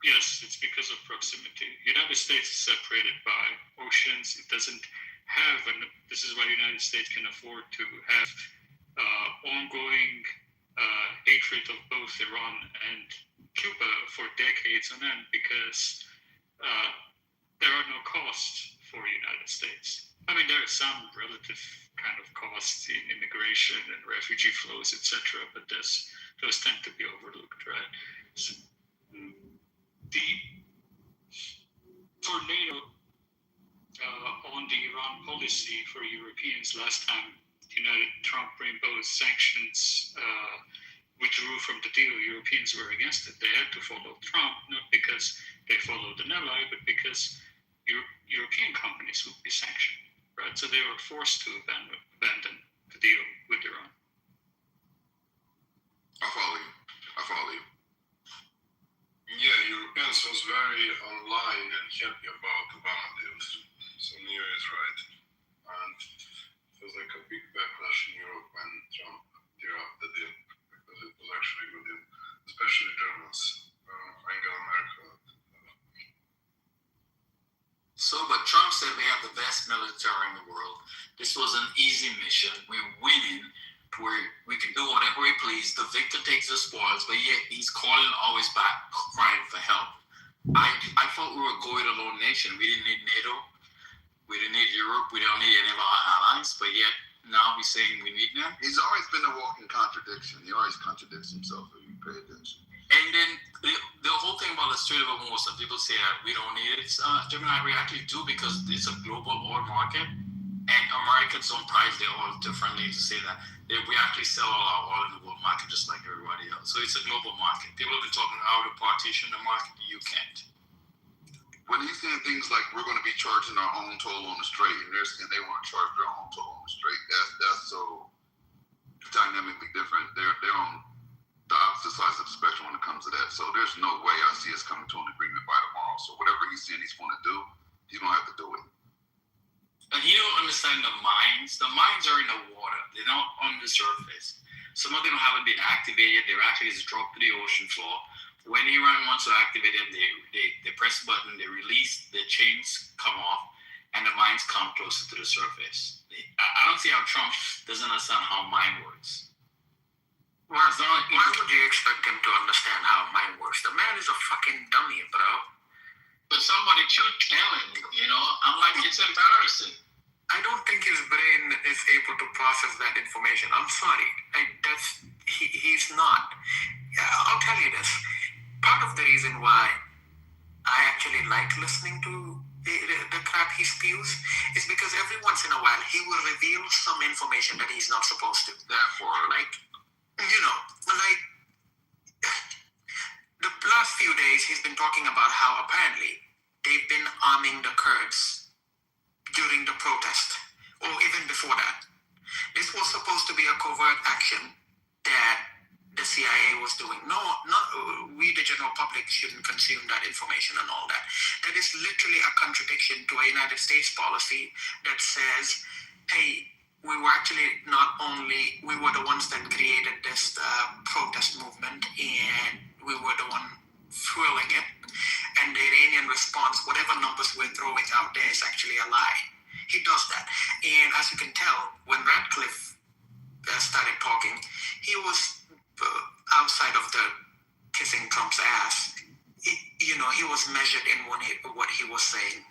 Yes, it's because of proximity. The United States is separated by oceans. It doesn't have, and this is why the United States can afford to have ongoing hatred of both Iran and Cuba for decades on end, because there are no costs for the United States. I mean, there are some relative kind of costs in immigration and refugee flows, etc., but those tend to be overlooked, right? So, for NATO, on the Iran policy for Europeans, last time Trump imposed sanctions, withdrew from the deal, Europeans were against it. They had to follow Trump, not because they followed an ally, but because European companies would be sanctioned. Right, so they were forced to abandon the deal with Iran. I follow you. Yeah, Europeans was very online and happy about Obama deals. So Neil is right. And it was like a big backlash in Europe when Trump drew up the deal, because it was actually a good deal, especially Germans, Angela Merkel. So, but Trump said we have the best military in the world. This was an easy mission. We're winning. We can do whatever we please. The victor takes the spoils, but yet he's calling always back, crying for help. I thought we were a go-it-alone nation. We didn't need NATO. We didn't need Europe. We don't need any of our allies, but yet now he's saying we need them. He's always been a walking contradiction. He always contradicts himself if you pay attention. And then the whole thing about the Strait of Hormuz, some people say that we don't need it. Gemini, we actually do, because it's a global oil market, and Americans don't price their oil differently to say that. We actually sell all our oil in the world market just like everybody else. So it's a global market. People have been talking how to partition the market. You can't. When he's saying things like we're going to be charging our own toll on the strait, and they're saying they want to charge their own toll on the strait, that's so dynamically different. They're on the opposite sides of the spectrum when it comes to that. So there's no way I see us coming to an agreement by tomorrow. So whatever he's saying he's going to do, he's going to have to do it. And you don't understand the mines. The mines are in the water. They're not on the surface. Some of them haven't been activated. They're actually just dropped to the ocean floor. When Iran wants to activate them, they press a button, they release, the chains come off, and the minds come closer to the surface. I don't see how Trump doesn't understand how mind works. Why would you expect him to understand how mind works? The man is a fucking dummy, bro. But somebody should tell him, I'm like, it's embarrassing. I don't think his brain is able to process that information. I'm sorry. He's not. I'll tell you this. Part of the reason why I actually like listening to the crap he spews is because every once in a while he will reveal some information that he's not supposed to. Therefore, the last few days he's been talking about how apparently they've been arming the Kurds during the protest, or even before that. This was supposed to be a covert action that the CIA was doing. No, we the general public shouldn't consume that information and all that. That is literally a contradiction to a United States policy that says, hey, we were the ones that created this protest movement, and we were the one fueling it. And the Iranian response, whatever numbers we're throwing out there, is actually a lie. He does that. And as you can tell, when Radcliffe started talking, he was outside of the kissing Trump's ass. He was measured in what he was saying.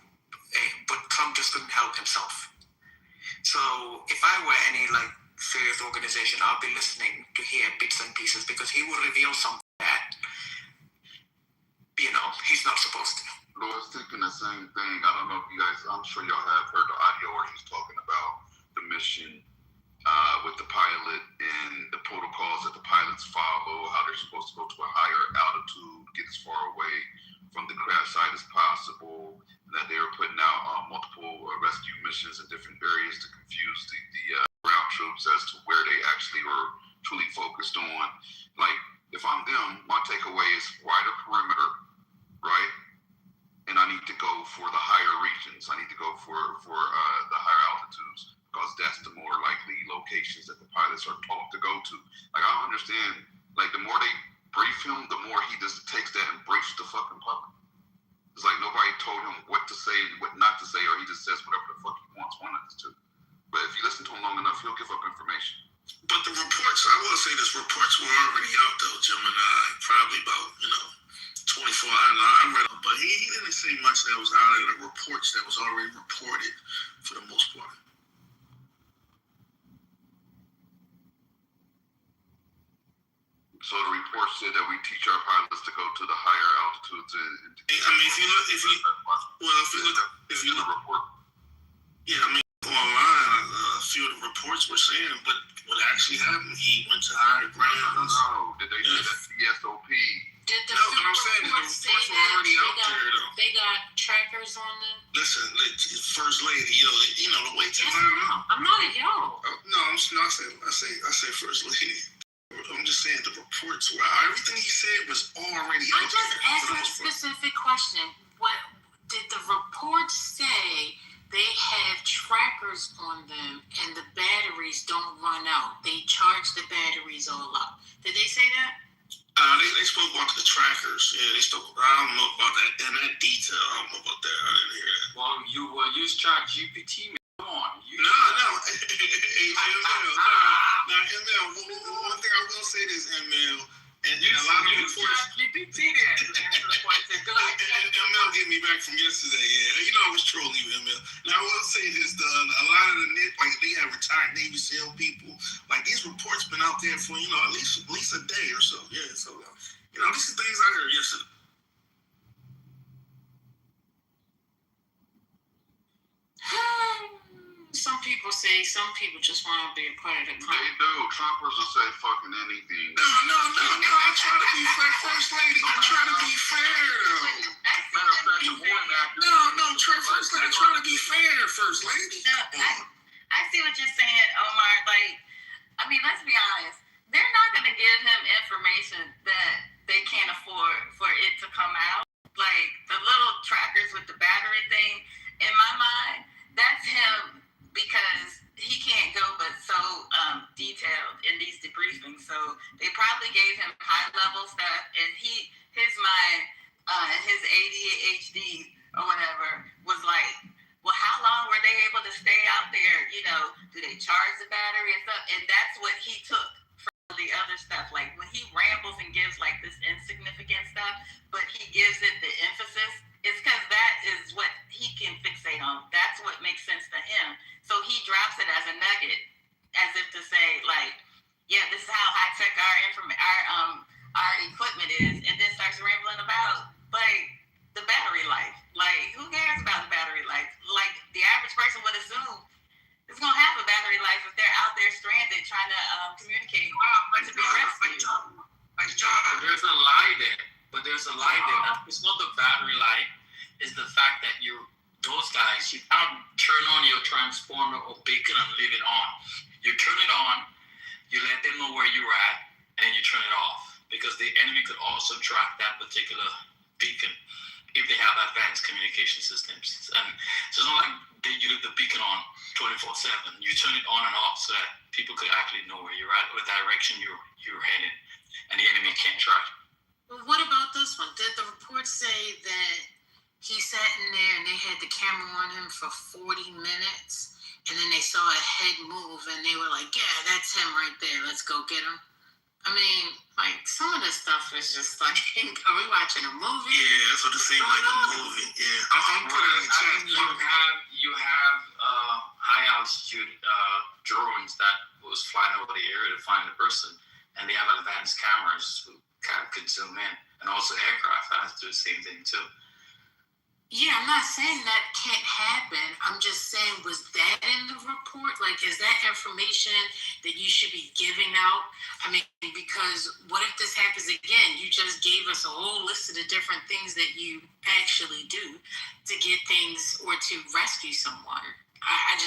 But Trump just couldn't help himself. So if I were any serious organization, I'll be listening to hear bits and pieces, because he will reveal something that he's not supposed to. I was thinking the same thing. I don't know if you guys, I'm sure y'all have heard the audio where he's talking about the mission with the pilot and the protocols that the pilots follow, how they're supposed to go to a higher altitude, get as far away from the crash site as possible, and that they were putting out multiple rescue missions in different areas to confuse the ground troops as to where they actually were truly focused on. If I'm them, my takeaway is wider perimeter, right? And I need to go for the higher regions. I need to go for the higher altitudes, because that's the more likely locations that the pilots are taught to go to. I don't understand. The more they brief him, the more he just takes that and briefs the fucking public. It's like nobody told him what to say, what not to say, or he just says whatever the fuck he wants one of us to. But if you listen to him long enough, he'll give up information. But the reports, I will say this, reports were already out though, Gemini, probably about, 24 hours. I read them, but he didn't say much that was out of the reports that was already reported for the most part. So the report said that we teach our pilots to go to the higher altitudes. If you look, report. Yeah, online, a few of the reports were saying, but what actually happened, he went to higher grounds. No, did they say that's the SOP? No, what I'm saying is the reports were already out there, though. They got trackers on them. Listen, First Lady, the way to I'm not a yo. No, I say First Lady. I'm just saying the reports were everything he said was already out there. I'm just asking a specific question. What did the reports say? They have trackers on them, and the batteries don't run out. They charge the batteries all up. Did they say that? They spoke about the trackers. Yeah, they spoke. I don't know about that in that detail. I don't know about that. I didn't hear that. Well, you use ChatGPT. Come on. No. Now, ML, one thing I will say is, ML, and a lot of reports. GPT there. ML get me back from yesterday. Yeah, I was trolling you, ML. Now I will say this: a lot of they have retired Navy SEAL people. These reports been out there for at least a day or so. Yeah, so these are things I heard yesterday. Some people say, some people just want to be a part of the crowd. They do. Trumpers will say fucking anything. No. I try to be fair, First Lady. I try to be fair, though. Matter of fact, the boy back. No, First Lady. I try to be fair, First Lady. I see what you're saying, Omar. Let's be honest. They're not going to give him information that they can't afford for it to come out. The little trackers with the battery thing, in my mind, that's him, because he can't go but so detailed in these debriefings. So they probably gave him high-level stuff, and his mind, his ADHD or whatever, was like, well, how long were they able to stay out there? You know, do they charge the battery and stuff? And that's what he took from the other stuff. Like when he rambles and gives like this insignificant stuff, but he gives it the emphasis, it's because that is what he can fixate on. That's what makes sense to him. So he drops it as a nugget, as if to say, like, yeah, this is how high tech our equipment is, and then starts rambling about like the battery life. Like, who cares about the battery life? Like the average person would assume it's gonna have a battery life if they're out there stranded trying to communicate to be rescued. There's a lie there, but there's a lie there. It's not the battery life. It's the fact that those guys, you can't turn on your transformer or beacon and leave it on. You turn it on, you let them know where you're at, and you turn it off. Because the enemy could also track that particular beacon if they have advanced communication systems. And so it's not like you leave the beacon on 24/7. You turn it on and off so that people could actually know where you're at, what direction you're headed, and the enemy can't track. Well, what about this one? Did the report say that he sat in there and they had the camera on him for 40 minutes, and then they saw a head move and they were like, yeah, that's him right there. Let's go get him. I mean, like, some of this stuff is just like, are we watching a movie? Yeah, that's what it seemed like a movie. Yeah, I'm putting in the chat. You have high altitude drones that was flying over the area to find the person, and they have advanced cameras who could zoom in, and also aircraft has to do the same thing too. Yeah, I'm not saying that can't happen. I'm just saying, was that in the report? Like, is that information that you should be giving out? I mean, because what if this happens again? You just gave us a whole list of the different things that you actually do to get things or to rescue someone. I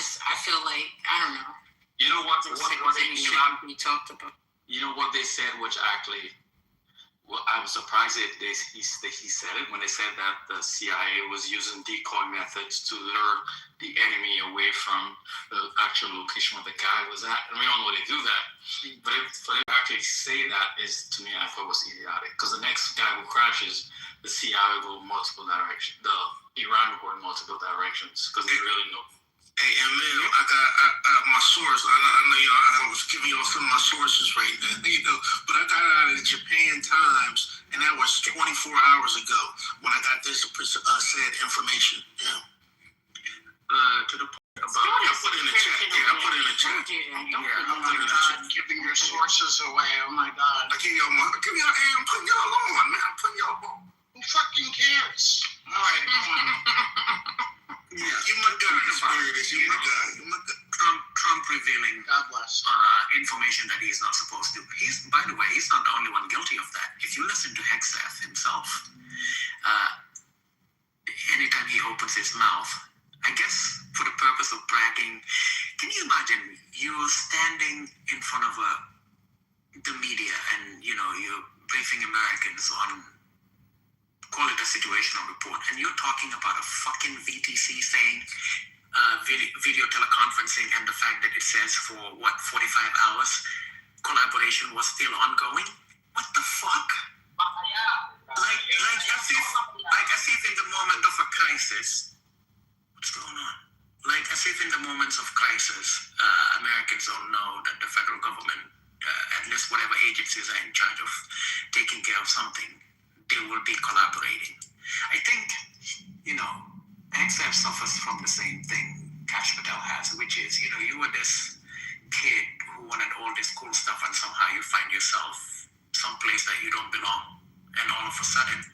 feel like, I don't know. You know what they talked about? You know what they said, which actually, well, I was surprised that he said it when they said that the CIA was using decoy methods to lure the enemy away from the actual location where the guy was at. And we don't know they do that. But for them to actually say that is, to me, I thought was idiotic. Because the next guy who crashes, the CIA will go multiple directions. The Iran will go in multiple directions because they really know. Hey, Emil, I got my source. I know I was giving you some of my sources right there, but I got it out of the Japan Times, and that was 24 hours ago when I got this said information. Yeah. To the point about, I put in the chat. Yeah, I put in the chat. Oh my God, giving your sources away. Oh my God. I'm putting y'all on, man. I'm putting y'all on. Who fucking cares? All right, come on. Yeah, you my guy, Spirit. You my guy. You my guy. Trump revealing God bless. information that he's not supposed to. By the way, he's not the only one guilty of that. If you listen to Hegseth himself, anytime he opens his mouth, I guess for the purpose of bragging, can you imagine you standing in front of the media and you're briefing Americans on, call it a situational report, and you're talking about a fucking VTC saying video teleconferencing, and the fact that it says for 45 hours collaboration was still ongoing. What the fuck? Like as if in the moment of a crisis, what's going on? Like as if in the moments of crisis, Americans don't know that the federal government, at least whatever agencies are in charge of taking care of something, they will be collaborating. I think, XF suffers from the same thing Cash Patel has, which is, you were this kid who wanted all this cool stuff, and somehow you find yourself someplace that you don't belong. And all of a sudden,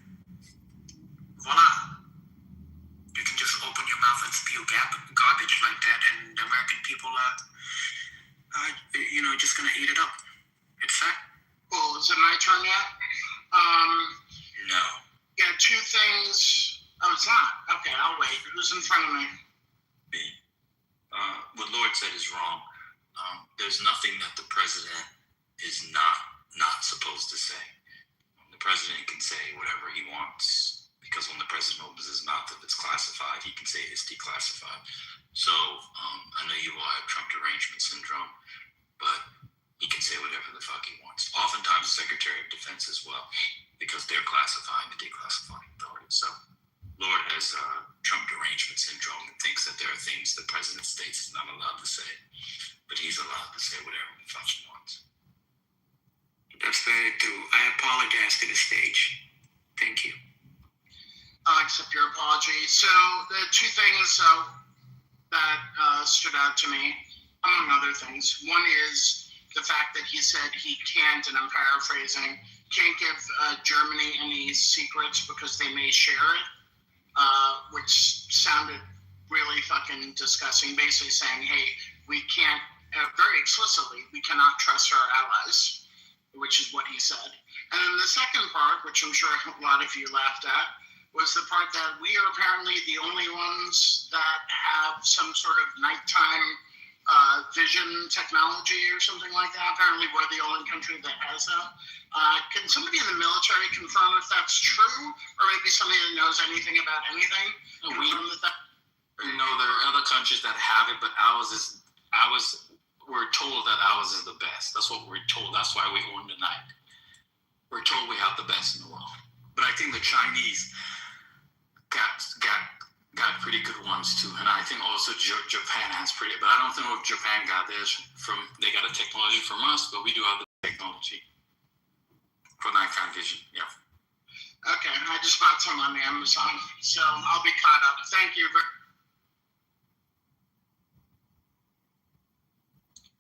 voila, you can just open your mouth and spew garbage like that, and the American people are just going to eat it up. It's sad. Well, is it my turn yet? No. Yeah, two things. Oh, it's not. Okay, I'll wait. Who's in front of me? Me. What Lord said is wrong. There's nothing that the president is not supposed to say. The president can say whatever he wants, because when the president opens his mouth, if it's classified, he can say it's declassified. So I know you all have Trump derangement syndrome, but he can say whatever the fuck he wants. Oftentimes the Secretary of Defense as well, because they're classifying the declassifying authority. So Lord has Trump derangement syndrome and thinks that there to the stage. Thank you. I'll accept your apology. So the two things that stood out to me, among other things, one is the fact that he said he can't, and I'm paraphrasing, can't give Germany any secrets because they may share it, which sounded really fucking disgusting, basically saying, hey, we can't, very explicitly, we cannot trust our allies, which is what he said. And then the second part, which I'm sure a lot of you laughed at, was the part that we are apparently the only ones that have some sort of nighttime vision technology or something like that. Apparently we're the only country that has that. Can somebody in the military confirm if that's true, or maybe somebody that knows anything about anything? No, there are other countries that have it, but we're told that ours is the best. That's what we're told. That's why we own the night. We're told we have the best in the world. But I think the Chinese got pretty good ones too, and I think also Japan has pretty. But I don't know if Japan got theirs from. They got a technology from us, but we do have the technology for nighttime vision. Yeah. Okay, I just bought some on Amazon, so I'll be caught up. Thank you.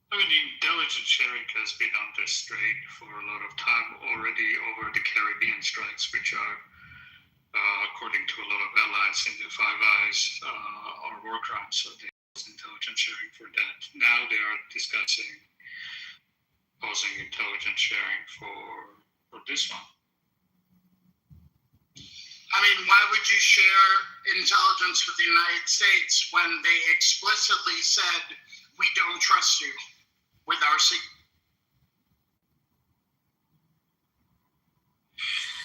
I mean, the intelligence sharing has been on this strain for a lot of time already over the Caribbean strikes, which are, according to a lot of allies in the Five Eyes, are war crimes. So there's intelligence sharing for that. Now they are discussing pausing intelligence sharing for this one. I mean, why would you share intelligence with the United States when they explicitly said, we don't trust you with our secret?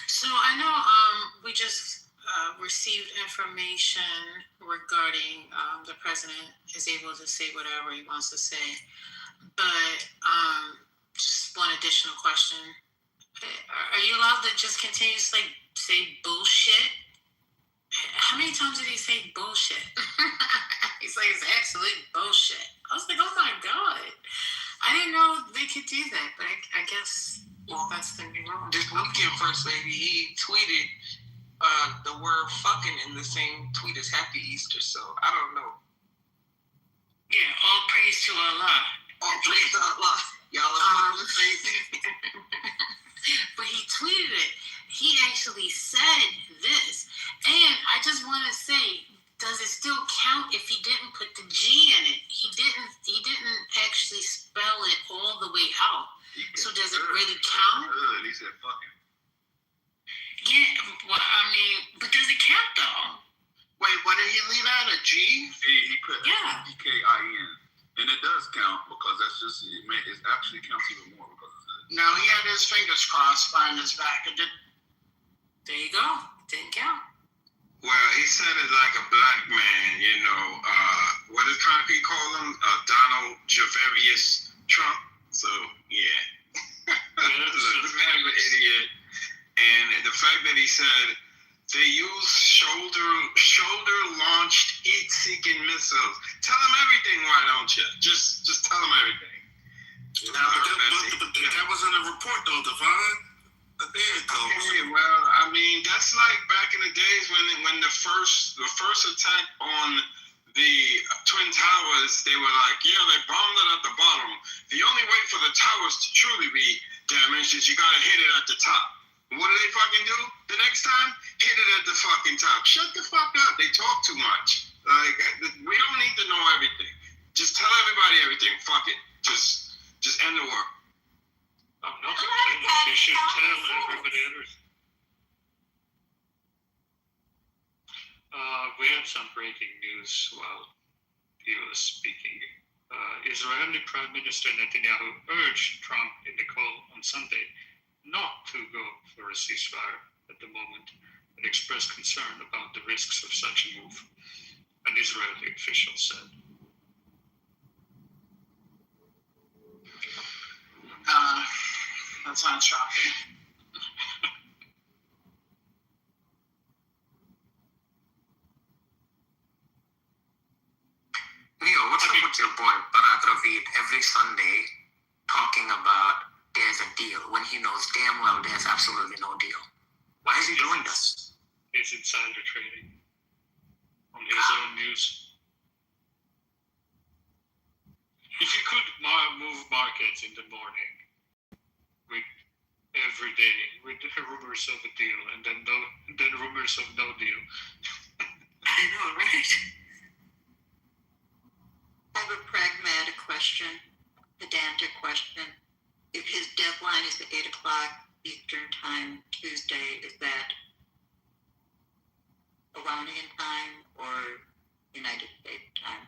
So I know we just received information regarding the president is able to say whatever he wants to say. But just one additional question. Are you allowed to just continuously say bullshit? How many times did he say bullshit? He's like, it's absolute bullshit. I was like, oh my God. I didn't know they could do that, but I guess that's the new wrong. This weekend, First Lady, he tweeted the word fucking in the same tweet as Happy Easter, so I don't know. Yeah, all praise to Allah. All praise to Allah. Y'all are fucking crazy. But he tweeted it. He actually said this. And I just want to say, does it still count if he didn't put the G in it? He didn't actually spell it all the way out. So does it really count? He said fucking. Yeah, well, I mean, but does it count though? Wait, what did he leave out? A G? He put EKIN. And it does count because that's just, it actually counts even more because no, he had his fingers crossed behind his back. It did. There you go. Didn't count. Well, he said it like a black man, you know. What does Conky call him? Donald Javarius Trump. So, yeah. The man of an idiot. And the fact that he said they use shoulder-launched heat-seeking missiles. Tell them everything, why don't you? Just tell them everything. But that was in a report, though, Devon. Okay, well, I mean, that's like back in the days when the first attack on the Twin Towers, they were like, yeah, they bombed it at the bottom. The only way for the towers to truly be damaged is you gotta hit it at the top. What do they fucking do? The next time, hit it at the fucking top. Shut the fuck up. They talk too much. Like, we don't need to know everything. Just tell everybody everything. Fuck it. Just end the war. I'm not complaining. You should tell everybody everything. We had some breaking news while he was speaking. Israeli Prime Minister Netanyahu urged Trump in the call on Sunday not to go for a ceasefire at the moment and expressed concern about the risks of such a move, an Israeli official said. That's not shocking. Leo, what's up with your boy Barack Ravid every Sunday talking about there's a deal when he knows damn well there's absolutely no deal? Why is he doing this? It's insider trading on his own news. If you could move markets in the morning with every day with rumors of a deal and then rumors of no deal. I know, right? I have a pragmatic question, pedantic question. If his deadline is at 8 o'clock Eastern Time Tuesday, is that Iranian time or United States time?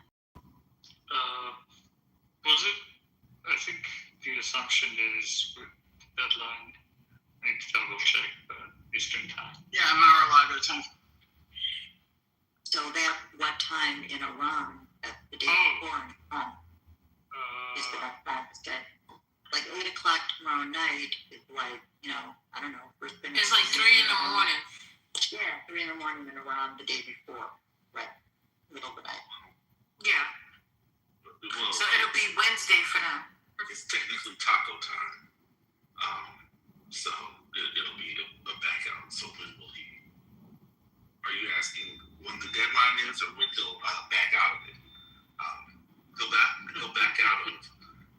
Was it? I think the assumption is deadline. I need to double check Eastern time. Yeah, I'm hour later time. So that what time in Iran at the day before? Is that Pakistan? Like 8 o'clock tomorrow night is like, I don't know. It's like 3 in the morning. Yeah, 3 in the morning in Iran the day before, right? Middle of the night. Yeah. Well, So it'll be Wednesday for them. it's technically taco time. So it'll be a back out. So when will he? Are you asking when the deadline is, or when he'll back out of it? He'll back out of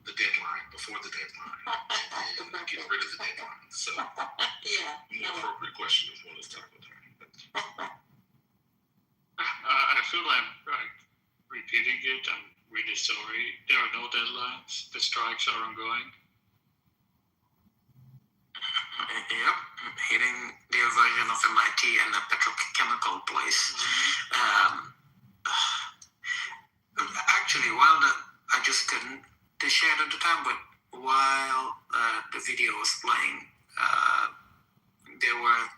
the deadline before the deadline and get rid of the deadline. So yeah. The appropriate question is when is taco time? I feel I'm repeating it. I'm really sorry. There are no deadlines. The strikes are ongoing. Yep, hitting their version of MIT and a petrochemical place. Actually, I just couldn't share it at the time, but while the video was playing, there were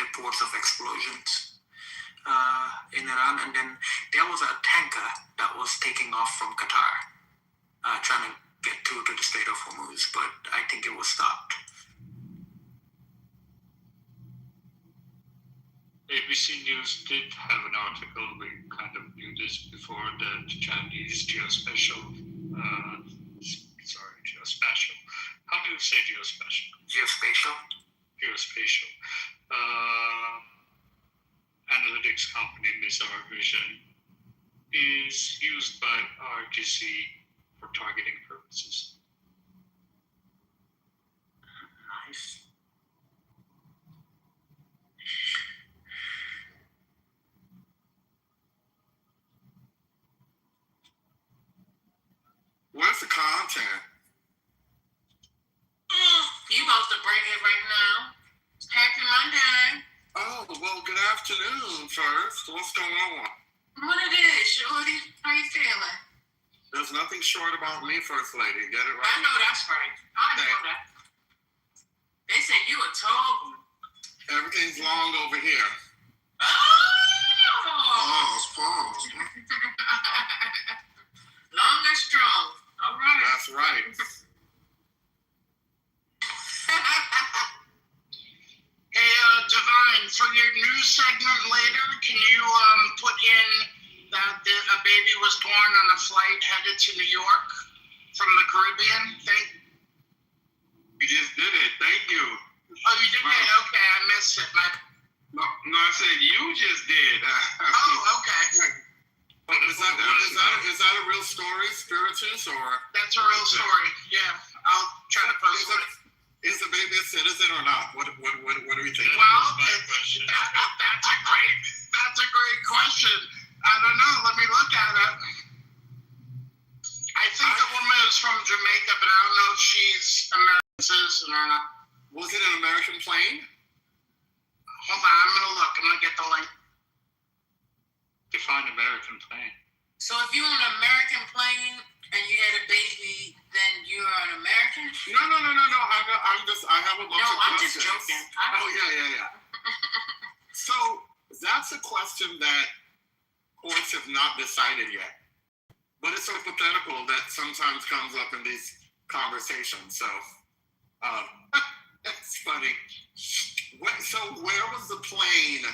reports of explosions in Iran, and then there was a tanker that was taking off from Qatar, trying to get through to the Strait of Hormuz, but I think it was stopped. ABC News did have an article, we kind of knew this before, that Chinese geospatial, how do you say geospatial? Geospatial. Analytics company Mizar Vision is used by RTC for targeting purposes. Nice. What's the content? You about to bring it right now. Happy Monday. Oh, well, good afternoon first. What's going on? What it is, Shorty? How you feeling? There's nothing short about me, First Lady. Get it right. I know that's right. I know that. They say you a tall one. Everything's long over here. Pause. Long and strong. All right. That's right. Hey, Divine, for your news segment later, can you put in that a baby was born on a flight headed to New York from the Caribbean? We just did it. Thank you. Oh, you did it? Okay, I missed it. No, I said you just did. Okay. Is that a real story, Spiritus, or? That's a real story. Yeah, I'll try to post it. Is the baby a citizen or not? What do we think? Well, that's a great question. I don't know. Let me look at it. I think the woman is from Jamaica, but I don't know if she's American citizen or not. Was it an American plane? Hold on, I'm gonna look. I'm gonna get the link. Define American plane. So if you're on an American plane and you had a baby, then you're an American? No. I have a bunch of questions. I'm just joking. Yeah. So that's a question that courts have not decided yet. But it's hypothetical that sometimes comes up in these conversations. So that's funny. So where was the plane?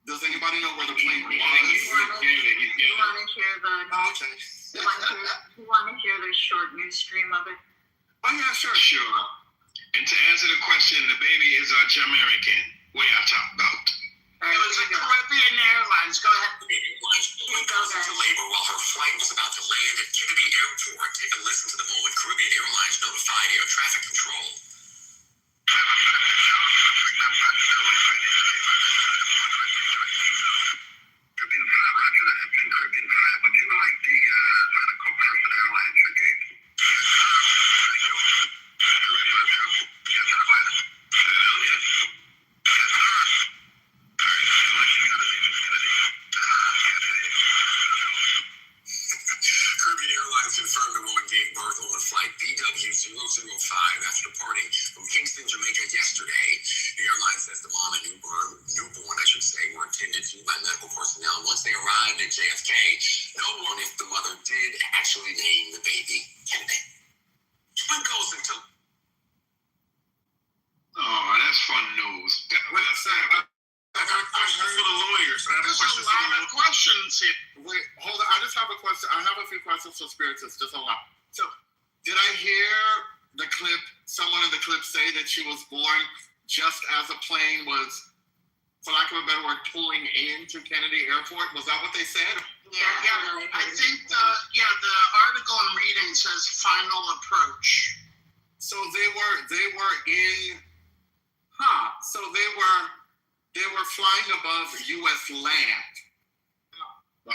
Does anybody know where the plane was? You want to hear Okay. you want to hear the short news stream of it? Oh yeah, sure. It And to answer the question, the baby is a Jamaican. Way I talk about. It was a Caribbean Airlines. Go ahead. Goes into labor while her flight was about to land at Kennedy Airport. Take a listen to the moment Caribbean Airlines notified air traffic control. Caribbean Airlines confirmed the woman gave birth on flight BW005 after departing from Kingston, Jamaica yesterday. The airline says the mom and newborn, were attended to by medical personnel. Once they arrived at JFK, no one if the mother did actually name the baby Kennedy. What goes into... Oh, that's fun news. I got a question for the lawyers. There's a lot of questions here. Wait, hold on. I just have a question. I have a few questions for spiritists. Just hold on. So, did I hear the clip, someone in the clip say that she was born just as a plane was, for lack of a better word, pulling into Kennedy Airport? Was that what they said? Yeah. I think the article I'm reading says final approach. So they were in, so they were flying above U.S. land. Who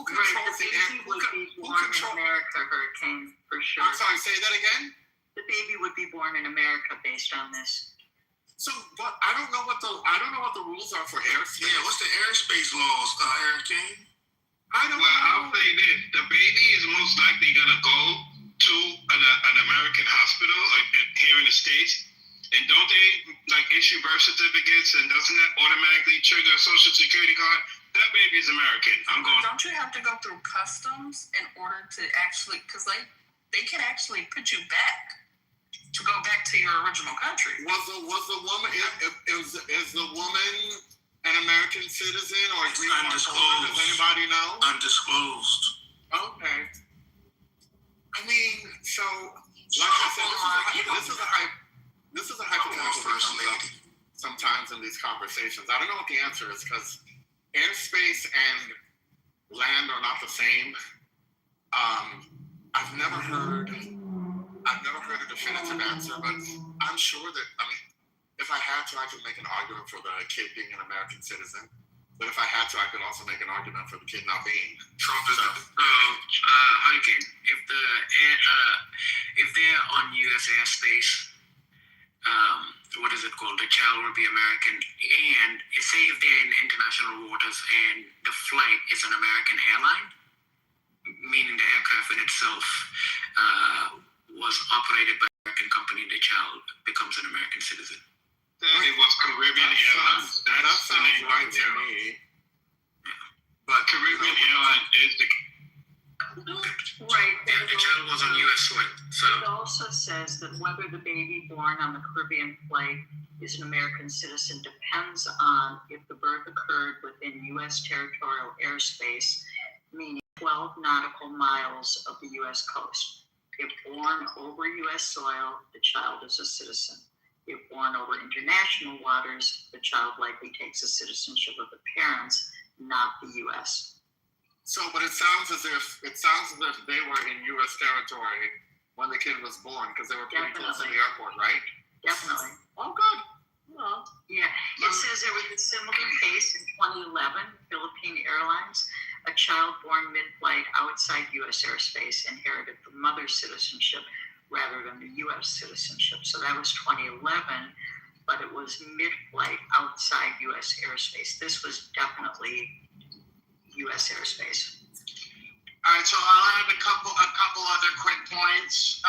controls the air? Who controls America hurricane for sure? I'm sorry, say that again? The baby would be born in America based on this. So, but I don't know what the rules are for airspace. Yeah, what's the airspace laws, Eric King? I don't know. I'll say this: the baby is most likely gonna go to an American hospital here in the States. And don't they issue birth certificates, and doesn't that automatically trigger a social security card? That baby is American. I'm going. Don't you have to go through customs in order to actually, because they can actually put you back to go back to your original country. Was the woman is the woman an American citizen or green card holder? Does anybody know? Undisclosed. Okay. I mean, so like I said, this is a hypothetical that comes up sometimes in these conversations. I don't know what the answer is because airspace and land are not the same. I've never heard a definitive answer, but I'm sure that, if I had to, I could make an argument for the kid being an American citizen. But if I had to, I could also make an argument for the kid not being. Trump is Hurricane. If they're on U.S. airspace, what is it called? The child will be American. And say if they're in international waters and the flight is an American airline, meaning the aircraft in itself was operated by an American company, the child becomes an American citizen. It was Caribbean Airlines. That's the name right there. But Caribbean Airlines is the... Right. Yeah, the child was on U.S. soil. So it also says that whether the baby born on the Caribbean flight is an American citizen depends on if the birth occurred within U.S. territorial airspace, meaning 12 nautical miles of the U.S. coast. If born over U.S. soil, the child is a citizen. If born over international waters, the child likely takes the citizenship of the parents, not the U.S. So, but it sounds as if they were in U.S. territory when the kid was born because they were pretty close to the airport, right? Definitely. Oh, good. Well, yeah. It says there was a similar case in 2011, Philippine Airlines. A child born mid-flight outside U.S. airspace inherited the mother's citizenship rather than the U.S. citizenship. So that was 2011, but it was mid-flight outside U.S. airspace. This was definitely U.S. airspace. All right, so I'll have a couple other quick points.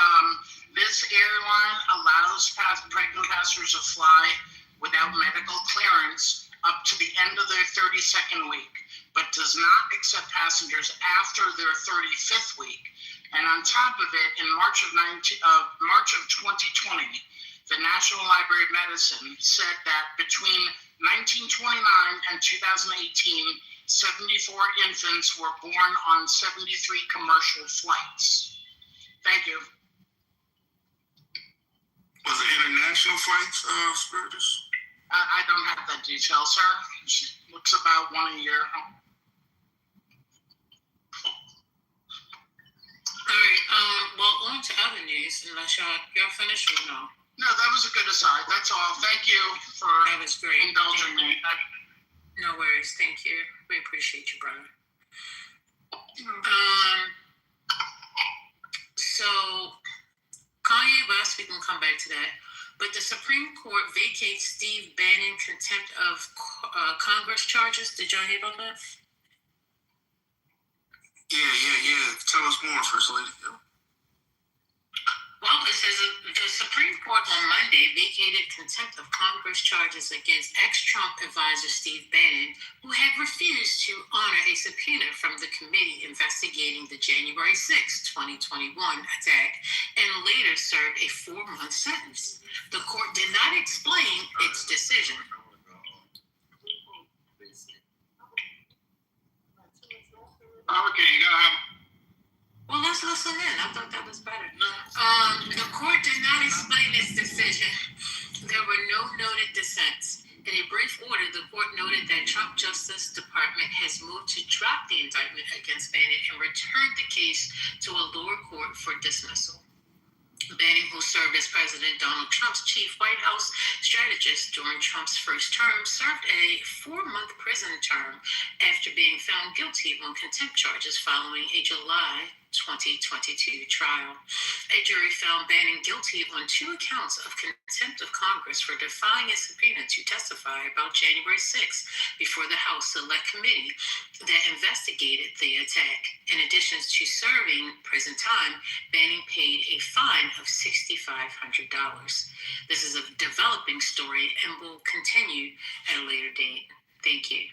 This airline allows pregnant passengers to fly without medical clearance up to the end of their 32nd week, but does not accept passengers after their 35th week. And on top of it, in March of 2020, the National Library of Medicine said that between 1929 and 2018, 74 infants were born on 73 commercial flights. Thank you. Was it international flights, Spiritus? I don't have that detail, sir. It looks about one a year. All right. Well, on to other news. Unless y'all finished or no? No, that was a good aside. That's all. Thank you for That was great. indulging me. No worries. Thank you. We appreciate you, brother. So Kanye West, we can come back to that. But the Supreme Court vacates Steve Bannon contempt of Congress charges. Did y'all hear about that? Yeah. Tell us more, First Lady. Well, it says the Supreme Court on Monday vacated contempt of Congress charges against ex-Trump advisor Steve Bannon, who had refused to honor a subpoena from the committee investigating the January 6, 2021 attack, and later served a 4-month sentence. The court did not explain its decision. Okay, you gotta have. Well, let's listen in. I thought that was better. The court did not explain its decision. There were no noted dissents. In a brief order, the court noted that Trump Justice Department has moved to drop the indictment against Bannon and return the case to a lower court for dismissal. Bannon, who served as President Donald Trump's chief White House strategist during Trump's first term, served a 4-month prison term after being found guilty on contempt charges following a July 2022 trial. A jury found Bannon guilty on 2 accounts of contempt of Congress for defying a subpoena to testify about January 6 before the House Select Committee that investigated the attack. In addition to serving prison time, Bannon paid a fine of $6,500. This is a developing story and will continue at a later date. Thank you.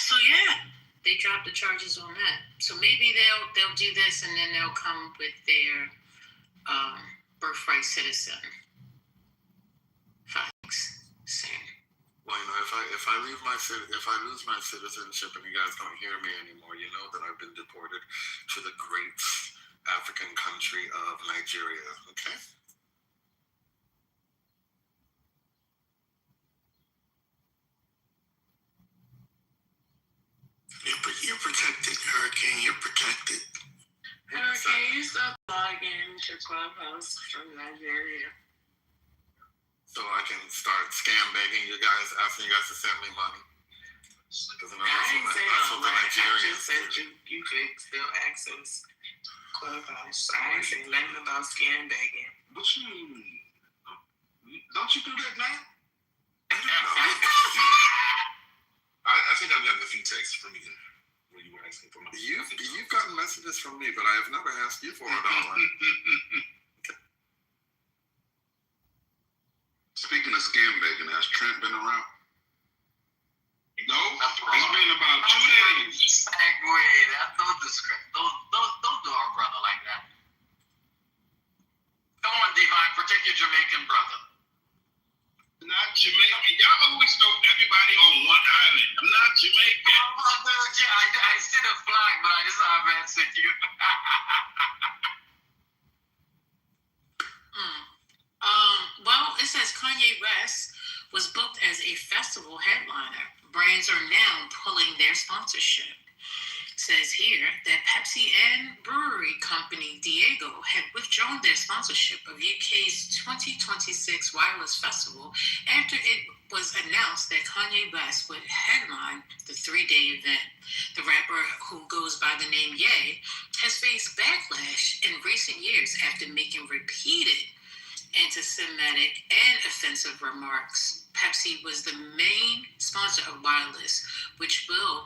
So yeah, they dropped the charges on that. So maybe they'll do this and then they'll come with their birthright citizen facts soon. Well, you know, if I lose my citizenship and you guys don't hear me anymore, you know that I've been deported to the great African country of Nigeria. Okay. You're protected, Hurricane. You're protected. Hurricane, you stop logging to Clubhouse from Nigeria. So I can start scam begging you guys, asking you guys to send me money. Because I didn't say all that. I Nigerians. just said you could still access Clubhouse. I didn't say nothing about scam begging. But don't you do that now? I think I've gotten a few texts from you when you were asking for money. You've gotten messages from me, but I have never asked you for $1. Speaking of scam begging, has Trent been around? No, it's been about 2 days. Segue. Don't do our brother like that. Come on, Divine, protect your Jamaican brother. Not Jamaican. Y'all always throw everybody on one island. I'm not Jamaican. I see the flag, but I just saw a man sick you. Well, it says Kanye West was booked as a festival headliner. Brands are now pulling their sponsorship. It says here that Pepsi and brewery company Diageo had withdrawn their sponsorship of UK's 2026 Wireless Festival after it was announced that Kanye West would headline the 3-day event. The rapper, who goes by the name Ye, has faced backlash in recent years after making repeated anti-Semitic and offensive remarks. Pepsi was the main sponsor of Wireless, which will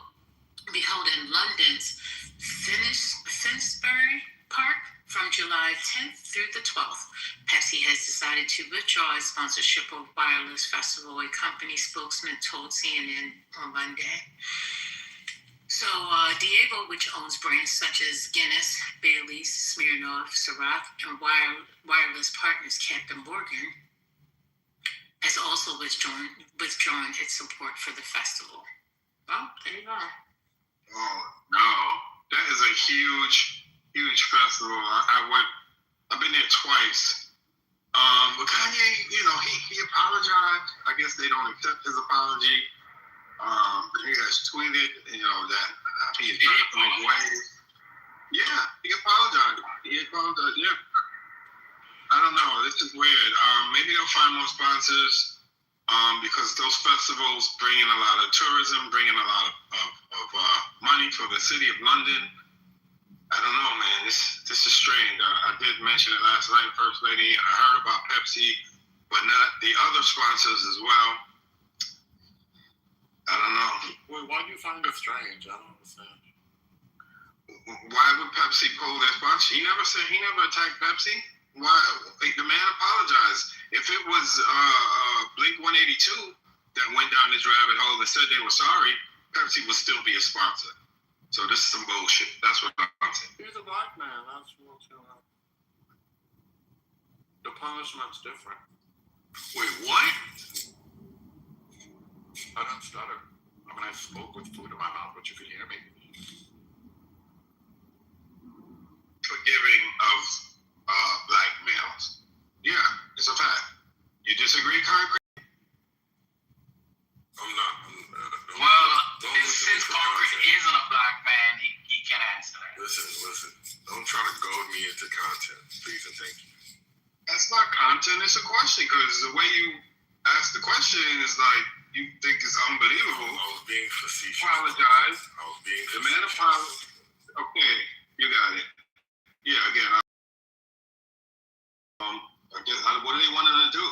be held in London's Finsbury Park from July 10th through the 12th. Pepsi has decided to withdraw its sponsorship of Wireless Festival, a company spokesman told CNN on Monday. So, Diageo, which owns brands such as Guinness, Bailey's, Smirnoff, Ciroc, and wireless partners Captain Morgan, has also withdrawn its support for the festival. Well, there you go. Oh, no. That is a huge festival. I went I've been there twice. But Kanye, he apologized. I guess they don't accept his apology. He has tweeted, that he is learning from his ways. Yeah, he apologized. Yeah. I don't know. This is weird. Maybe they'll find more sponsors because those festivals bring in a lot of tourism, bring in a lot of money for the city of London. I don't know, man. This is strange. I did mention it last night, First Lady. I heard about Pepsi, but not the other sponsors as well. I don't know. Well, why do you find it strange? I don't understand. Why would Pepsi pull their sponsor? He never attacked Pepsi. Why? The man apologized. If it was Blink 182 that went down this rabbit hole and said they were sorry, Pepsi would still be a sponsor. So this is some bullshit. That's what I'm saying. He's a black man. That's what's going on. The punishment's different. Wait, what? I don't stutter. I mean, I spoke with food in my mouth, but you could hear me. Forgiving of black males. Yeah, it's a fact. You disagree, Concrete? I'm not. Since Concrete isn't a black man, he can answer that. Listen. Don't try to goad me into content, please and thank you. That's not content. It's a question because the way you ask the question is like you think it's unbelievable. I was being facetious. Apologize. I was being the man apologized. Okay, you got it. Yeah, again. I guess what do they want him to do?